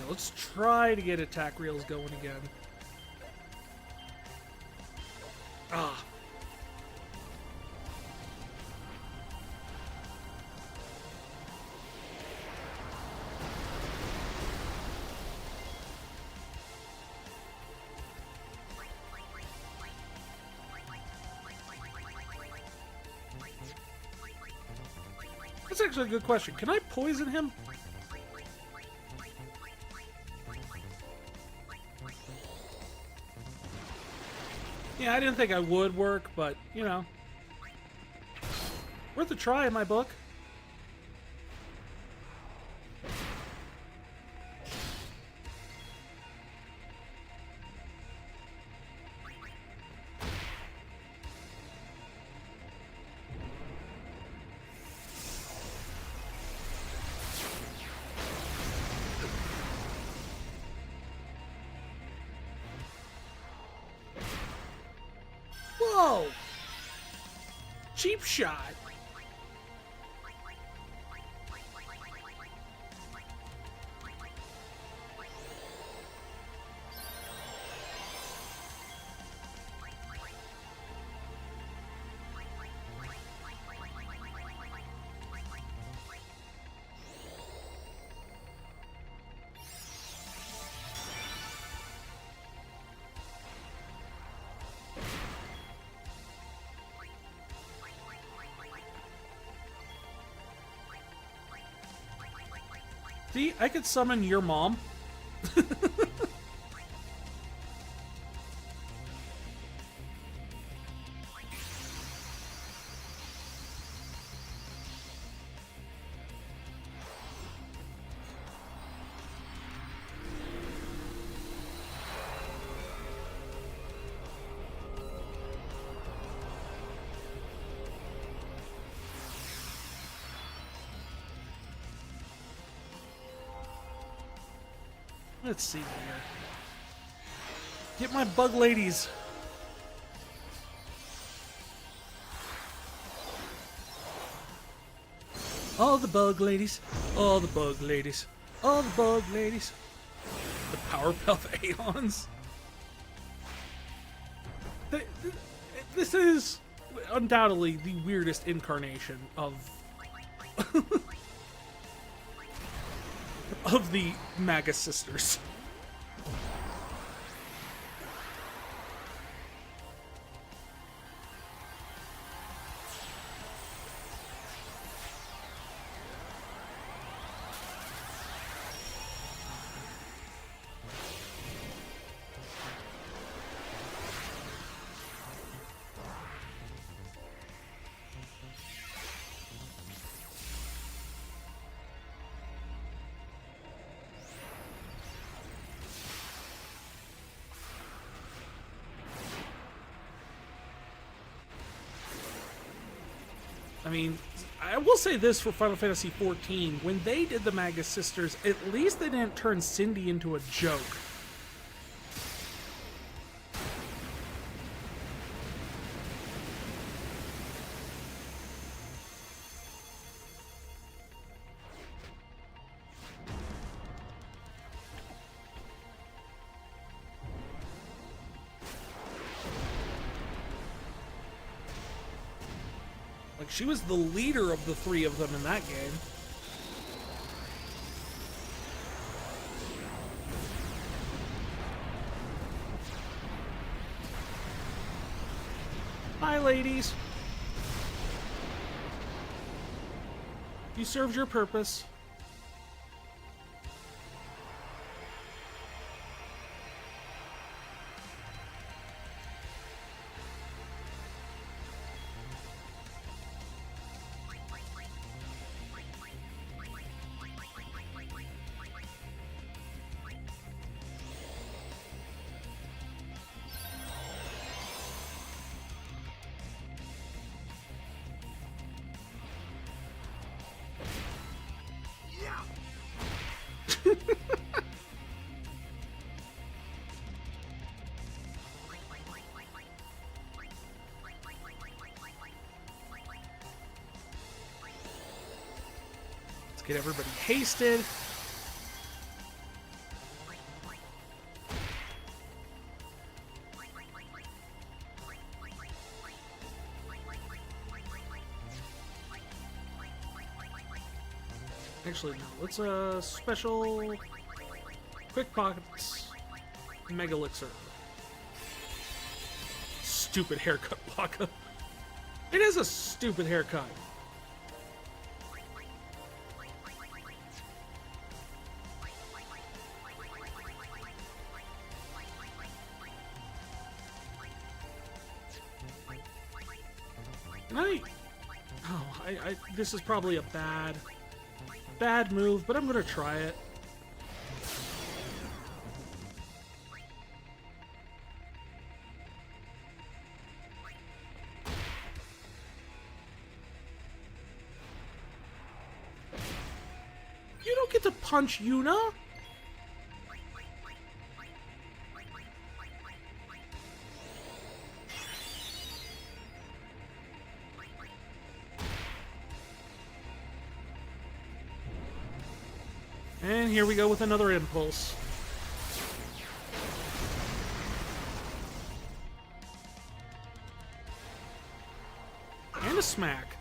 Let's try to get attack reels going again. Ah. That's actually a good question. Can I poison him? Yeah, I didn't think I would work, but, you know. Worth a try in my book. Whoa! Cheap shot. See, I could summon your mom. Let's see here. Get my bug ladies. All the bug ladies. All the bug ladies. All the bug ladies. The Powerpuff Aeons. This is undoubtedly the weirdest incarnation of of the MAGA sisters. I mean, I will say this for Final Fantasy XIV. When they did the Magus Sisters, at least they didn't turn Cindy into a joke. Like, she was the leader of the three of them in that game. Hi, ladies. You served your purpose. Let's get everybody hasted. Actually, no. Let's special quick pockets mega elixir. Stupid haircut, Waka. It is a stupid haircut. And this is probably a bad move, but I'm gonna try it. You don't get to punch Yuna. And here we go with another impulse. And a smack.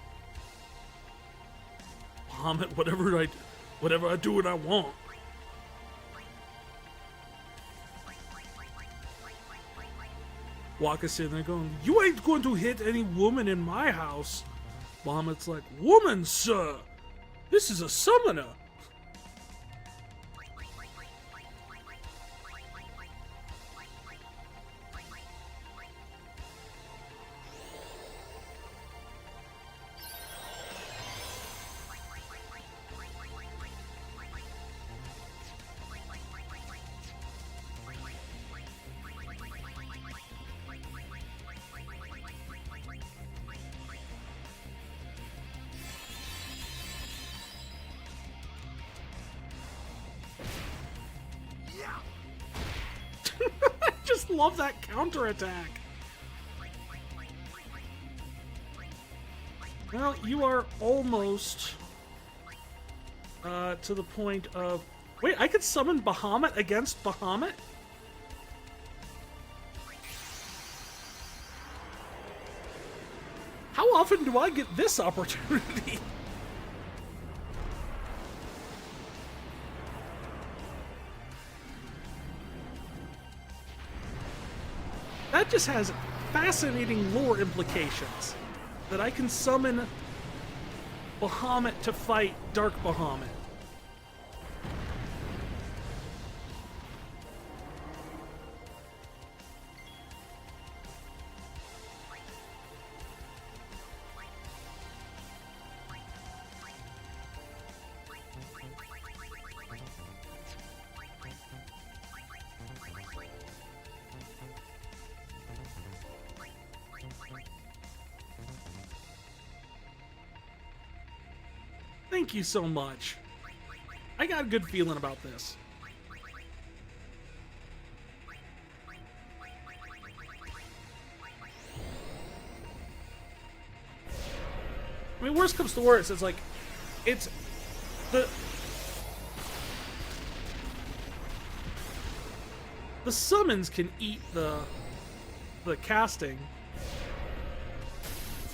Vomit, whatever I do what I want. Waka's sitting there going, "You ain't going to hit any woman in my house." Bahamut's like, "Woman, sir! This is a summoner!" Just love that counterattack. Well, you are almost to the point of Wait, I could summon Bahamut against Bahamut? How often do I get this opportunity? That just has fascinating lore implications. That I can summon Bahamut to fight Dark Bahamut. Thank you so much. I got a good feeling about this. I mean, worst comes to worst, it's like, it's the summons can eat the casting,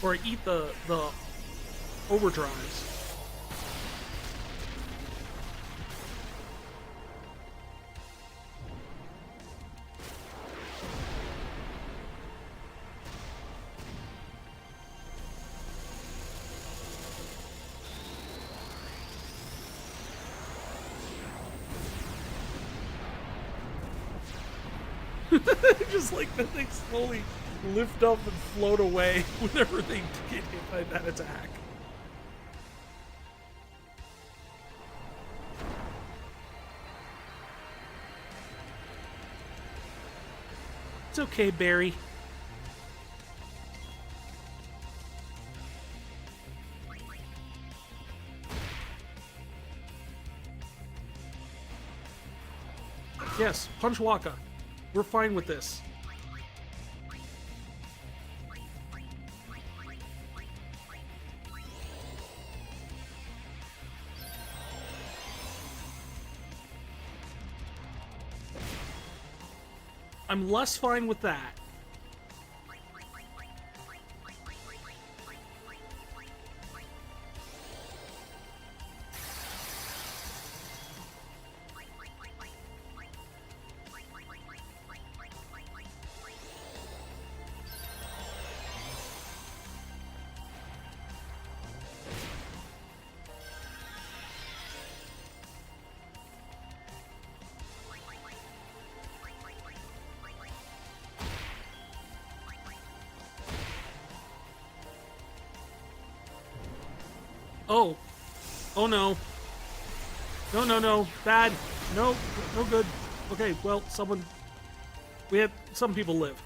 or eat the overdrives. Just like the things slowly lift up and float away whenever they get hit by that attack. It's okay, Barry. Yes, punch Waka. We're fine with this. I'm less fine with that. Oh. Oh no. No, no, no. Bad. No. No good. Okay, well, someone... We had... Some people live.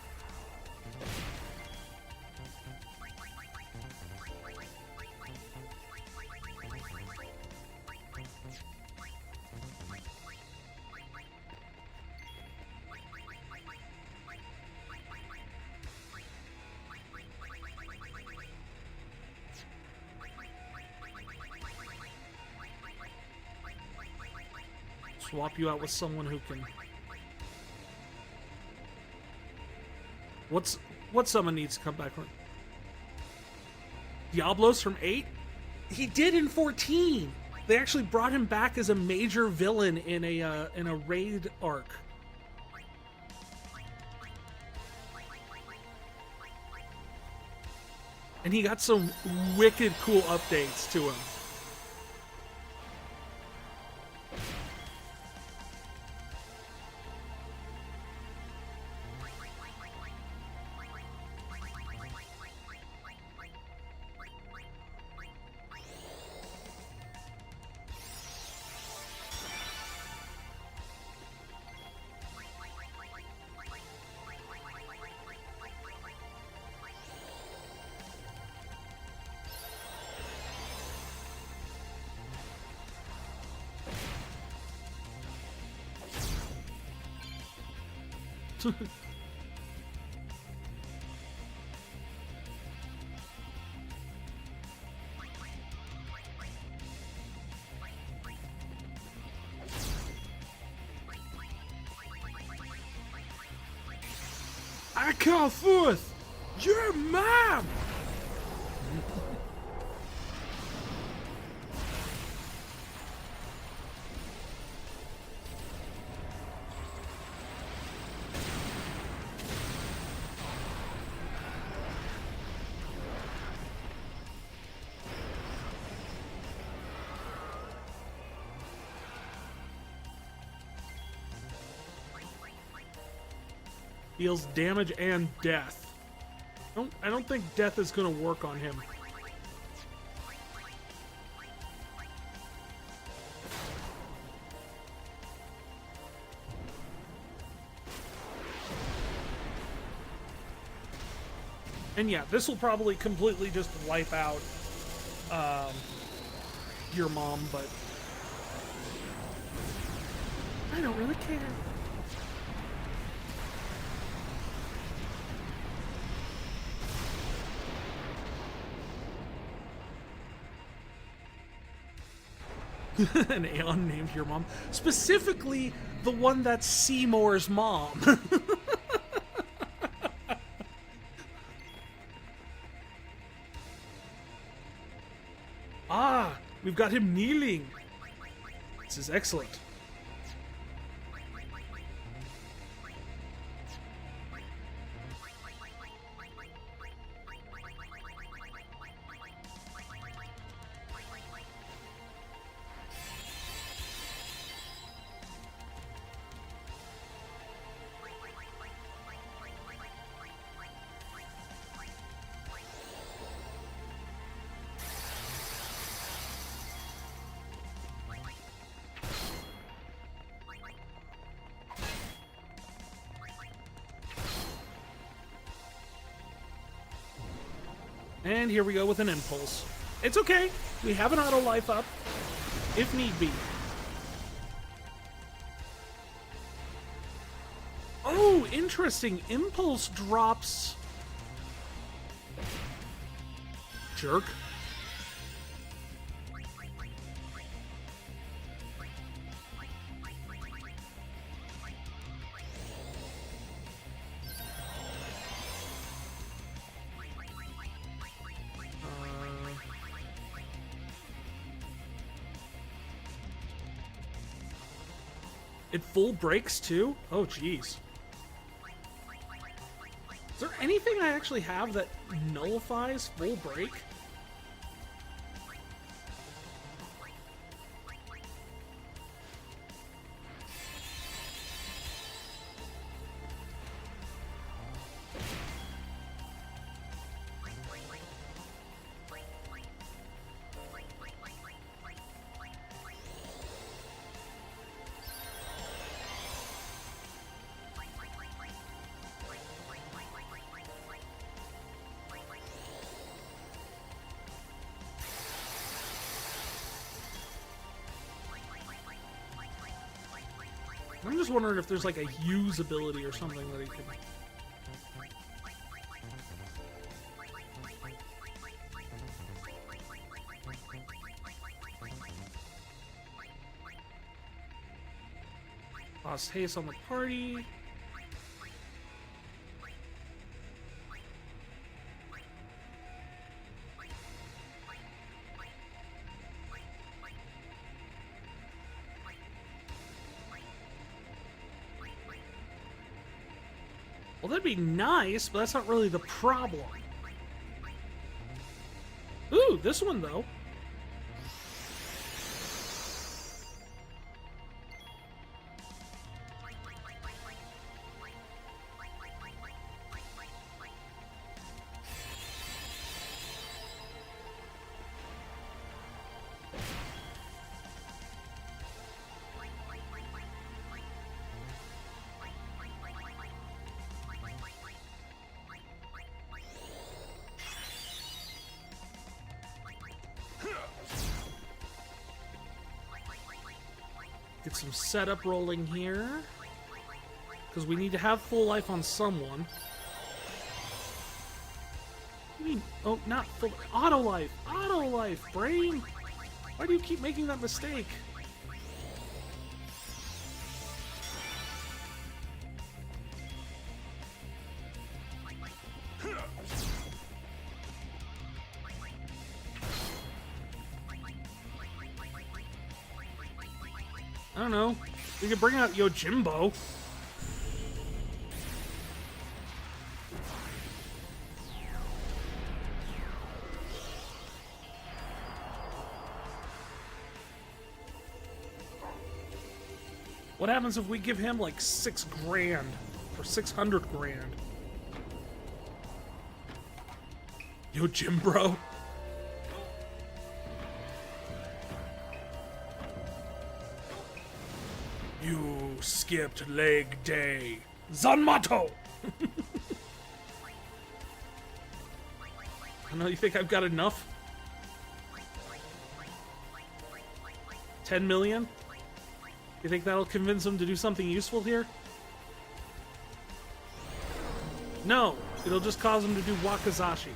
Swap you out with someone who can... What someone needs to come back from? Diablos from 8? He did in 14! They actually brought him back as a major villain in a raid arc. And he got some wicked cool updates to him. I call forth your mom! Deals damage and death. I don't think death is going to work on him. And yeah, this will probably completely just wipe out your mom, but I don't really care. An Aeon named your mom. Specifically, the one that's Seymour's mom. Ah, we've got him kneeling. This is excellent. And here we go with an impulse. It's okay. We have an auto life up, if need be. Oh, interesting. Impulse drops... Jerk. It full breaks too? Oh, jeez. Is there anything I actually have that nullifies full break? I'm just wondering if there's like a use ability or something that he could... Lost haste on the party. Well, that'd be nice, but that's not really the problem. Ooh, this one, though. Get some setup rolling here. Because we need to have full life on someone. What do you mean? Oh, not full... Auto life! Auto life, brain! Why do you keep making that mistake? I don't know. We could bring out Yojimbo. What happens if we give him like 6 grand or 600 grand? Yojimbo. You skipped leg day. Zanmato! I know, you think I've got enough? 10 million? You think that'll convince him to do something useful here? No, it'll just cause him to do Wakazashi.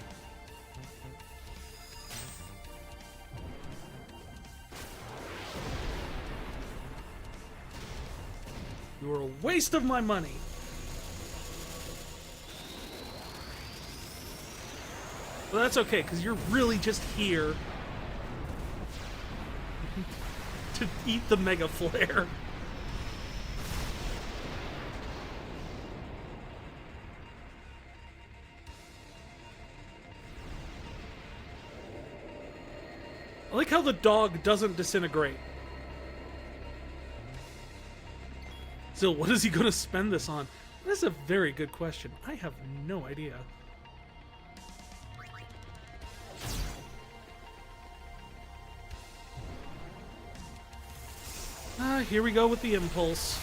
You were a waste of my money. Well, that's okay, because you're really just here to eat the Mega Flare. I like how the dog doesn't disintegrate. Still, what is he going to spend this on? That's a very good question. I have no idea. Here we go with the impulse.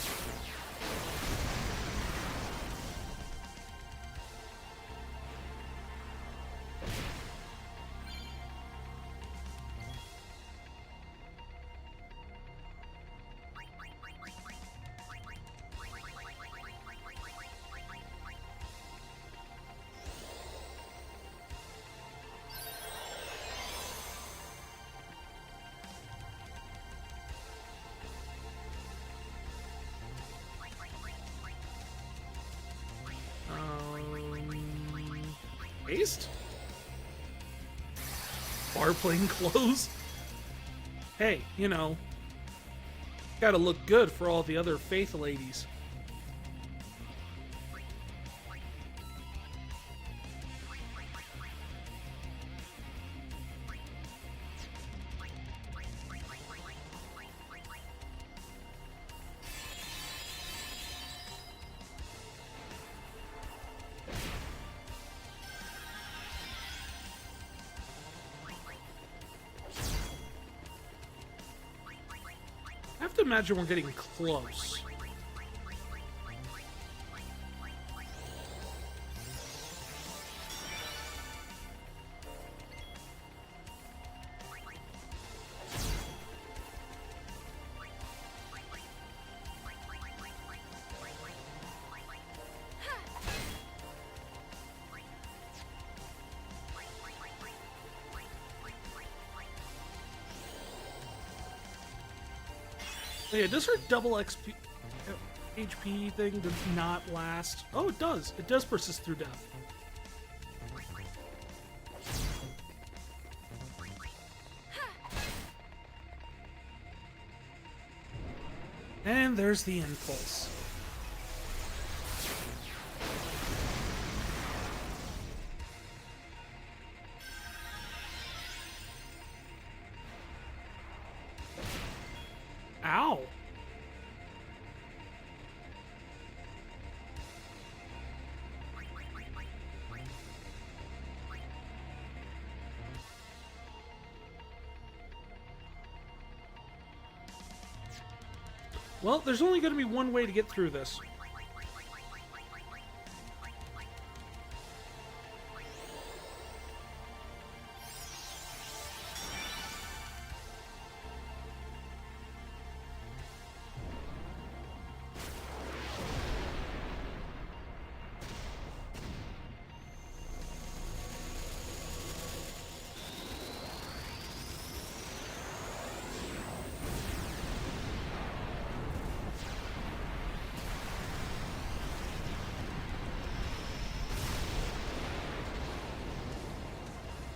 Haste? Bar plain clothes? Hey, you know, gotta look good for all the other Faith ladies. I have to imagine we're getting close. Oh, yeah, does her double XP HP thing does not last? Oh, it does. It does persist through death. And there's the impulse. Ow! Well, there's only going to be one way to get through this.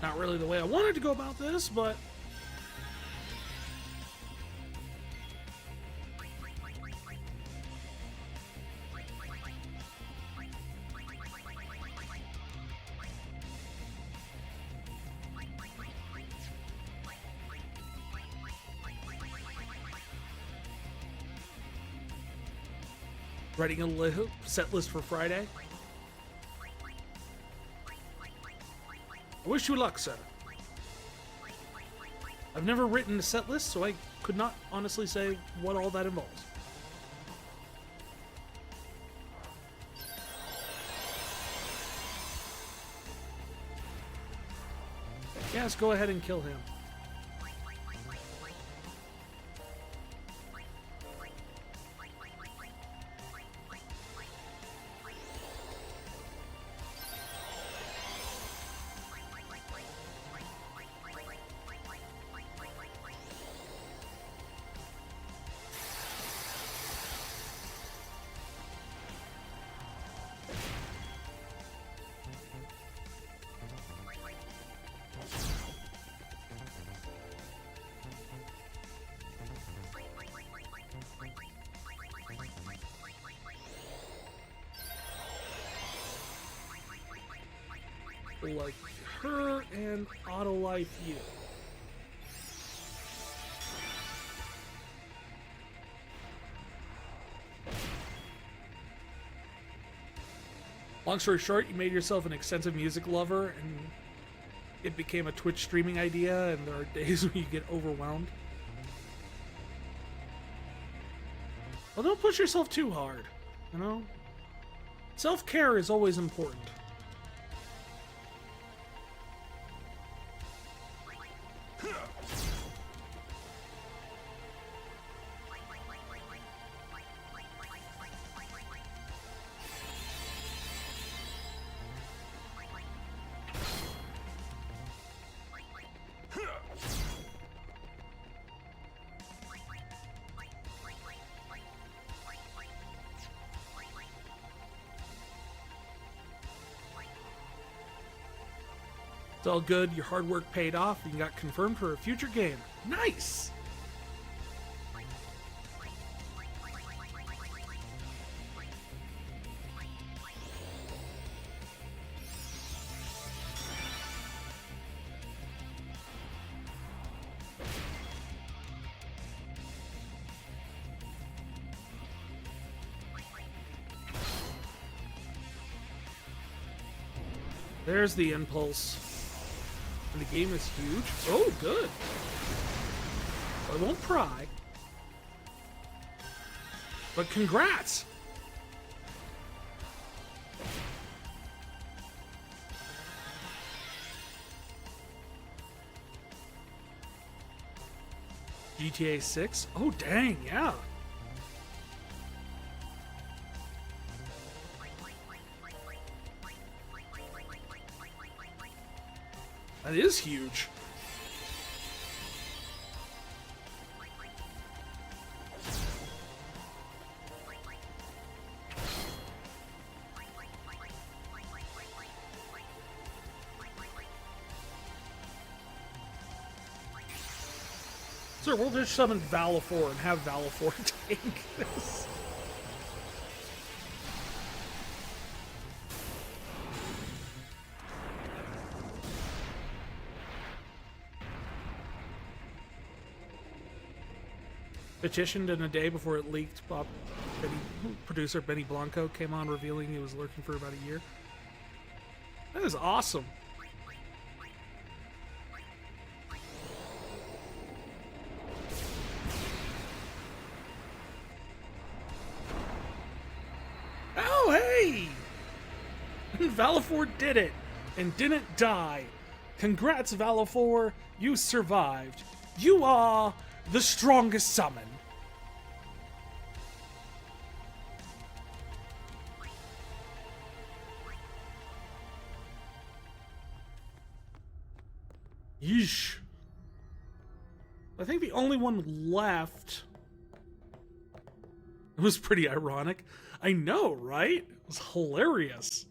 Not really the way I wanted to go about this, but Writing a set list for Friday. I wish you luck, sir. I've never written a set list, so I could not honestly say what all that involves. Yes, go ahead and kill him. Like her and auto life you. Long story short, you made yourself an extensive music lover and it became a Twitch streaming idea, and there are days when you get overwhelmed. Well, don't push yourself too hard, you know? Self-care is always important. It's all good. Your hard work paid off. You got confirmed for a future game. Nice! There's the impulse. And the game is huge. Oh, good. I won't pry. But congrats! GTA 6? Oh, dang, yeah. That is huge. Sir, we'll just summon Valifor and have Valifor take this. Petitioned in a day before it leaked. Producer Benny Blanco came on revealing he was lurking for about a year. That is awesome. Oh, hey! Valifor did it and didn't die. Congrats, Valifor. You survived. You are the strongest summon. Yeesh. I think the only one left. It was pretty ironic. I know, right? It was hilarious.